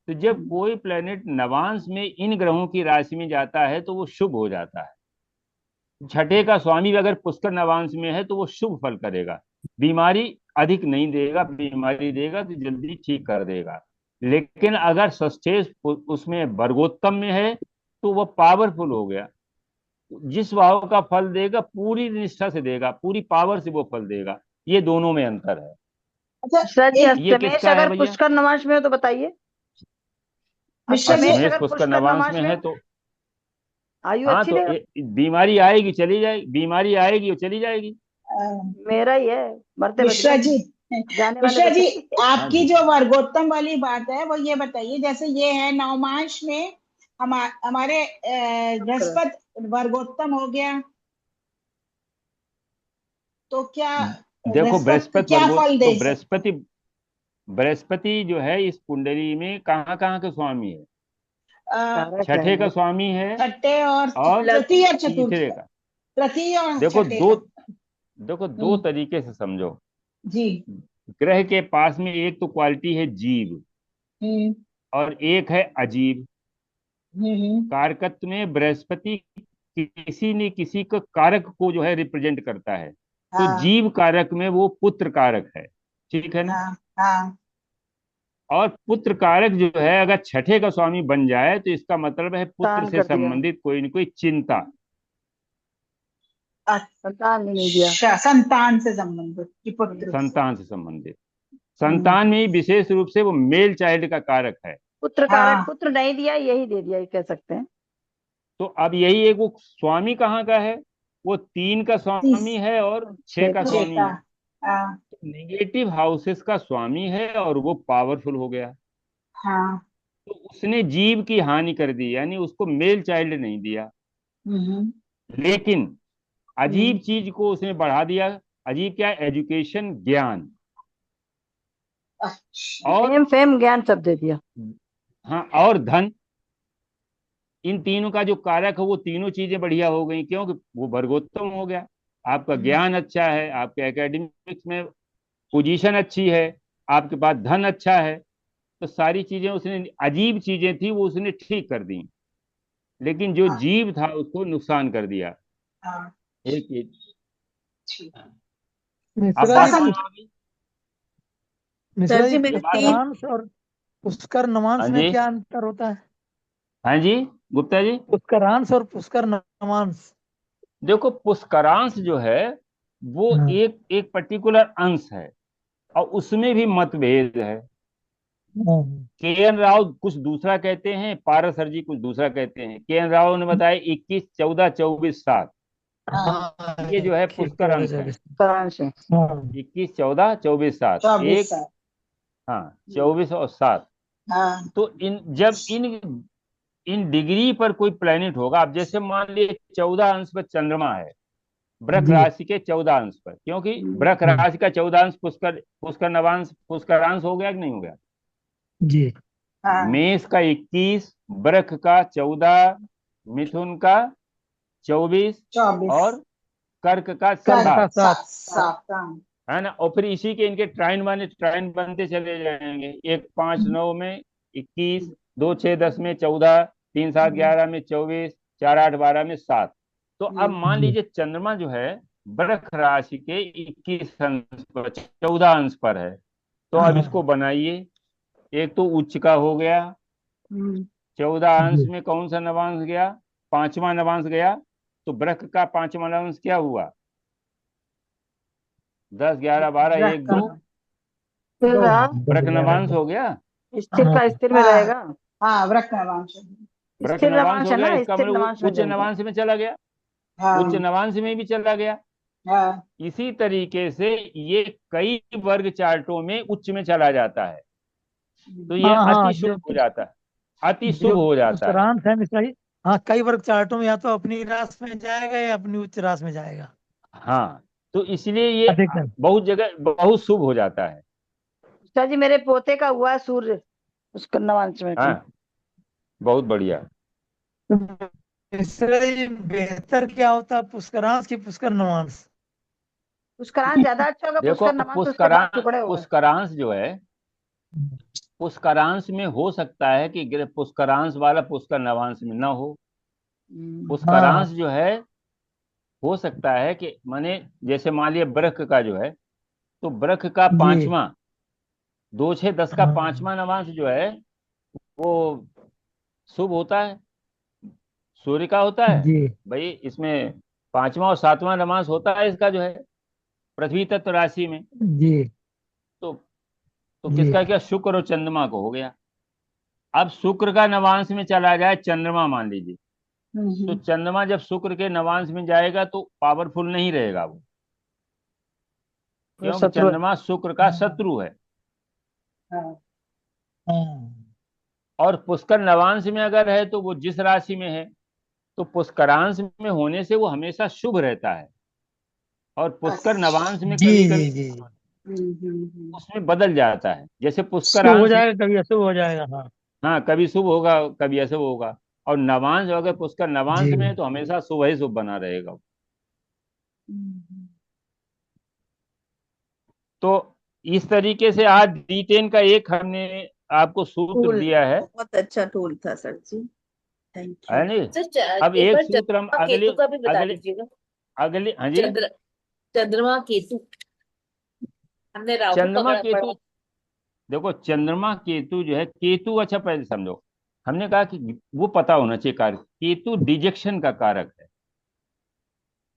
तो जब कोई प्लेनेट नवांश में इन ग्रहों की राशि में जाता है तो वो शुभ हो जाता है। छठे का स्वामी भी अगर पुष्कर नवांश में है तो वो शुभ फल करेगा। बीमारी अधिक नहीं देगा, बीमारी देगा तो जल्दी ठीक कर देगा। लेकिन अगर षष्ठेश उसमें वर्गोत्तम में है तो वो पावरफुल हो गया। जिस भाव का फल देगा पूरी निष्ठा से देगा, पूरी पावर से वो फल देगा। ये दोनों में अंतर है। अच्छा, मिश्रा जी, एक ये अष्टमेश किसका है अगर भैया? पुष्कर नवांश में हो तो बताइए। मिश्रा जी, अष्टमेश अष्टमेश अगर पुष्कर पुष्कर नवांश नवांश में में है हो, तो आयु हाँ, अच्छी तो देगा। बीमारी आएगी चली जाएगी, बीमारी आएगी और चली जाएगी। मेरा ही है, मरते बच मिश्रा गए, जी, जाने वाले मिश्रा जी, बचे। हाँ आपकी जी। जो वर्गोत्तम वाली बात है वो ये बताइए, जैसे ये है नवमांश में हमारे शुक्र। बृहस्पति वर्गोत्तम हो गया, तो क्या देखो बृहस्पति बृहस्पति क्या वर्गो फल तो दे सकते? बृहस्पति जो है इस कुंडली में कहाँ कहाँ के स्वामी है? कारक छठे का है। स्वामी है छठे और और तृतीय और चतुर्थ तीसरे का, का। तृतीय और देखो छठे दो का। देखो दो हम्म, तरीके से समझो। जी। ग्रह के पास में एक तो क्वालिटी है जीव हम्म और एक है अजीब। हम्म कारकत्व में बृहस्पति किसी न किसी का कारक को जो है रिप्रेजेंट करता है। तो हाँ जीव कारक में वो पुत्र कारक है, ठीक है ना। हाँ हाँ और पुत्र कारक जो है अगर छठे का स्वामी बन जाए तो इसका मतलब है पुत्र दान से कर दिया, संबंधित कोई न कोई चिंता। संतान भी नहीं दिया। अच्छा, संतान से संबंधित कि पुत्र। संतान से संबंधित, संतान में ही विशेष रूप से वो मेल चाइल्ड का कारक है। पुत्र कारक, हाँ पुत्र नहीं दिया, यही दे दिया, ये कह सकते हैं। तो अब यही एक, वो स्वामी कहाँ का है, वो 3 का तीस स्वामी है और 6 का छह छह स्वामी का। है। हाँ नेगेटिव हाउसेस का स्वामी है और वो पावरफुल हो गया। हाँ। तो उसने जीव की हानि कर दी, यानी उसको मेल चाइल्ड नहीं दिया, हम्म लेकिन अजीब हम्म, चीज को उसने बढ़ा दिया। अजीब क्या, एजुकेशन, ज्ञान अच्छा। और, फेम, फेम ज्ञान सब दे दिया। हाँ, और धन। इन तीनों का जो कारक है वो तीनों चीजें बढ़िया हो गई, क्योंकि वो वर्गोत्तम हो गया। आपका ज्ञान अच्छा है, आपके एकेडमिक्स में पोजीशन अच्छी है, आपके पास धन अच्छा है। तो सारी चीजें उसने, अजीब चीजें थी वो उसने ठीक कर दी, लेकिन जो हाँ जीव था उसको नुकसान कर दिया। हाँ एक चीज, ठीक। अब मिश्रा बात जी, पसंद। समझ में आ गई। मिश्रा सर जी, जी मेरे ये बात, तीन पुष्करांश और पुष्कर नवांश हाँ में जी, क्या अंतर होता है? हाँ जी, गुप्ता जी। पुष्करांश और पुष्कर नवांश। देखो, पुष्करांश जो है वो हाँ एक एक पर्टिकुलर अंश है, और उसमें भी मतभेद है। हाँ के एन राव कुछ दूसरा कहते हैं, पारसर जी कुछ दूसरा कहते हैं। के एन राव ने बताया 21, 14, 24, 7, हाँ, ये जो है पुष्कर अंश है। सारांश है। हाँ 21, 14, 24, 7, 24 एक, साल। हाँ, 24 और 7। हाँ तो इन, जब इन इन डिग्री पर कोई प्लेनेट होगा, अब जैसे मान लीजिए 14 अंश पर चंद्रमा है, वृक जी। राशि के 14 अंश पर, क्योंकि वृक हाँ राशि का 14 अंश पुष्कर पुष्कर नवांश पुष्करांश हो गया कि नहीं हो गया। जी। हाँ मेष का 21, वृक का 14, मिथुन का 24 24। और कर्क का कर्क का 7, 7। सात। हाँ है ना। और फिर इसी के इनके ट्राइन बने, ट्राइन बनते चले जाएंगे। 1, 5, 9 में 21, 2, 6, 10 में 14, 3, 7, 11 में 24, 4, 8, 12 में 7। तो अब मान जी। लीजिए चंद्रमा जो है वृष राशि के 21 अंश पर, 14 अंश पर है। तो अब हाँ इसको बनाइए। एक तो उच्च का हो गया, 14 अंश जी। में कौन सा नवांश गया, 5वां नवांश गया। तो वृक का 5वां नवांश क्या हुआ, 10, 11, 12, रख 1, का। 2, स्थिर दो रहा, 10 वृक 11 नवांश हो गया। स्थिर हाँ का स्थिर में हाँ रहेगा। हाँ वृक नवांश। वृक स्थिर नवांश नवांश हो है गया, ना, इसका स्थिर मतलब नवांश में उच्च जाएगा। नवांश में चला गया, उच्च हाँ नवांश में भी चला गया। हाँ इसी तरीके से ये कई वर्ग चार्टों में उच्च में चला जाता है, तो ये हाँ हाँ, अति शुभ हो जाता है, अति शुभ जो हो जाता है। पुष्करांश है मिश्रा जी, हाँ, कई वर्ग चार्टों में या तो अपनी राशि में जाएगा या अपनी उच्च राशि में जाएगा। हाँ, तो इसलिए ये अधिकतर। बहुत जगह बहुत शुभ हो जाता है। सर जी मेरे पोते का हुआ है सूर्य पुष्कर नवांश में भी। हाँ, बहुत बढ़िया। तो मिश्रा जी, बेहतर क्या होता है, पुष्करांश की पुष्कर नवांश? पुष्करांश ज्यादा अच्छा होगा, देखो, पुष्कर नवांश उसके बाद टुकड़े होगा। पुष्करांश जो है, पुष्करांश में हो सकता है कि पुष्करांश वाला पुष्कर नवांश में न हो। हाँ पुष्करांश जो है, हो सकता है कि माने, जैसे मान लिया वृक का जो है, तो वृक का जी। 5वां, 2, 6, 10 का हाँ 5वां नवांश जो है वो शुभ होता है, सूर्य का होता है। जी। भाई इसमें 5वां और 7वां नवांश होता है इसका जो है, पृथ्वी तत्व राशि में। जी। तो तो जी। किसका क्या, शुक्र और चंद्रमा को हो गया। अब शुक्र का नवांश में चला जाए चंद्रमा मान लीजिए, तो चंद्रमा जब शुक्र के नवांश में जाएगा तो पावरफुल नहीं रहेगा वो, वो क्योंकि शत्रु है। चंद्रमा शुक्र का शत्रु है। हाँ हाँ और पुष्कर नवांश में अगर है तो वो जिस राशि में है, तो पुष्करांश में होने से वो हमेशा शुभ रहता है। और पुष्कर नवांश में जी कभी जी कभी जी। उसमें बदल जाता है, जैसे शुभ हो पुष्करांश में, जाएगा, कभी अशुभ हो जाएगा। हाँ हाँ, कभी शुभ होगा कभी अशुभ होगा। और नवांश अगर पुष्कर नवांश में जी। है तो हमेशा शुभ ही शुभ बना रहेगा। तो इस तरीके से आज D10 का एक हमने आपको सूत्र टूल दिया है। बहुत अच्छा टूल था सर जी। थैंक है यू। नहीं। सर अब एक एक बार सूत्र हम चंद्रमा अगले केतु का भी बता अगले दीजिएगा। अगले, हाँ जी। चंद्र चंद्रमा केतु, हमने राहु चंद्रमा पकड़ा केतु, पड़ा। देखो चंद्रमा केतु जो है, केतु अच्छा पहले समझो। हमने कहा कि वो पता होना चाहिए कारक। केतु डिजेक्शन का कारक है।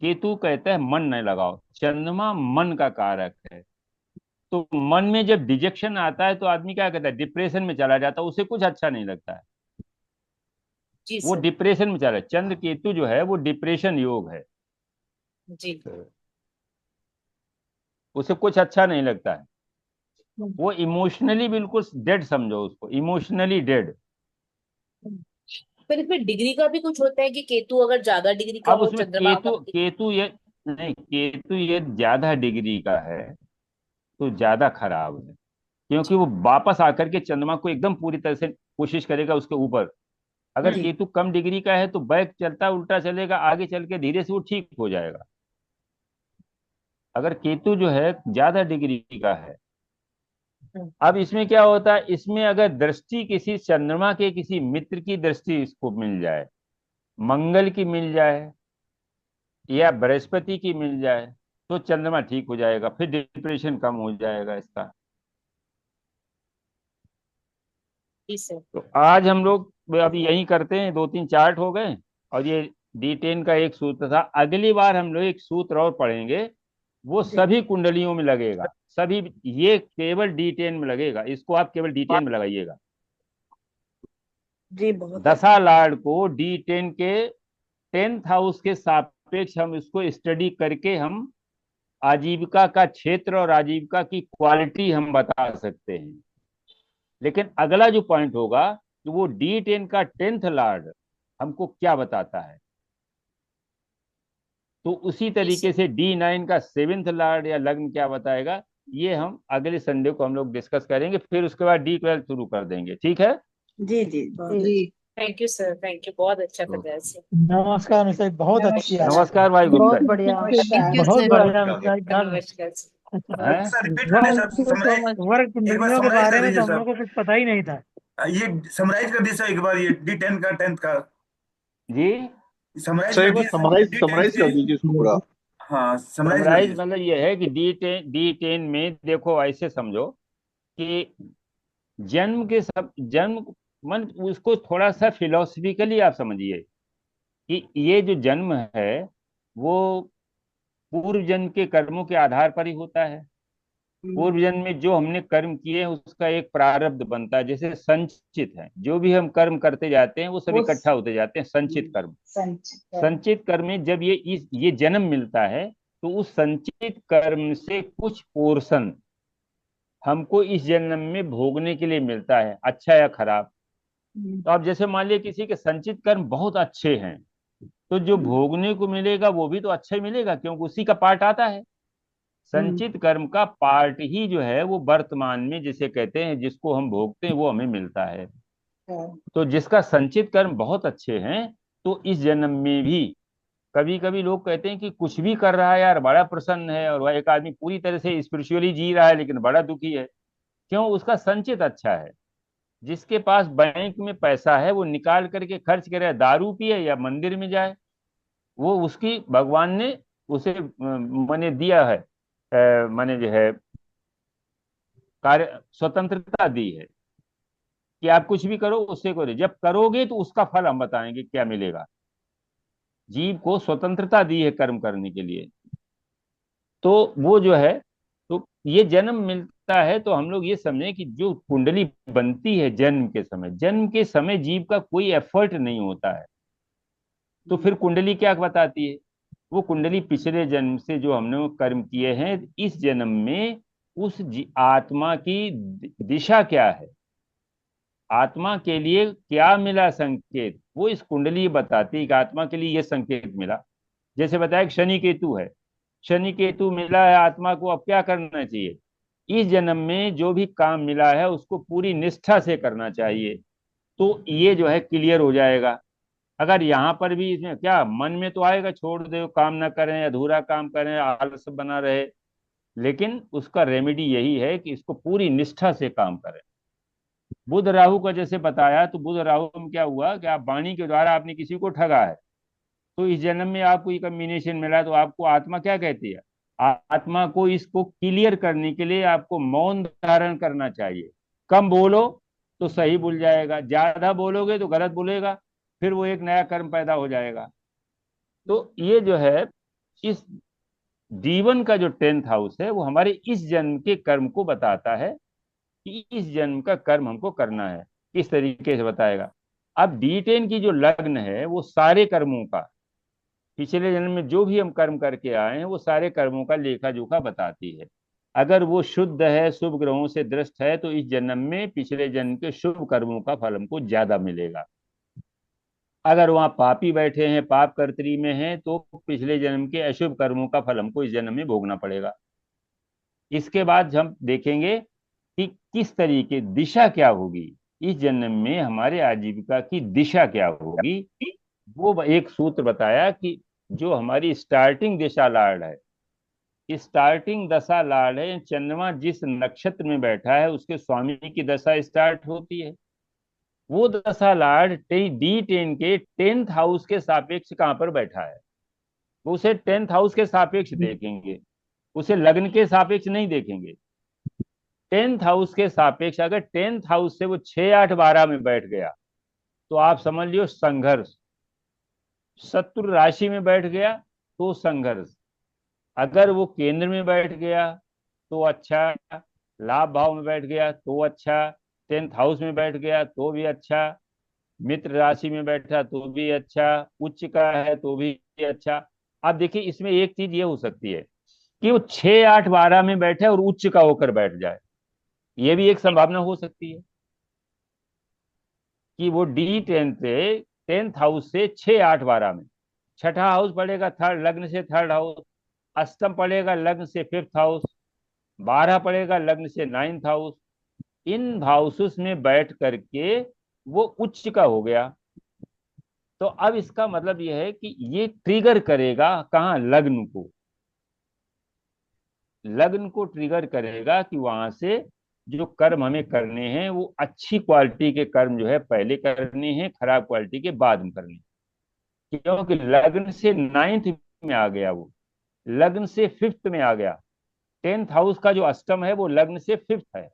केतु कहता है मन नहीं लगाओ, चंद्रमा मन का कारक है। तो मन में जब डिजेक्शन आता है तो आदमी क्या कहता है, डिप्रेशन में चला जाता है, उसे कुछ अच्छा नहीं लगता है, जी वो सर। डिप्रेशन में चला है। चंद्र केतु जो है वो डिप्रेशन योग है, जी। उसे कुछ अच्छा नहीं लगता है, हम्म, वो इमोशनली बिल्कुल डेड समझो उसको, इमोशनली डेड। फिर इसमें डिग्री का भी कुछ होता है कि केतु अगर ज्यादा डिग्री का अब हो, उसमें चंद्रमा केतु कम। केतु ये नहीं, केतु ये ज्यादा डिग्री का है तो ज्यादा खराब है, क्योंकि वो वापस आकर के चंद्रमा को एकदम पूरी तरह से कोशिश करेगा उसके ऊपर। अगर जी केतु कम डिग्री का है तो बैक चलता उल्टा चलेगा, आगे चल के धीरे से वो ठीक हो जाएगा। अगर केतु जो है ज्यादा डिग्री का है, अब इसमें क्या होता है, इसमें अगर दृष्टि किसी चंद्रमा के किसी मित्र की दृष्टि इसको मिल जाए, मंगल की मिल जाए या बृहस्पति की मिल जाए, तो चंद्रमा ठीक हो जाएगा, फिर डिप्रेशन कम हो जाएगा इसका। जी सर। तो आज हम लोग अब यही करते हैं, 2-3 चार्ट हो गए और ये D10 का एक सूत्र था। अगली बार हम लोग एक सूत्र और पढ़ेंगे, वो जी सभी कुंडलियों में लगेगा, सभी। ये केवल D10 में लगेगा, इसको आप केवल D10 में लगाइएगा। जी बहुत दशा अच्छा। लार्ड को D10 के 10th हाउस के सापेक्ष हम इसको स्टडी करके हम आजीविका का क्षेत्र और आजीविका की क्वालिटी हम बता सकते हैं। लेकिन अगला जो पॉइंट होगा कि वो D10 का 10th लॉर्ड हमको क्या बताता है, तो उसी जी तरीके सर। से D9 का 7th लॉर्ड या लग्न क्या बताएगा, ये हम अगले संडे को हम लोग डिस्कस करेंगे। फिर उसके बाद D12 शुरू कर देंगे, ठीक है। जी जी बहुत जी। अच्छा। Thank you sir, thank you, बहुत अच्छा तो बताया सर। नमस्कार मिश्रा जी, बहुत अच्छी आज की नमस्कार भाई गुप्ता बहुत जी। बढ़िया। थैंक यू बहुत सर। बढ़िया मिश्रा जी। यार नमस्कार सर। हैं। सर रिपीट कर दे वर्ग sir, thank you so much. वर्ग एक बार कुंडलियों के समराइज बारे कर में तो दीजिए हम सर। लोग को कुछ पता ही नहीं था। ये समराइज कर दीजिए सर एक बार, ये D10 का 10th का जी, समराइज सर कर एक बार दिए सर, समराइज D10 समराइज के। कर दीजिए इसको पूरा। हाँ समराइज कर समराइज दीजिए। मतलब ये है कि D10 में देखो ऐसे समझो कि जन्म मन उसको थोड़ा सा फिलोसफिकली आप समझिए कि ये जो जन्म है वो पूर्व जन्म के कर्मों के आधार पर ही होता है। पूर्व जन्म में जो हमने कर्म किए हैं उसका एक प्रारब्ध बनता है, जैसे संचित है, जो भी हम कर्म करते जाते हैं वो सब वो इकट्ठा होते जाते हैं, संचित कर्म। संचित कर्म। संचित कर्म में जब ये जन्म मिलता है तो उस संचित कर्म से कुछ पोर्शन हमको इस जन्म में भोगने के लिए मिलता है, अच्छा या खराब। तो आप जैसे मान लिया किसी के संचित कर्म बहुत अच्छे हैं, तो जो भोगने को मिलेगा वो भी तो अच्छा ही मिलेगा, क्योंकि उसी का पार्ट आता है। संचित कर्म का पार्ट ही जो है वो वर्तमान में जिसे कहते हैं, जिसको हम भोगते हैं वो हमें मिलता है। तो जिसका संचित कर्म बहुत अच्छे हैं तो इस जन्म में भी, कभी कभी लोग कहते हैं कि कुछ भी कर रहा है यार बड़ा प्रसन्न है, और वह एक आदमी पूरी तरह से स्पिरिचुअली जी रहा है लेकिन बड़ा दुखी है। क्यों? उसका संचित अच्छा है। जिसके पास बैंक में पैसा है वो निकाल करके खर्च करे, दारू पिए या मंदिर में जाए, वो उसकी भगवान ने उसे मैंने दिया है, मैंने जो है कार्य स्वतंत्रता दी है कि आप कुछ भी करो, उससे करो, जब करोगे तो उसका फल हम बताएंगे क्या मिलेगा। जीव को स्वतंत्रता दी है कर्म करने के लिए। तो वो जो है, तो ये जन्म मिलता है तो हम लोग ये समझें कि जो कुंडली बनती है जन्म के समय जीव का कोई एफर्ट नहीं होता है। तो फिर कुंडली क्या बताती है? वो कुंडली पिछले जन्म से जो हमने वो कर्म किए हैं, इस जन्म में उस आत्मा की दिशा क्या है, आत्मा के लिए क्या मिला संकेत, वो इस कुंडली बताती है कि आत्मा के लिए ये संकेत मिला। जैसे बताया कि शनि केतु है, शनि केतु मिला है आत्मा को, अब क्या करना चाहिए? इस जन्म में जो भी काम मिला है उसको पूरी निष्ठा से करना चाहिए, तो ये जो है क्लियर हो जाएगा। अगर यहाँ पर भी इसमें क्या मन में तो आएगा, छोड़ दो काम ना करें, अधूरा काम करें, आलस बना रहे, लेकिन उसका रेमेडी यही है कि इसको पूरी निष्ठा से काम करें। बुध राहु का जैसे बताया, तो बुध राहु में क्या हुआ कि आप वाणी के द्वारा आपने किसी को ठगा है, तो इस जन्म में आपको ये कम्बिनेशन मिला, तो आपको आत्मा क्या कहती है? आत्मा को इसको क्लियर करने के लिए आपको मौन धारण करना चाहिए। कम बोलो तो सही बोल जाएगा, ज्यादा बोलोगे तो गलत बोलेगा, फिर वो एक नया कर्म पैदा हो जाएगा। तो ये जो है, इस जीवन का जो 10th हाउस है वो हमारे इस जन्म के कर्म को बताता है कि इस जन्म का कर्म हमको करना है, किस तरीके से बताएगा। अब D10 की जो लग्न है वो सारे कर्मों का, पिछले जन्म में जो भी हम कर्म करके आए हैं वो सारे कर्मों का लेखा जोखा बताती है। अगर वो शुद्ध है, शुभ ग्रहों से दृष्ट है, तो इस जन्म में पिछले जन्म के शुभ कर्मों का फल हमको ज्यादा मिलेगा। अगर वहां पापी बैठे हैं, पाप कर्तरी में हैं, तो पिछले जन्म के अशुभ कर्मों का फल हमको इस जन्म में भोगना पड़ेगा। इसके बाद हम देखेंगे कि किस तरीके दिशा क्या होगी, इस जन्म में हमारे आजीविका की दिशा क्या होगी। वो एक सूत्र बताया कि जो हमारी स्टार्टिंग दिशा लाड़ है, स्टार्टिंग दशा लाड़ है, चंद्रमा जिस नक्षत्र में बैठा है उसके स्वामी की दशा स्टार्ट होती है। वो दशा लाड़ D10 के 10th हाउस के सापेक्ष कहां पर बैठा है, वो उसे 10th हाउस के सापेक्ष देखेंगे, उसे लग्न के सापेक्ष नहीं देखेंगे। 10th हाउस के सापेक्ष, अगर 10th हाउस से वो 6, 8, 12 में बैठ गया तो आप समझ लियो संघर्ष। शत्रु राशि में बैठ गया तो संघर्ष। अगर वो केंद्र में बैठ गया तो अच्छा, लाभ भाव में बैठ गया तो अच्छा, 10th हाउस में बैठ गया तो भी अच्छा, मित्र राशि में बैठा तो भी अच्छा, उच्च का है तो भी अच्छा। अब देखिए इसमें एक चीज ये हो सकती है कि वो 6, 8, 12 में बैठे और उच्च का होकर बैठ जाए, ये भी एक संभावना हो सकती है कि वो D10 से 10th हाउस से 6, 8, 12 में, छठा हाउस पड़ेगा थर्ड लग्न से 3rd हाउस, अष्टम पड़ेगा लग्न से 5th हाउस, 12 पड़ेगा लग्न से 9th हाउस। इन हाउसेस में बैठ करके वो उच्च का हो गया। तो अब इसका मतलब यह है कि ये ट्रिगर करेगा कहाँ, लग्न को, लग्न को ट्रिगर करेगा कि वहां से जो कर्म हमें करने हैं वो अच्छी क्वालिटी के कर्म जो है पहले करने हैं, खराब क्वालिटी के बाद में करने, क्योंकि लग्न से 9th में आ गया, वो लग्न से 5th में आ गया। 10th हाउस का जो अष्टम है वो लग्न से 5th है,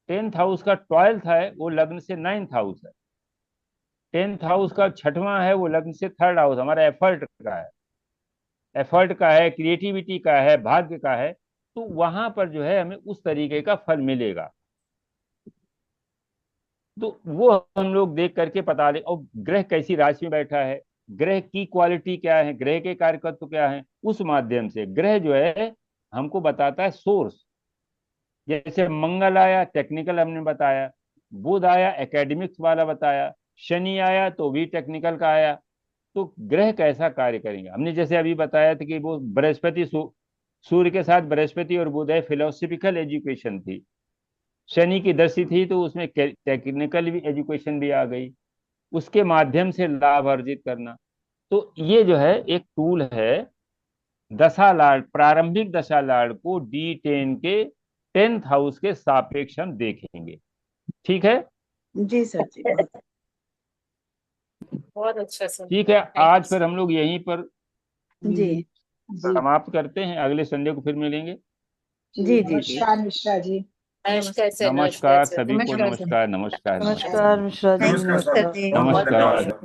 10th हाउस का 12th है वो लग्न से 9th हाउस है, 10th हाउस का 6वां है वो लग्न से 3rd हाउस हमारा एफर्ट का है, एफर्ट का है, क्रिएटिविटी का है, भाग्य का है। तो वहां पर जो है हमें उस तरीके का फल मिलेगा। तो वो हम लोग देख करके पता ले, और ग्रह कैसी राशि में बैठा है, ग्रह की क्वालिटी क्या है, ग्रह के कार्यकत्व क्या है, उस माध्यम से ग्रह जो है हमको बताता है सोर्स। जैसे मंगल आया टेक्निकल हमने बताया, बुध आया एकेडमिक्स वाला बताया, शनि आया तो भी टेक्निकल का आया। तो ग्रह कैसा कार्य करेंगे, हमने जैसे अभी बताया था कि वो बृहस्पति सूर्य के साथ बृहस्पति और बुध है, फिलोसफिकल एजुकेशन थी। शनि की दशा थी तो उसमें टेक्निकल भी एजुकेशन भी आ गई, उसके माध्यम से लाभ अर्जित करना। तो ये जो है एक टूल है, दशा लाड़, प्रारंभिक दशा लाड़ को D10 के 10th हाउस के सापेक्ष हम देखेंगे। ठीक है जी सर जी, बहुत अच्छा सर। ठीक है, आज फिर हम लोग यहीं पर जी समाप्त करते हैं, अगले संडे को फिर मिलेंगे। जी जी नमस्कार मिश्रा जी। नमस्कार सर। नमस्कार सभी को, नमस्कार सर। नमस्कार नमस्कार नमस्कार मिश्रा जी, नमस्कार नमस्कार साहब, जी। नमस्कार नमस्कार।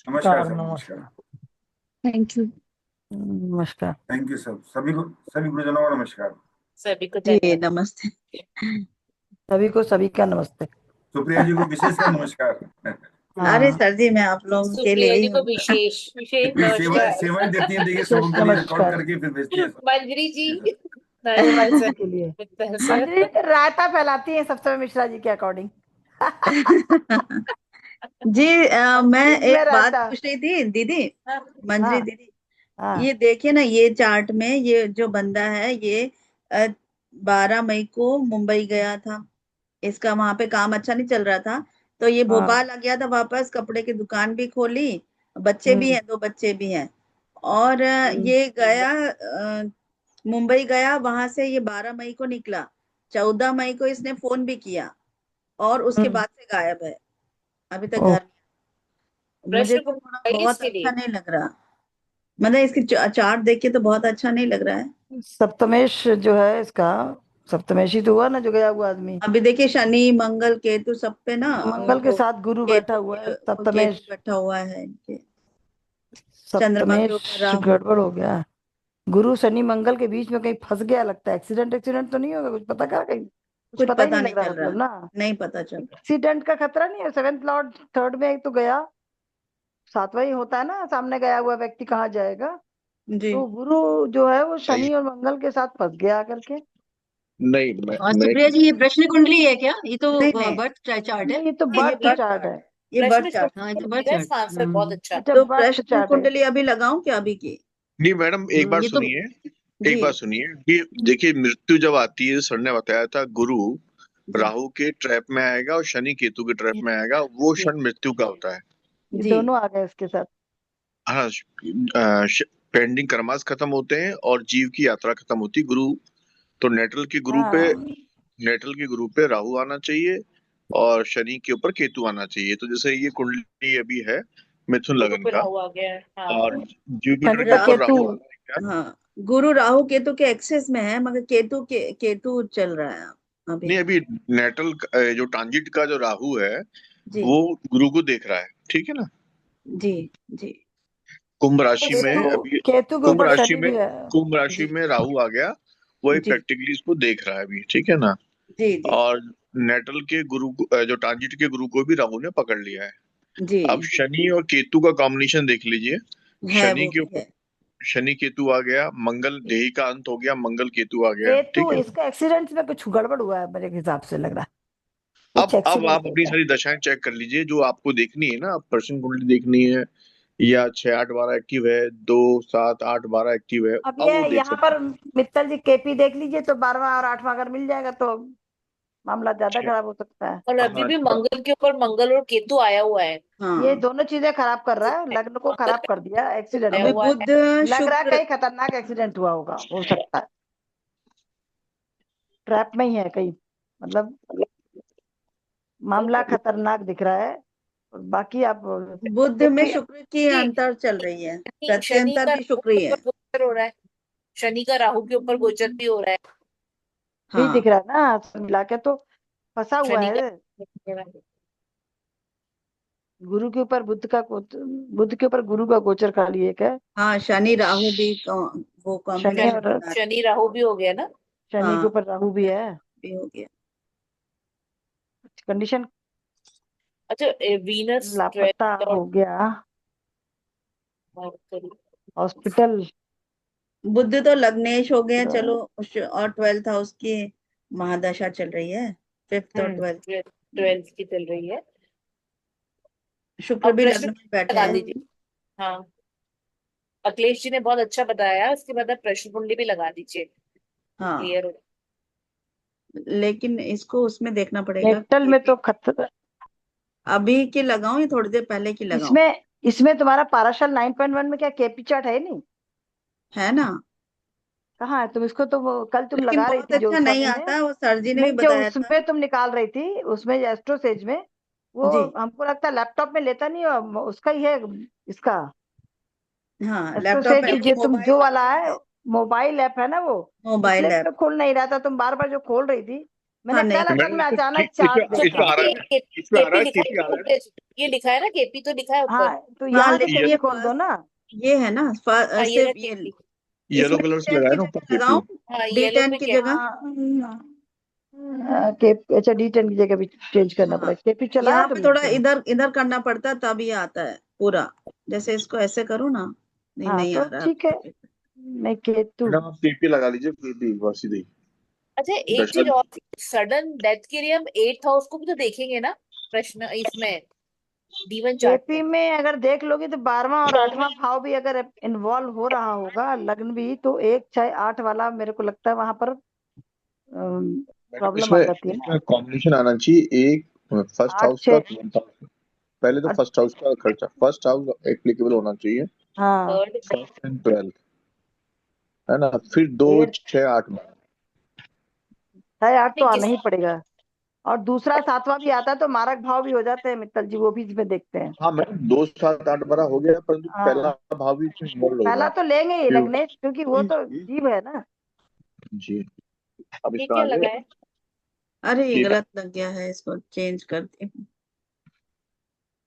नमस्कार साहब, नमस्कार। नमस्कार। Thank you. नमस्कार। थैंक यू सब, सभी को, सभी गुरुजनों को नमस्कार। सभी को जी धन्यवाद। नमस्ते। सभी को सभी का नमस्ते। सुप्रिया जी को विशेषकर नमस्कार। अरे हाँ, सर जी मैं आप लोगों के लिए सुप्रिया ही जी को हूँ। विशेष विशेष इतनी नमस्कार। सेवाएं देती हैं, देखिए विशेष सबों के लिए रिकॉर्ड नमस्कार करके फिर भेजती है। मंजरी जी धन्यवाद सर। के लिए। सर मंजरी रायता फैलाती है सबसे मिश्रा जी के अकॉर्डिंग। जी मैं में एक बात रहता। पूछ रही थी दीदी, मंजरी हाँ दीदी, हाँ ये देखिए ना, ये चार्ट में ये जो बंदा है ये 12 मई को मुंबई गया था, इसका वहां पे काम अच्छा नहीं चल रहा था, तो ये हाँ। भोपाल आ गया था वापस, कपड़े की दुकान भी खोली, बच्चे भी हैं, 2 बच्चे भी हैं, और ये गया मुंबई गया, वहां से ये 12 मई को निकला, 14 मई को इसने फोन भी किया और उसके बाद से गायब है, अभी तक ओ, घर। मुझे प्रश्न तो को थोड़ा बताइए बहुत इसके अच्छा लिए। नहीं लग रहा, मतलब इसकी चार्ट देख के तो बहुत अच्छा नहीं लग रहा है। सप्तमेश जो है इसका, सप्तमेश ही तो हुआ ना जो गया हुआ आदमी। अभी देखिए शनि मंगल केतु सब पे ना, मंगल के वो साथ गुरु बैठा केतु हुआ है, केतु सप्तमेश। बैठा हुआ है इनके, चंद्रमा के ऊपर सप्तमेश राहु। गड़बड़ हो गया। गुरु शनि मंगल के बीच में कहीं फंस गया लगता है। एक्सीडेंट एक्सीडेंट तो नहीं होगा, कुछ पता कर कहीं, कुछ कुछ पता ही पता नहीं नहीं लग रहा चल रहा, मतलब ना। नहीं पता चल रहा। एक्सीडेंट का खतरा नहीं है, सेवेंथ लॉर्ड थर्ड में एक तो गया, सातवां ही होता है ना, सामने गया हुआ व्यक्ति कहाँ जाएगा। जी तो गुरु जो है वो शनि और मंगल के साथ फंस गया करके। नहीं और मैं सुप्रिया जी, ये प्रश्न कुंडली है क्या? ये तो नहीं नहीं, बर्थ चार्ट है। नहीं, ये तो ये बर्थ बर्थ चार्ट चार्ट है। है, ये प्रश्न बर्थ चार्ट। हाँ, ये तो कुंडली बर्थ का चार्ट। इसका आंसर बहुत अच्छा है। अच्छा, तो बर्थ प्रश्न चार्ट है। कुंडली अभी लगाऊं क्या अभी की? नहीं मैडम, एक बार ये तो सुनिए, एक जी बार सुनिए कि देखिए, मृत्यु जब आती है, सर ने बताया था, गुरु जी राहु के ट्रैप में आएगा और शनि केतु के ट्रैप में आएगा, वो जी क्षण मृत्यु का होता है। ये जी दोनों आ गए इसके साथ। हाँ, पेंडिंग कर्मास खत्म होते हैं और जीव की यात्रा खत्म होती है। गुरु तो हाँ, नेटल के गुरु पे राहु आना चाहिए और शनि के ऊपर केतु आना चाहिए। तो जैसे ये कुंडली अभी है मिथुन गुरु लगन पे का, राहु आ गया है, हाँ। और जुपिटर शनि के पे राहु, ऊपर केतु। राहु आ रहा है क्या? हाँ गुरु राहु केतु के एक्सेस में है, मगर केतु चल रहा है अभी। नहीं, अभी नेटल जो ट्रांजिट का जो राहु है जी वो गुरु को देख रहा है, ठीक है ना। जी जी कुंभ राशि में केतु, अभी, केतु के कुंभ ऊपर राशि शनि में भी है। कुंभ राशि जी में राहु आ गया, वही जी प्रैक्टिकली इसको देख रहा है अभी, ठीक है ना। जी जी और नेटल के जो ट्रांजिट के गुरु को भी राहु ने पकड़ लिया है। जी अब शनि और केतु का कॉम्बिनेशन देख लीजिए। है, शनि वो के भी ऊपर है। शनि केतु आ गया, मंगल देही का अंत हो गया, मंगल केतु आ गया, केतु ठीक है। इसका एक्सीडेंट में कुछ गड़बड़ हुआ है मेरे हिसाब से लग रहा है, कुछ अब एक्सीडेंट आप हो अपनी गया। सारी दशाएं चेक कर लीजिए जो आपको देखनी है ना। आप पर्सन कुंडली देखनी है या 6 8 12 एक्टिव है, 2 7 8 12 एक्टिव है, अब अब ये वो देख यहाँ सकते पर मित्तल जी केपी देख लीजिए, तो 12वां और 8वां अगर मिल जाएगा तो मामला ज्यादा हैं। खराब हो सकता है। और अभी हाँ भी मंगल के ऊपर मंगल और केतु आया हुआ है। ये हाँ दोनों चीजें खराब कर रहा है, लग्न को मंगल खराब कर दिया एक्सीडेंट आया अभी ने। हुआ है। बुध लग रहा है शुक्र। कहीं खतरनाक एक्सीडेंट हुआ होगा, हो सकता है ट्रैप में ही है कहीं, मतलब मामला खतरनाक दिख रहा है। और बाकी आप बुध में क्योंकि शुक्र की अंतर चल रही है, शनि प्रत्यंतर का भी राहु शुक्र के ही है। ऊपर गोचर हो रहा है। शनि का राहु के ऊपर गोचर भी हो रहा है। भी हाँ दिख रहा है ना, सब मिला के तो फंसा हुआ शनि का है। गुरु के ऊपर बुध के ऊपर गुरु का गोचर खाली एक है। हाँ शनि राहु भी वो शनि कॉम्बिनेशन और बना रहे। शनि राहु भी हो गया ना। शनि के हाँ ऊपर राहु भी है। भी हो गया। कंडीशन अच्छा, वीनस लापता 12 हो गया, और बुध हॉस्पिटल। तो लग्नेश हो गए, चलो और 12th हाउस की महादशा चल रही है, 5th और 12th। 12 की चल रही है। शुक्र अब भी प्रश्न लग्न में बैठे लगा हैं। दीजिए। हाँ, अखिलेश जी ने बहुत अच्छा बताया, उसके बाद आप प्रश्न कुंडली भी लगा दीजिए, हाँ क्लियर हो। लेकिन इसको उसमें देखना पड़ेगा नेटल में कि तो खतरा। अभी की लगाऊं या थोड़ी देर पहले की लगाऊं। इसमें इसमें तुम्हारा पाराशल 9.1 में क्या केपी चार्ट है नहीं? है ना, कहाँ है? तुम इसको तो कल तुम लेकिन लगा रही बहुत थी जो अच्छा उस नहीं वाले में। आता, वो सर जी ने भी नहीं, जो बताया था। उसमें तुम निकाल रही थी उसमें एस्ट्रोसेज में, वो जी हमको लगता है लैपटॉप में लेता नहीं, और उसका ही है इसका। हाँ लैपटॉप एस्ट्रोसेज में, जो तुम मोबाइल जो वाला मोबाइल है, है, मोबाइल ऐप है ना वो, मोबाइल डिस्प्ले ऐप। पे खोल नहीं रहा था, तुम बार बार जो खोल रही थी। हाँ मैंने नहीं कल असल मैडम में इस अचानक पे चार्ट तो इस पे देखा। आ रहा है, इस पे आ रहा केपी है, लिखा केपी आ रहा है। है, ये लिखा है ना, केपी तो लिखा है ऊपर। हाँ, तो हाँ यहाँ से लेकिन ये केपी ये खोल दो ना। ये है ना हाँ, ये रहा सिर्फ ये केपी। येलो इसमें कलर से D10 लगाया की ना ऊपर जगह केपी। लगाऊं, हाँ, येलो D10 पे की केपी। जगह। अच्छा, D10 की जगह भी चेंज करना हाँ पड़ेगा। केपी चलाया यहाँ पे तुमने थोड़ा इसको? इधर इधर करना पड़ता है तब ये आता है पूरा, जैसे इसको ऐसे करूँ ना, नहीं हाँ नहीं आ तो रहा ठीक है। नहीं, केतु मैडम आप केपी लगा लीजिए, केपी एक बार सीधे अच्छा, एक दशा। चीज और, सडन डेथ के लिए हम 8th हाउस को भी तो देखेंगे ना प्रश्न इसमें, D1 चार्ट केपी में। में अगर देख लोगे तो 12वां और 8वां भाव भी अगर इन्वॉल्व हो रहा होगा, लग्न भी, तो 1 6 8 वाला मेरे को लगता है वहां पर मैडम प्रॉब्लम आ इसमें जाती है ना। इसमें कॉम्बिनेशन आना चाहिए, एक फर्स्ट 8 हाउस का 6। पहले तो फर्स्ट हाउस का खर्चा, फर्स्ट हाउस एप्लीकेबल होना चाहिए, हाँ, थर्ड, फर्स्ट एंड 12 है ना, फिर 2 8 6 8 6 8 तो नहीं आना किस ही पड़ेगा। और दूसरा 7वां भी आता है तो मारक भाव भी हो जाते हैं मित्तल जी, वो भी इसमें देखते हैं। हाँ मैडम, 2 7 8 12 हो गया, परंतु पहला हाँ, भाव भी इसमें इन्वॉल्व पहला होगा। तो लेंगे ही क्यों? लग्नेश, क्योंकि वो तो जीव है ना। जी, अब ये इसका क्या आगे लगा है? अरे ये के गलत लग गया है, इसको चेंज करती हूँ।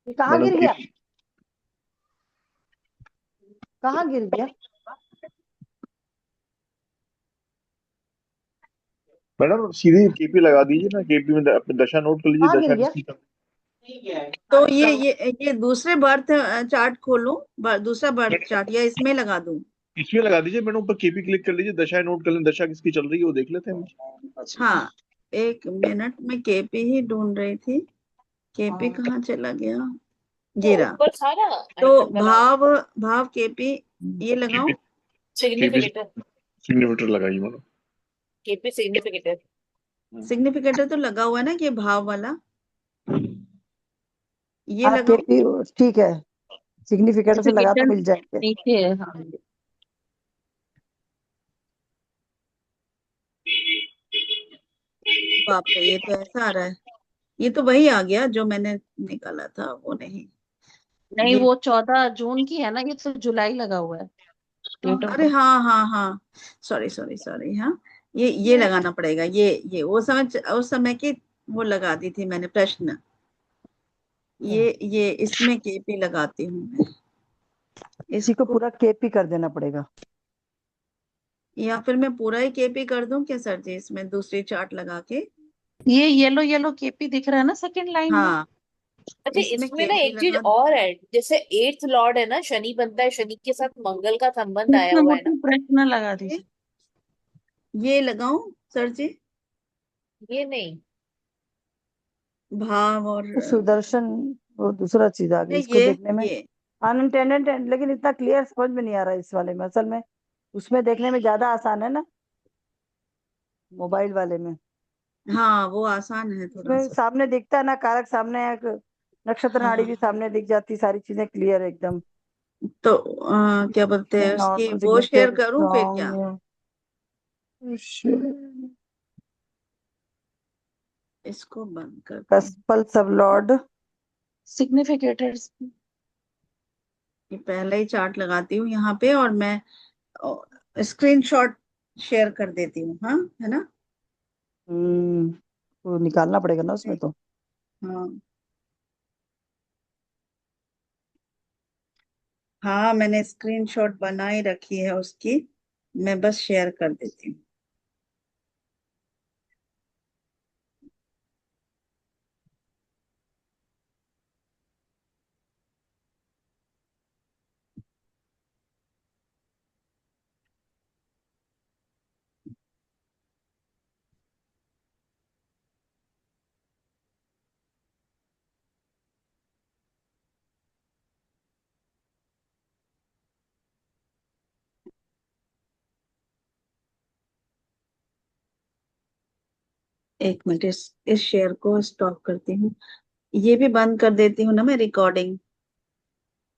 ये कहाँ मैडम गिर गया, कहाँ गिर गया? मैडम सीधे केपी लगा दीजिए ना, केपी में अपनी दशा नोट कर लीजिए, कहाँ गिर दशा गया? किसकी चल तो ये दूसरे बर्थ चार्ट खोलूं, दूसरा बर्थ चार्ट, या इसमें लगा दूं? इसमें लगा दीजिए मैडम, ऊपर केपी क्लिक कर लीजिए, दशा नोट कर लें, दशा किसकी चल रही है वो देख लेते हैं हम। हाँ, एक मिनट में केपी ही ढूंढ रही थी। केपी कहाँ चला गया? तो गिरा। ऊपर सारा तो आइटम बनाओ। भाव केपी ये लगाऊं? केपी सिग्निफिकेटर, सिग्निफिकेटर लगाइए मैडम। KP significator. सिग्निफिकेटर तो लगा हुआ है ना, कि भाव वाला ये हाँ लगाऊं? केपी ठीक है, सिग्निफिकेटर से लगा तो सिग्निफिकेटर मिल जाएंगे। नीचे है, हाँ। बाप रे, ये तो ऐसा आ रहा है। ये तो वही आ गया जो मैंने निकाला था, वो नहीं। नहीं, ये वो 14 जून की है ना, ये तो जुलाई लगा हुआ है डेट ऑफ अरे बर्थ। हाँ हाँ हाँ, सॉरी सॉरी सॉरी, हाँ। ये लगाना पड़ेगा, ये वो समय, उस समय की वो लगा दी थी मैंने प्रश्न। ये इसमें केपी लगाती हूँ मैं इसी को इसको, पूरा केपी कर देना पड़ेगा। या फिर मैं पूरा ही केपी कर दूं क्या सर जी, इसमें दूसरी चार्ट लगा के? ये येलो येलो केपी दिख रहा है ना सेकंड लाइन में। हाँ, अच्छा, इसमें इसमें ना केपी एक चीज लगा दूं। और है, जैसे 8th लॉर्ड है ना, शनि बनता है, शनि के साथ मंगल का संबंध आया इसमें हुआ है ना। मोटी प्रश्न लगा दीजिए। ये लगाऊं सर जी? ये नहीं, भाव और तो सुदर्शन वो दूसरा चीज आ गई, नहीं, इसको देखने में ये अनइंटेंडेड, लेकिन इतना क्लियर समझ में नहीं आ रहा है इस वाले में, असल में उसमें देखने में ज्यादा आसान है ना, मोबाइल वाले में। हाँ, वो आसान है थोड़ा इसमें सा। सामने दिखता है ना, कारक सामने है, नक्षत्र नाड़ी भी हाँ, सामने दिख जाती, सारी चीजें क्लियर एकदम। तो क्या बोलते हैं उसकी, नॉर्मल वो शेयर सिग्नेचर करूं फिर क्या? स्ट्रॉन्ग। इसको बंद करती हूँ। पल सब लॉर्ड। सिग्निफिकेटर्स। ये पहले ही चार्ट लगाती हूँ यहाँ पे, और मैं स्क्रीनशॉट शेयर कर देती हूँ, हाँ, है ना? वो निकालना पड़ेगा ना उसमें तो। हाँ हाँ, मैंने स्क्रीनशॉट बनाई रखी है उसकी, मैं बस शेयर कर देती हूँ। एक मिनट, इस शेयर को स्टॉप करती हूँ। ये भी बंद कर देती हूँ ना मैं, रिकॉर्डिंग।